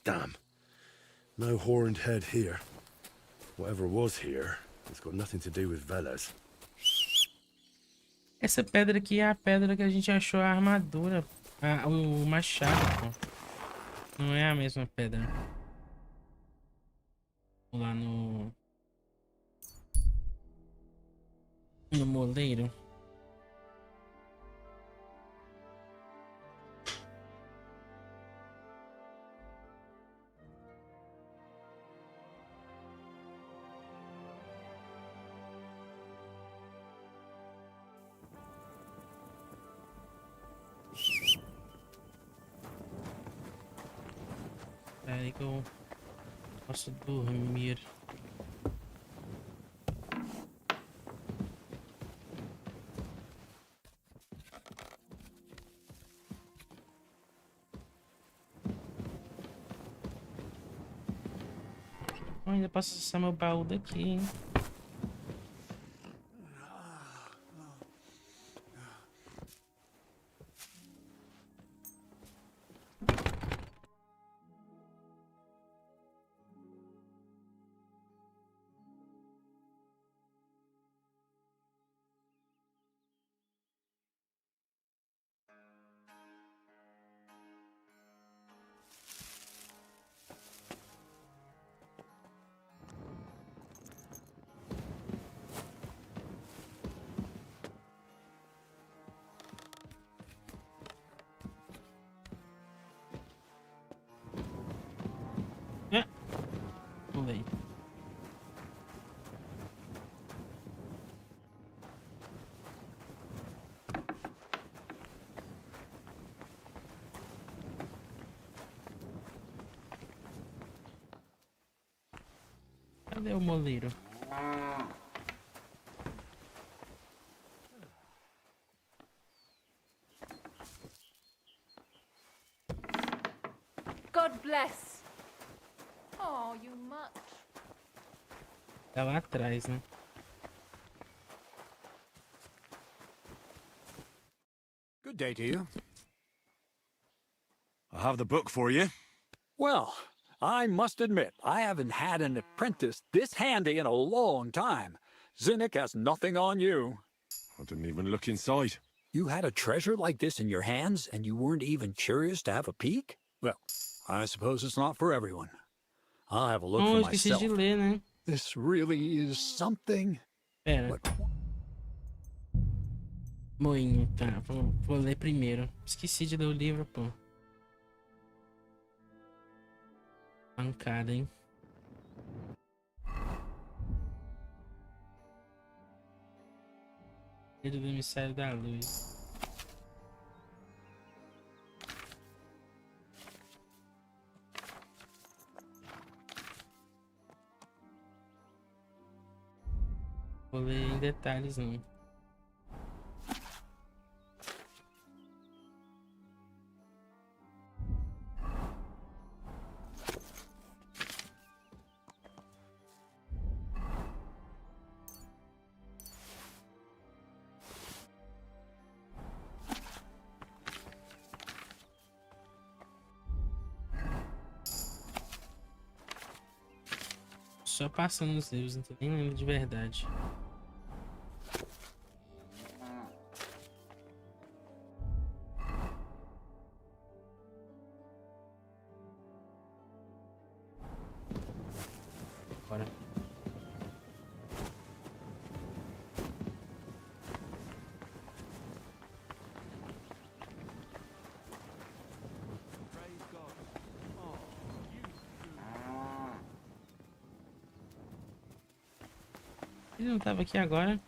Damn. No horned head here. Whatever was here, it's got nothing to do with Velas. Essa pedra aqui é a pedra que a gente achou a armadura. O machado, pô. Não é a mesma pedra. Vamos lá no moleiro. Aí que eu posso dormir. Eu ainda posso acessar meu baú daqui, hein? Pulei. Cadê o moleiro? God bless. Oh, you much. Tá lá atrás, né? Good day to you. I have the book for you. Well, I must admit, I haven't had an apprentice this handy in a long time. Zinnik has nothing on you. I didn't even look inside. You had a treasure like this in your hands, and you weren't even curious to have a peek? Well, I suppose it's not for everyone. I'll have a look for myself. This really is something. Pera. Moinho, tá. Vou ler primeiro. Esqueci de ler o livro, pô. Mancada, hein? Filho do Emissário da Luz. Vou ler em detalhes, não. Só passando os livros, não tô nem lendo de verdade. Bora. Ele não tava aqui agora.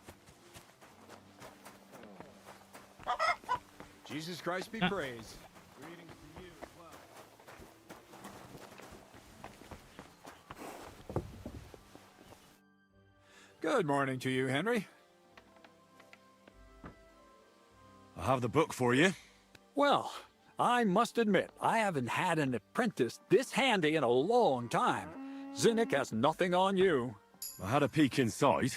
Jesus Christ be praised. Greetings to you as well. Good morning to you, Henry. I have the book for you. Well, I must admit, I haven't had an apprentice this handy in a long time. Zinnik has nothing on you. I had a peek inside.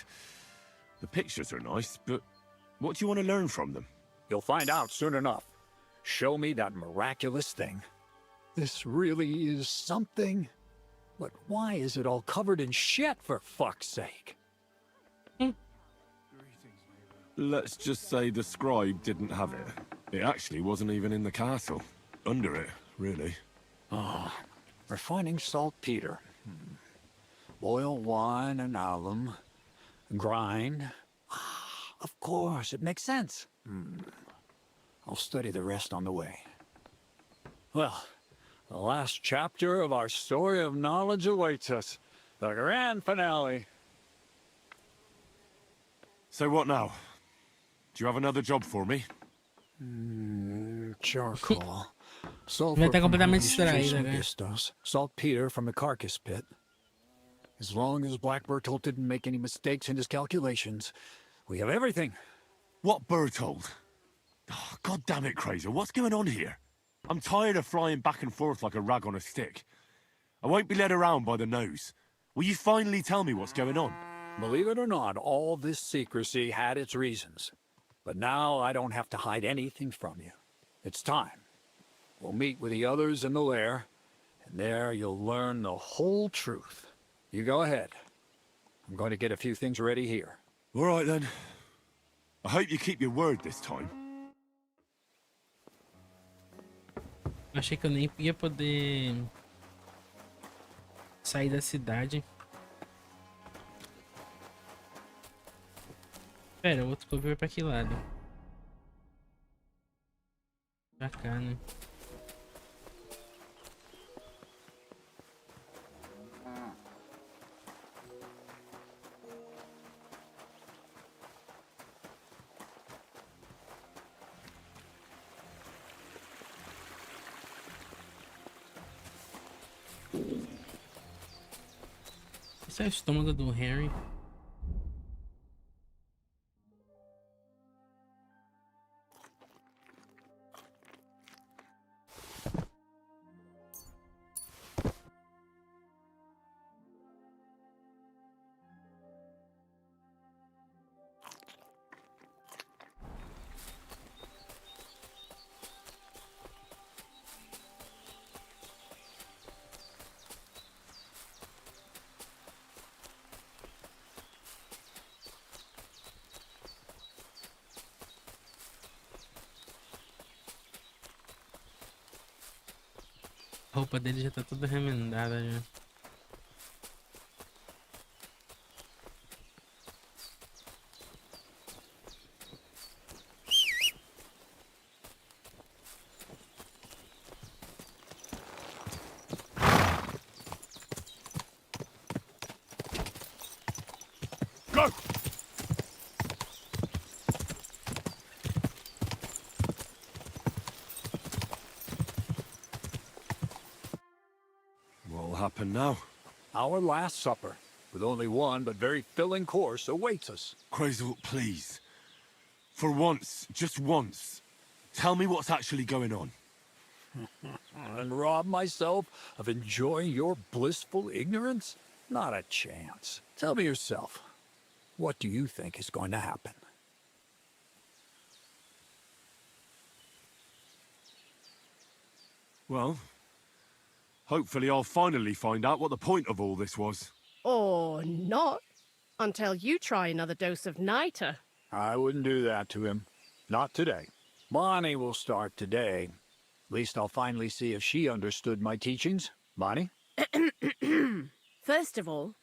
The pictures are nice, but what do you want to learn from them? You'll find out soon enough. Show me that miraculous thing. This really is something. But why is it all covered in shit, for fuck's sake? Let's just say the scribe didn't have it. It actually wasn't even in the castle. Under it, really. Ah, refining saltpeter. Boil wine and alum. Grind. Ah, of course, it makes sense. I'll study the rest on the way. Well, the last chapter of our story of knowledge awaits us. The grand finale. So what now? Do you have another job for me? Charcoal. Vai estar completamente distraída, né? Saltpeter from the carcass pit. As long as Black Bertolt didn't make any mistakes in his calculations, we have everything. What Bertolt? Oh, God damn it, Crazer, what's going on here? I'm tired of flying back and forth like a rag on a stick. I won't be led around by the nose. Will you finally tell me what's going on? Believe it or not, all this secrecy had its reasons. But now I don't have to hide anything from you. It's time. We'll meet with the others in the lair, and there you'll learn the whole truth. You go ahead. I'm going to get a few things ready here. All right, then. I hope you keep your word this time. Achei que eu nem ia poder sair da cidade. Pera, o outro clube vai pra que lado? Pra cá, né? Esse é o estômago do Henry. A roupa dele já tá toda remendada já. happen now? Our last supper, with only one but very filling course, awaits us. Crazel, please. For once, just once, tell me what's actually going on. And rob myself of enjoying your blissful ignorance? Not a chance. Tell me yourself, what do you think is going to happen? Well, hopefully I'll finally find out what the point of all this was. Or not, until you try another dose of niter. I wouldn't do that to him. Not today. Bonnie will start today. At least I'll finally see if she understood my teachings. Bonnie? First of all,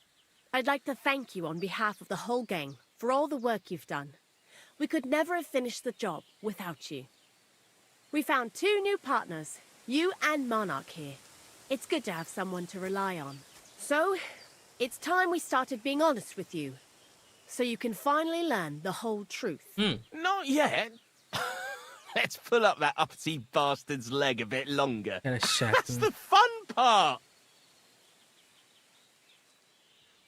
I'd like to thank you on behalf of the whole gang for all the work you've done. We could never have finished the job without you. We found 2 new partners, you and Monarch here. It's good to have someone to rely on. So, it's time we started being honest with you, so you can finally learn the whole truth. Not yet. Let's pull up that uppity bastard's leg a bit longer. That's the fun part.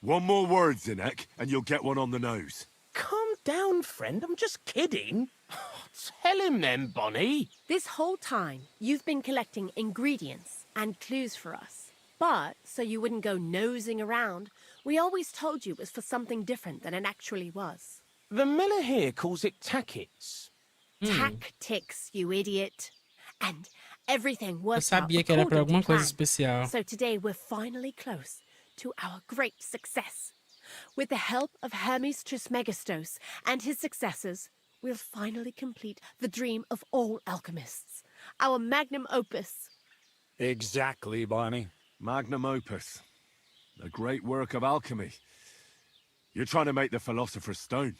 One more word, Zinek, and you'll get one on the nose. Calm down, friend. I'm just kidding. Tell him then, Bonnie. This whole time, you've been collecting ingredients and clues for us. But, so you wouldn't go nosing around, we always told you it was for something different than it actually was. The miller here calls it tackets. Tactics, you idiot. And everything works Eu out sabia que era pra according alguma to coisa plan. especial. So today we're finally close to our great success. With the help of Hermes Trismegistos and his successors, we'll finally complete the dream of all alchemists. Our magnum opus. Exactly, Bonnie. Magnum opus. A great work of alchemy. You're trying to make the Philosopher's Stone.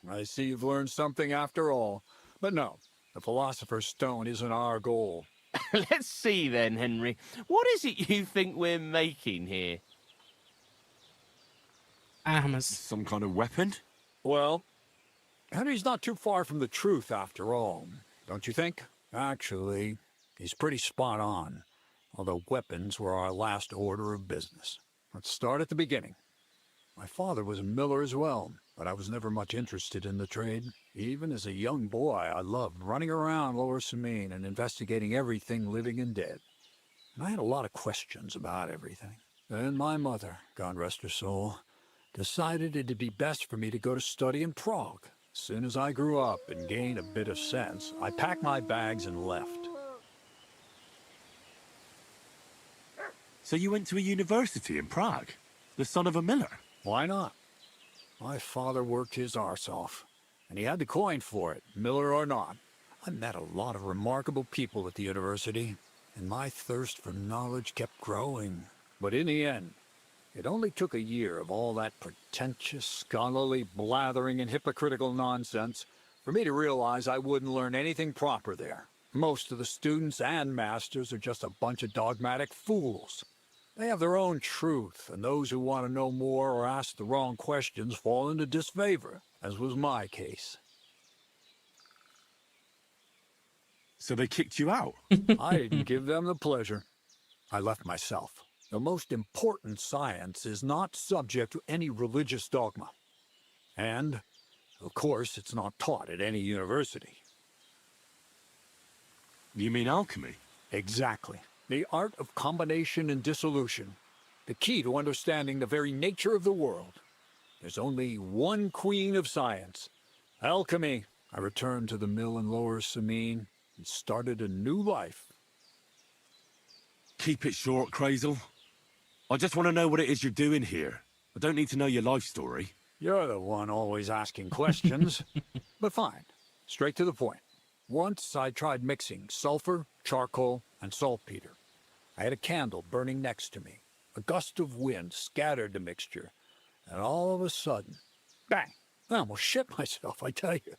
I see you've learned something after all. But no, the Philosopher's Stone isn't our goal. Let's see then, Henry. What is it you think we're making here? Armas. Some kind of weapon? Well, Henry's not too far from the truth after all, don't you think? Actually, he's pretty spot on. Although weapons were our last order of business. Let's start at the beginning. My father was a miller as well, but I was never much interested in the trade. Even as a young boy, I loved running around Lower Samine and investigating everything living and dead. And I had a lot of questions about everything. Then my mother, God rest her soul, decided it'd be best for me to go to study in Prague. As soon as I grew up and gained a bit of sense, I packed my bags and left. So you went to a university in Prague? The son of a miller? Why not? My father worked his arse off, and he had the coin for it, miller or not. I met a lot of remarkable people at the university, and my thirst for knowledge kept growing. But in the end, it only took a year of all that pretentious, scholarly blathering and hypocritical nonsense for me to realize I wouldn't learn anything proper there. Most of the students and masters are just a bunch of dogmatic fools. They have their own truth, and those who want to know more or ask the wrong questions fall into disfavor, as was my case. So they kicked you out? I didn't give them the pleasure. I left myself. The most important science is not subject to any religious dogma. And, of course, it's not taught at any university. You mean alchemy? Exactly. The art of combination and dissolution. The key to understanding the very nature of the world. There's only one queen of science. Alchemy. I returned to the mill in Lower Samine and started a new life. Keep it short, Crazel. I just want to know what it is you're doing here. I don't need to know your life story. You're the one always asking questions. But fine. Straight to the point. Once I tried mixing sulfur, charcoal, and saltpeter. I had a candle burning next to me. A gust of wind scattered the mixture. And all of a sudden, bang! I almost shit myself, I tell you.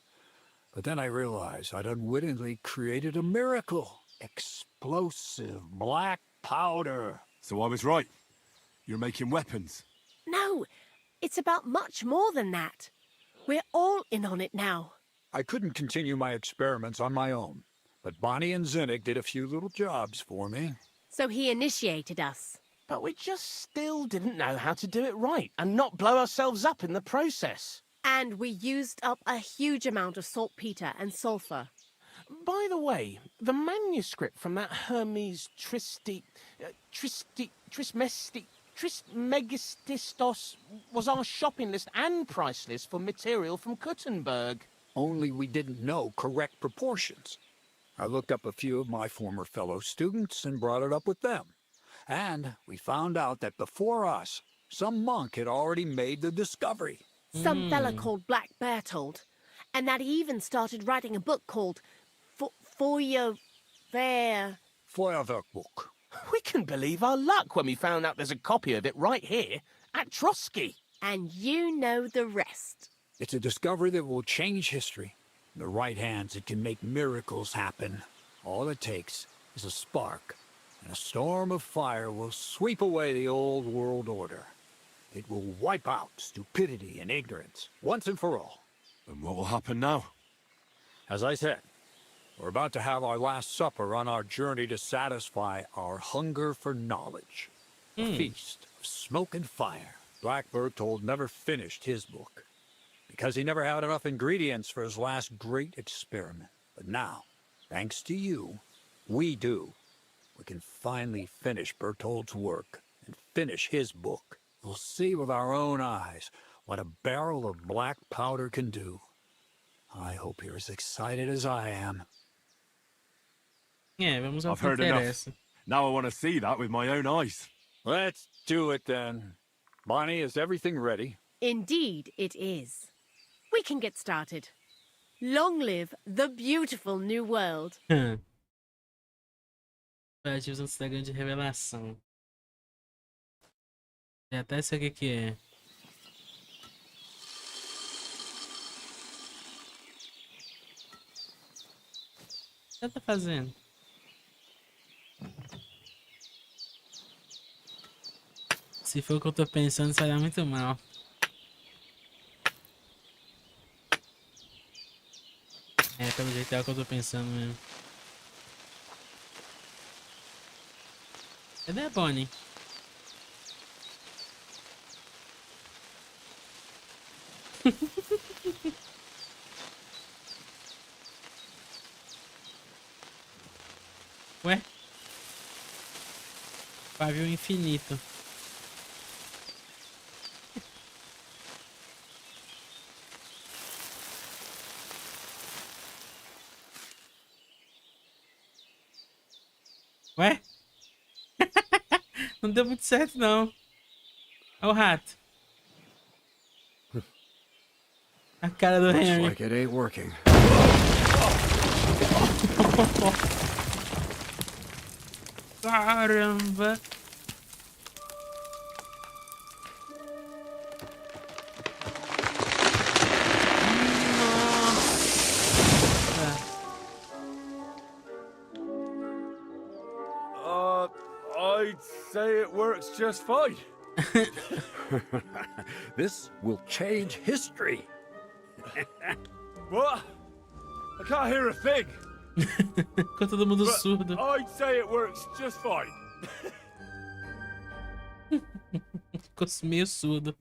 But then I realized I'd unwittingly created a miracle. Explosive black powder. So I was right. You're making weapons. No, it's about much more than that. We're all in on it now. I couldn't continue my experiments on my own. But Bonnie and Zinnik did a few little jobs for me. So he initiated us. But we just still didn't know how to do it right and not blow ourselves up in the process. And we used up a huge amount of saltpeter and sulfur. By the way, the manuscript from that Hermes Trismegistos was our shopping list and price list for material from Kuttenberg. Only we didn't know correct proportions. I looked up a few of my former fellow students and brought it up with them. And we found out that before us, some monk had already made the discovery. Some fella called Black Bertold. And that he even started writing a book called Feuerwerkbuch. We can believe our luck when we found out there's a copy of it right here at Trosky. And you know the rest. It's a discovery that will change history. In the right hands, it can make miracles happen. All it takes is a spark, and a storm of fire will sweep away the old world order. It will wipe out stupidity and ignorance, once and for all. And what will happen now? As I said, we're about to have our last supper on our journey to satisfy our hunger for knowledge. A feast of smoke and fire. Black Bertold never finished his book, because he never had enough ingredients for his last great experiment. But now, thanks to you, we do. We can finally finish Bertold's work and finish his book. We'll see with our own eyes what a barrel of black powder can do. I hope you're as excited as I am. Vamos ao I've que heard enough. interessa. Now I want to see that with my own eyes. Let's do it then. Bonnie, is everything ready? Indeed it is. We can get started. Long live the beautiful new world. Preparativos antes da grande revelação. Já até sei o que é. O que você tá fazendo? Se for o que eu tô pensando, vai dar muito mal. Pelo jeito é o que eu tô pensando mesmo. Cadê a Bonnie? Ué? Pavio infinito. Ué? Não deu muito certo, não. Olha o rato. A cara do Henry. Looks like it ain't working. Caramba. I'd say it works just fine. This will change history. What? I can't hear a thing. Ficou todo mundo surdo. I'd say it works just fine. Ficou meio surdo.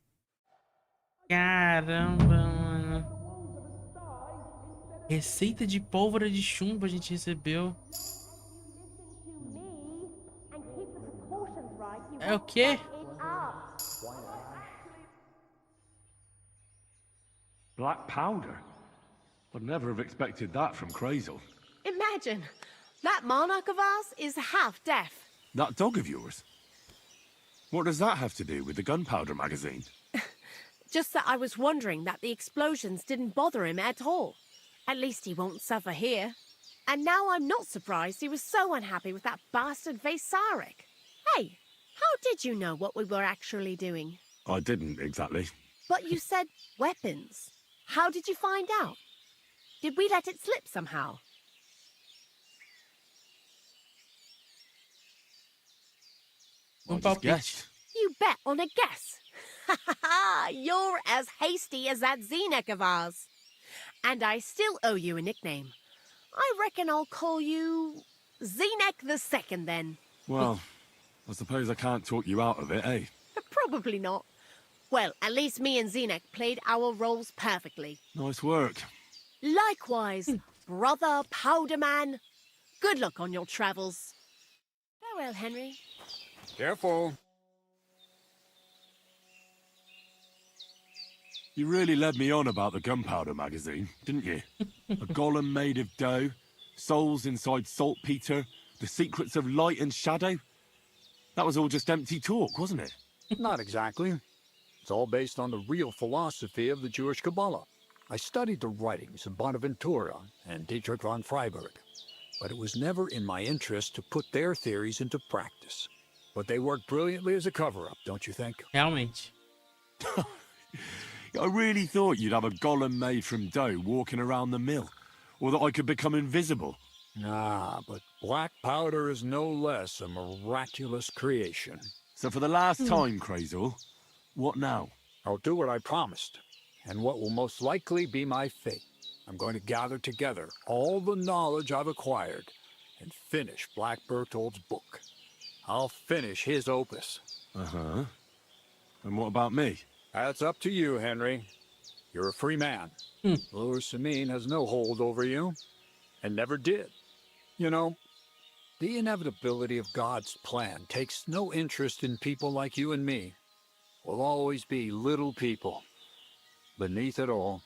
Caramba, mano. Receita de pólvora de chumbo a gente recebeu. É o quê? Black powder? I'd never have expected that from Crazel. Imagine, that monarch of ours is half deaf. That dog of yours? What does that have to do with the gunpowder magazine? Just that I was wondering that the explosions didn't bother him at all. At least he won't suffer here. And now I'm not surprised he was so unhappy with that bastard Vesarek. Hey, how did you know what we were actually doing? I didn't exactly. But you said weapons. How did you find out? Did we let it slip somehow? I just guessed. You bet on a guess. Ha ha ha! You're as hasty as that Zenek of ours. And I still owe you a nickname. I reckon I'll call you Zenek the Second then. Well, I suppose I can't talk you out of it, eh? Probably not. Well, at least me and Zenek played our roles perfectly. Nice work. Likewise, brother Powderman. Good luck on your travels. Farewell, Henry. Careful. You really led me on about the gunpowder magazine, didn't you? A golem made of dough, souls inside saltpeter, the secrets of light and shadow. That was all just empty talk, wasn't it? Not exactly. It's all based on the real philosophy of the Jewish Kabbalah. I studied the writings of Bonaventura and Dietrich von Freiberg, but it was never in my interest to put their theories into practice. But they work brilliantly as a cover-up, don't you think? Realmente. I really thought you'd have a golem made from dough walking around the mill, or that I could become invisible. Nah, but black powder is no less a miraculous creation. So for the last time, Crazle, what now? I'll do what I promised, and what will most likely be my fate. I'm going to gather together all the knowledge I've acquired and finish Black Berthold's book. I'll finish his opus. Uh-huh. And what about me? That's up to you, Henry. You're a free man. Louis Samine has no hold over you, and never did. You know, the inevitability of God's plan takes no interest in people like you and me. We'll always be little people, beneath it all.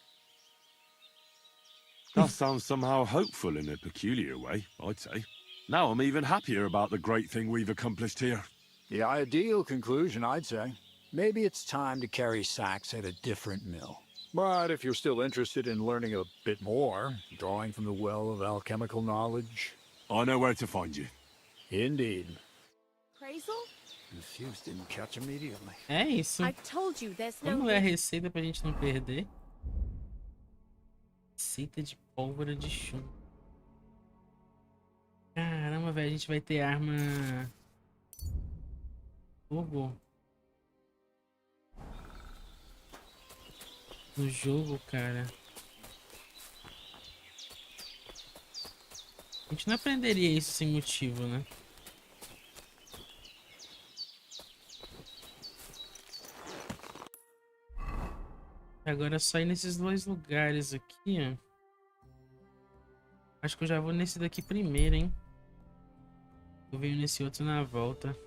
That sounds somehow hopeful in a peculiar way, I'd say. Now I'm even happier about the great thing we've accomplished here. The ideal conclusion, I'd say. Maybe it's time to carry sacks at a different mill. But if you're still interested in learning a bit more, drawing from the well of alchemical knowledge... I know where to find you. Indeed. Crazel? The fuse didn't catch immediately. É isso. I told you there's no... Vamos ver a receita pra gente não perder. Receita de pólvora de chumbo. Caramba, velho, a gente vai ter arma... Fogo. No jogo, cara. A gente não aprenderia isso sem motivo, né? Agora é só ir nesses dois lugares aqui, ó. Acho que eu já vou nesse daqui primeiro, hein? Eu venho nesse outro na volta.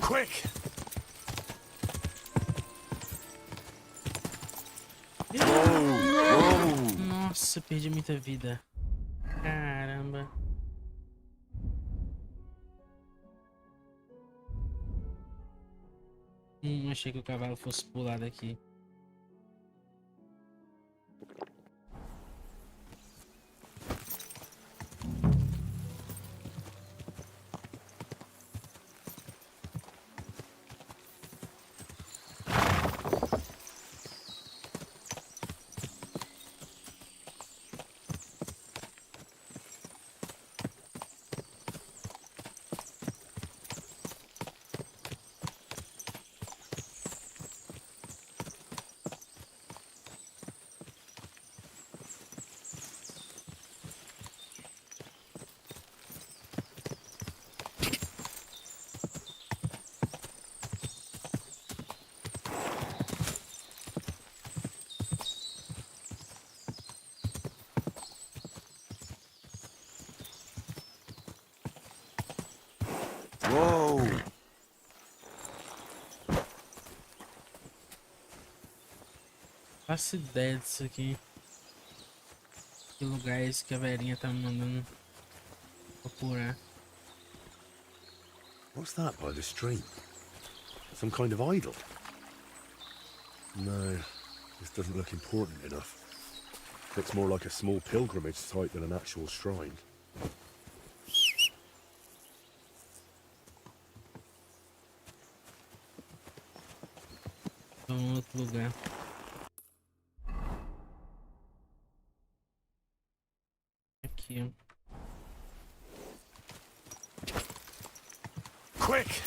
Quick! Nossa, perdi muita vida. Caramba. Achei que o cavalo fosse pular daqui. Whoa! Faço ideia disso aqui. Que lugar é esse que a velhinha tá me mandando procurar? What's that by the stream? Some kind of idol? No, this doesn't look important enough. Looks more like a small pilgrimage site than an actual shrine. pra um outro lugar. Aqui, ó. Quick!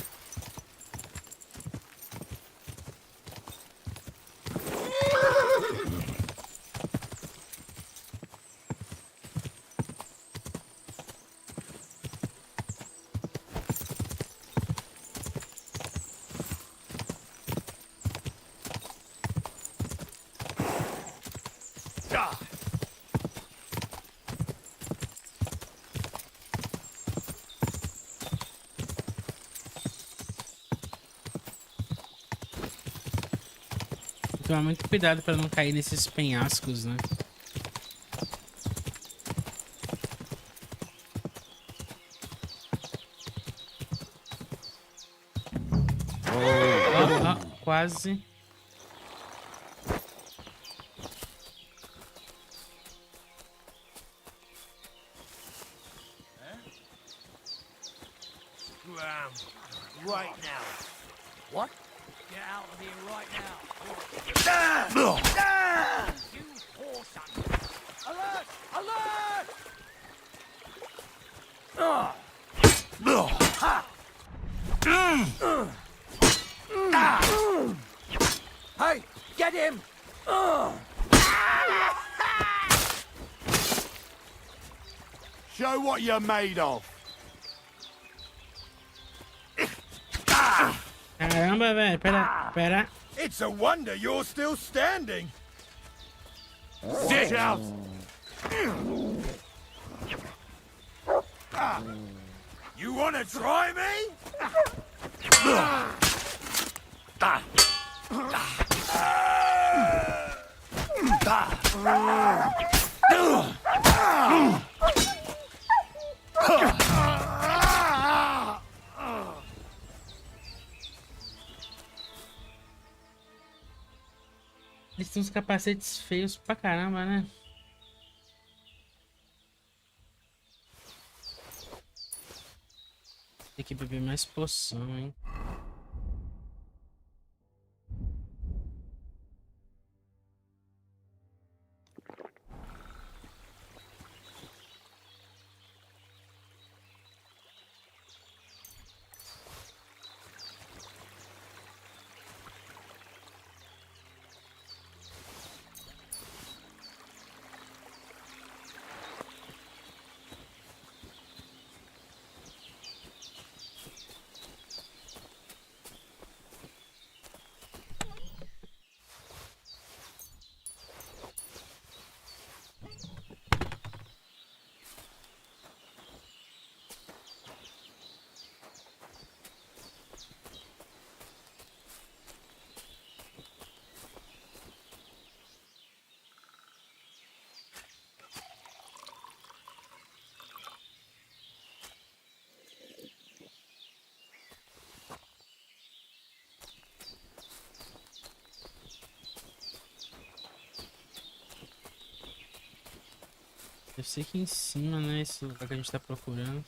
Tomar muito cuidado para não cair nesses penhascos, né? Quase. Right now. What? Get out of here right now. You poor son. Alert! Alert! Hey, get him! Show what you're made of. Caramba, velho, pera. It's a wonder you're still standing. Sit out. You want to try me? Eles têm uns capacetes feios pra caramba, né? Tem que beber mais poção, hein? Eu sei que em cima, né? Esse lugar que a gente tá procurando.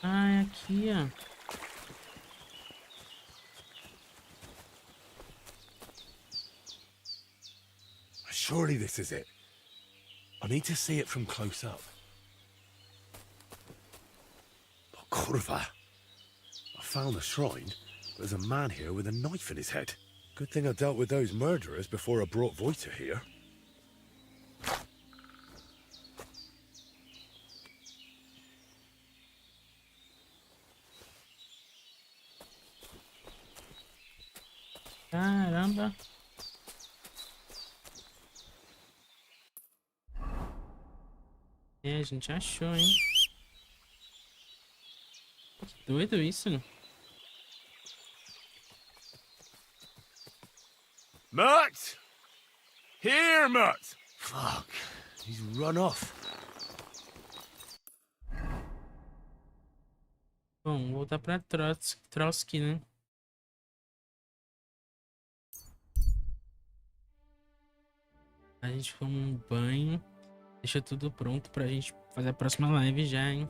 Ah, é aqui, ó. Surely this is it. I need to see it from close up. Oh, Kurva. I found the shrine. There's a man here with a knife in his head. Good thing I dealt with those murderers before I brought Voita here. Caramba. É, a gente achou, hein? Que doido isso. Mutt! Here, Mutt! Fuck, he's run off. Bom, voltar pra Trosky, né? A gente toma um banho, deixa tudo pronto pra gente fazer a próxima live já, hein?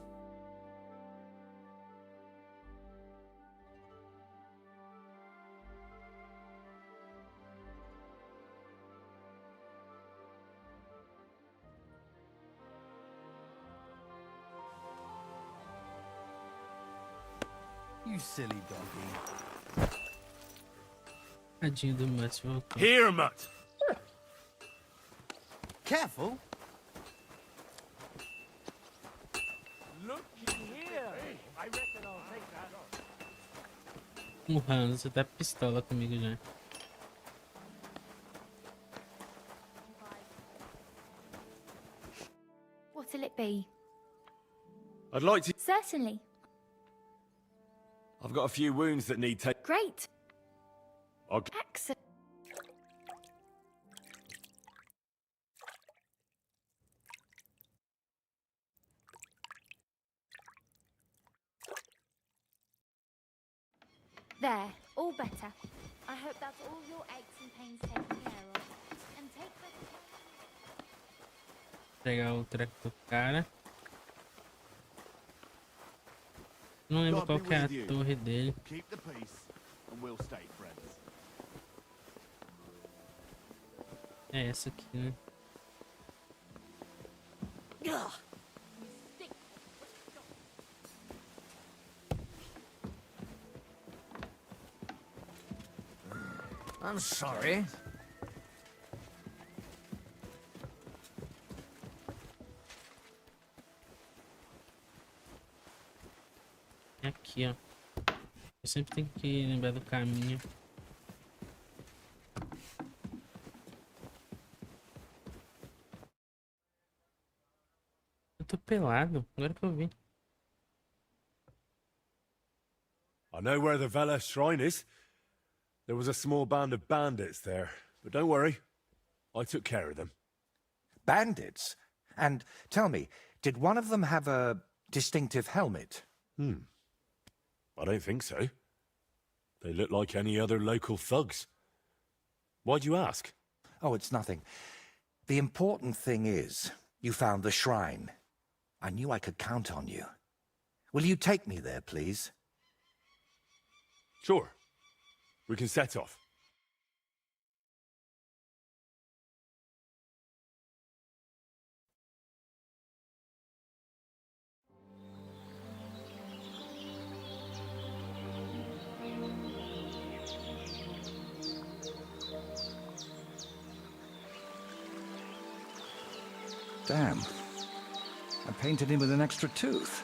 You silly doggy. Tadinho do Mutt, voltou. Here, Mutt! Careful. Looky here. I reckon I'll take that off. Murrando, você tá pistola comigo já. What'll it be? I'd like to... Certainly. I've got a few wounds that need take... Great. I'll... Excellent. There, all better. I hope that's all your aches and pains taken care of. And take better care. Pegar o treco do cara. Não lembro qual que é a torre dele. Keep the peace and we'll stay friends. É essa aqui, né? I'm sorry. É aqui, ó. Eu sempre tenho que lembrar do caminho. Eu tô pelado, agora que eu vi. I know where the Vela shrine is. There was a small band of bandits there, but don't worry. I took care of them. Bandits? And tell me, did one of them have a distinctive helmet? I don't think so. They look like any other local thugs. Why'd you ask? Oh, it's nothing. The important thing is, you found the shrine. I knew I could count on you. Will you take me there, please? Sure. We can set off. Damn. I painted him with an extra tooth.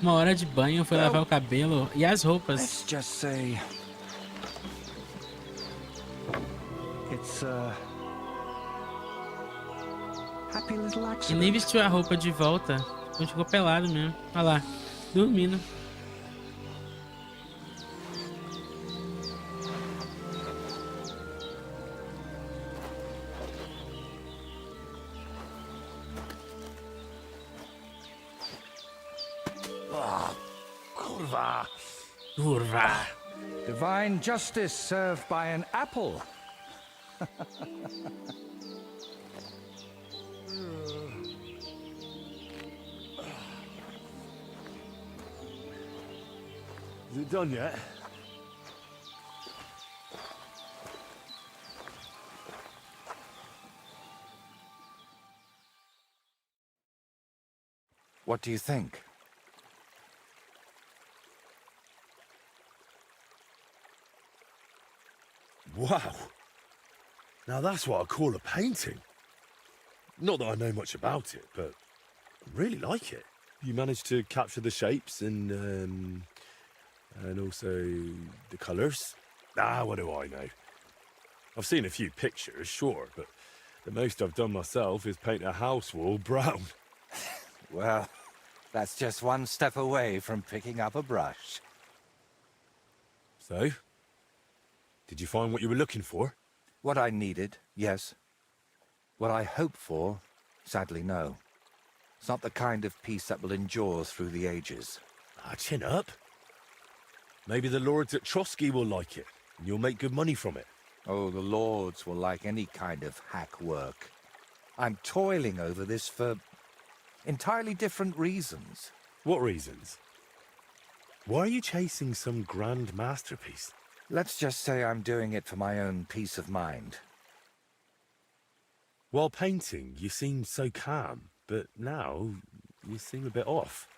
Uma hora de banho, foi lavar o cabelo e as roupas. Let's just say it's a happy little E accident. nem vestiu a roupa de volta. Ele ficou pelado mesmo. Olha lá, dormindo. Kurva! Kurva! Divine justice served by an apple. Is it done yet? What do you think? Wow. Now that's what I call a painting. Not that I know much about it, but I really like it. You managed to capture the shapes and also the colours. What do I know? I've seen a few pictures, sure, but the most I've done myself is paint a house wall brown. Well, that's just one step away from picking up a brush. So, did you find what you were looking for? What I needed, yes. What I hoped for, sadly, no. It's not the kind of peace that will endure through the ages. Chin up. Maybe the lords at Trosky will like it, and you'll make good money from it. Oh, the lords will like any kind of hack work. I'm toiling over this for entirely different reasons. What reasons? Why are you chasing some grand masterpiece? Let's just say I'm doing it for my own peace of mind. While painting, you seemed so calm, but now you seem a bit off.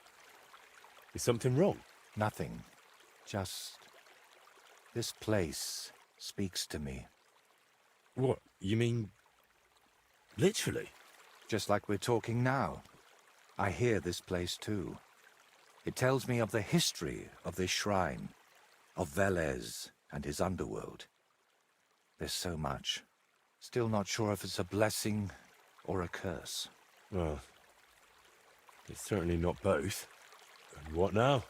Is something wrong? Nothing. Just... this place speaks to me. What, you mean... literally? Just like we're talking now. I hear this place too. It tells me of the history of this shrine, of Velez and his underworld. There's so much. Still not sure if it's a blessing or a curse. Well, it's certainly not both. And what now?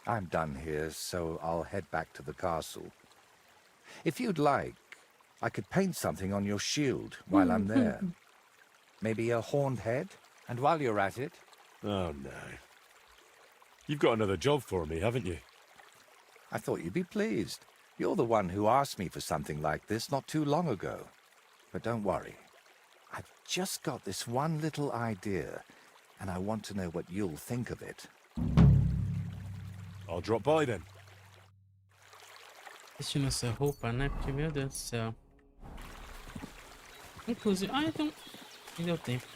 I'm done here, so I'll head back to the castle. If you'd like, I could paint something on your shield while I'm there. Maybe a horned head? And while you're at it... Oh, no. You've got another job for me, haven't you? I thought you'd be pleased. You're the one who asked me for something like this not too long ago. But don't worry. I've just got this one little idea, and I want to know what you'll think of it. I'll drop by then. Vestir nossa roupa, né? Porque, meu Deus do céu. Inclusive... Ah, então... não deu tempo.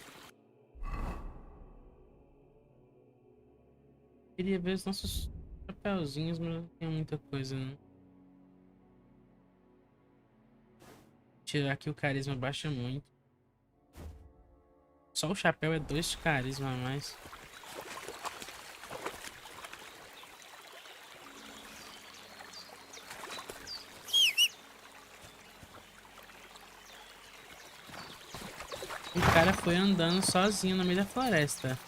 Queria ver os nossos chapéuzinhos, mas não tem muita coisa, não. Tirar aqui o carisma baixa muito. Só o chapéu é 2 de carisma a mais. O cara foi andando sozinho no meio da floresta.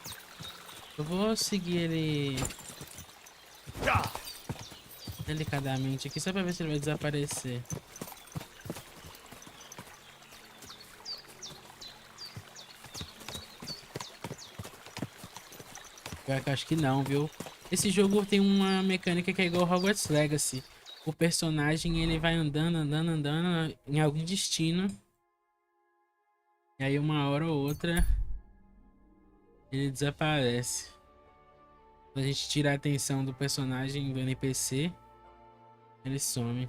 Eu vou seguir ele delicadamente aqui só pra ver se ele vai desaparecer. Eu acho que não, viu? Esse jogo tem uma mecânica que é igual Hogwarts Legacy. O personagem ele vai andando em algum destino. E aí uma hora ou outra ele desaparece. Quando a gente tira a atenção do personagem do NPC, ele some.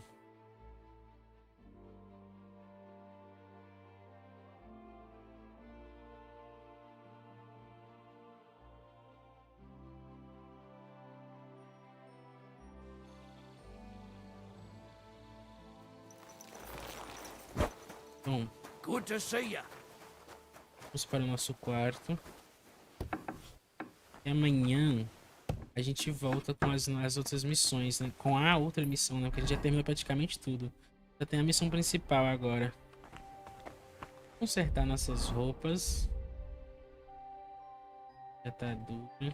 Bom, Good to see ya. vamos para o nosso quarto. E amanhã a gente volta com as outras missões, né? Com a outra missão, né? Porque a gente já terminou praticamente tudo. Já tem a missão principal agora. Consertar nossas roupas. Já tá duplo.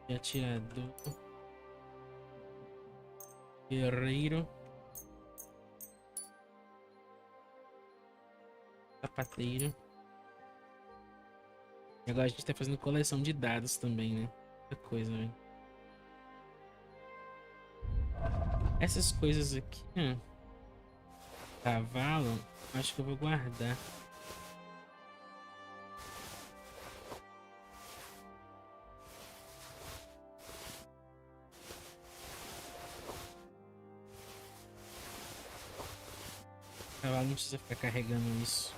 Já atirador. Guerreiro. Sapateiro. E agora a gente tá fazendo coleção de dados também, né? Muita coisa, velho. Essas coisas aqui, ó. Cavalo, acho que eu vou guardar. Cavalo não precisa ficar carregando isso.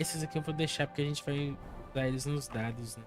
Esses aqui eu vou deixar porque a gente vai usar eles nos dados, né?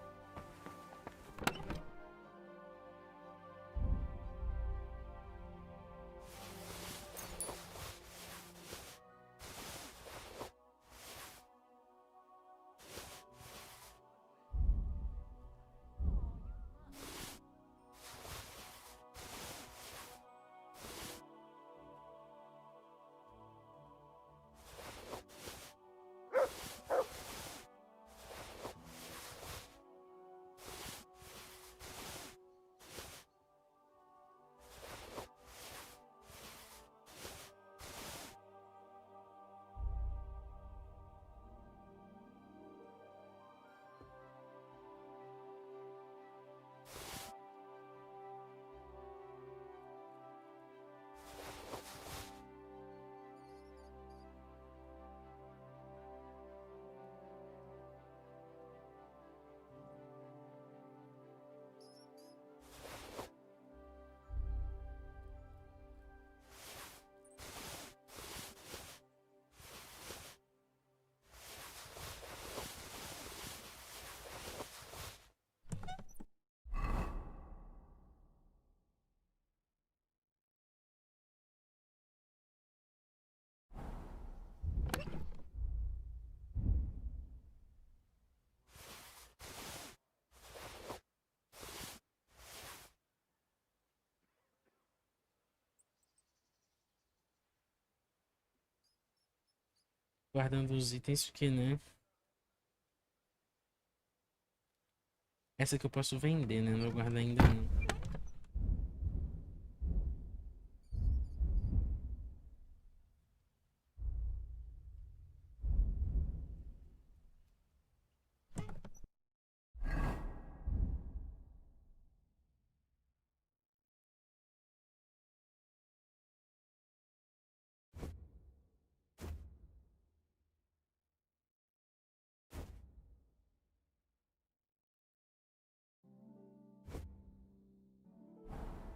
Guardando os itens, porque, né? Essa que eu posso vender, né? Não vou guardar ainda não.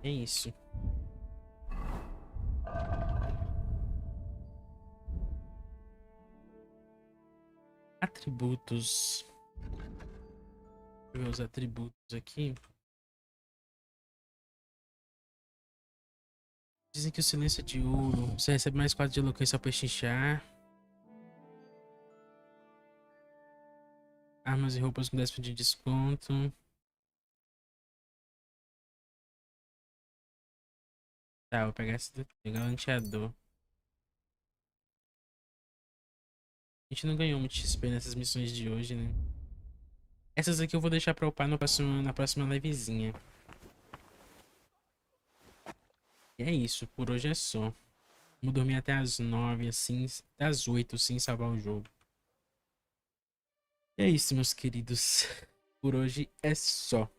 É isso. Atributos. Deixa eu ver os atributos aqui. Dizem que o silêncio é de ouro. Você recebe mais 4 de eloquência ao pechinchar. Armas e roupas com 10% de desconto. Tá, vou pegar esse daqui. Galanteador. A gente não ganhou muito XP nessas missões de hoje, né? Essas aqui eu vou deixar pra upar no próximo, na próxima livezinha. E é isso, por hoje é só. Vamos dormir até as 9, assim, até as 8, sem salvar o jogo. E é isso, meus queridos. Por hoje é só.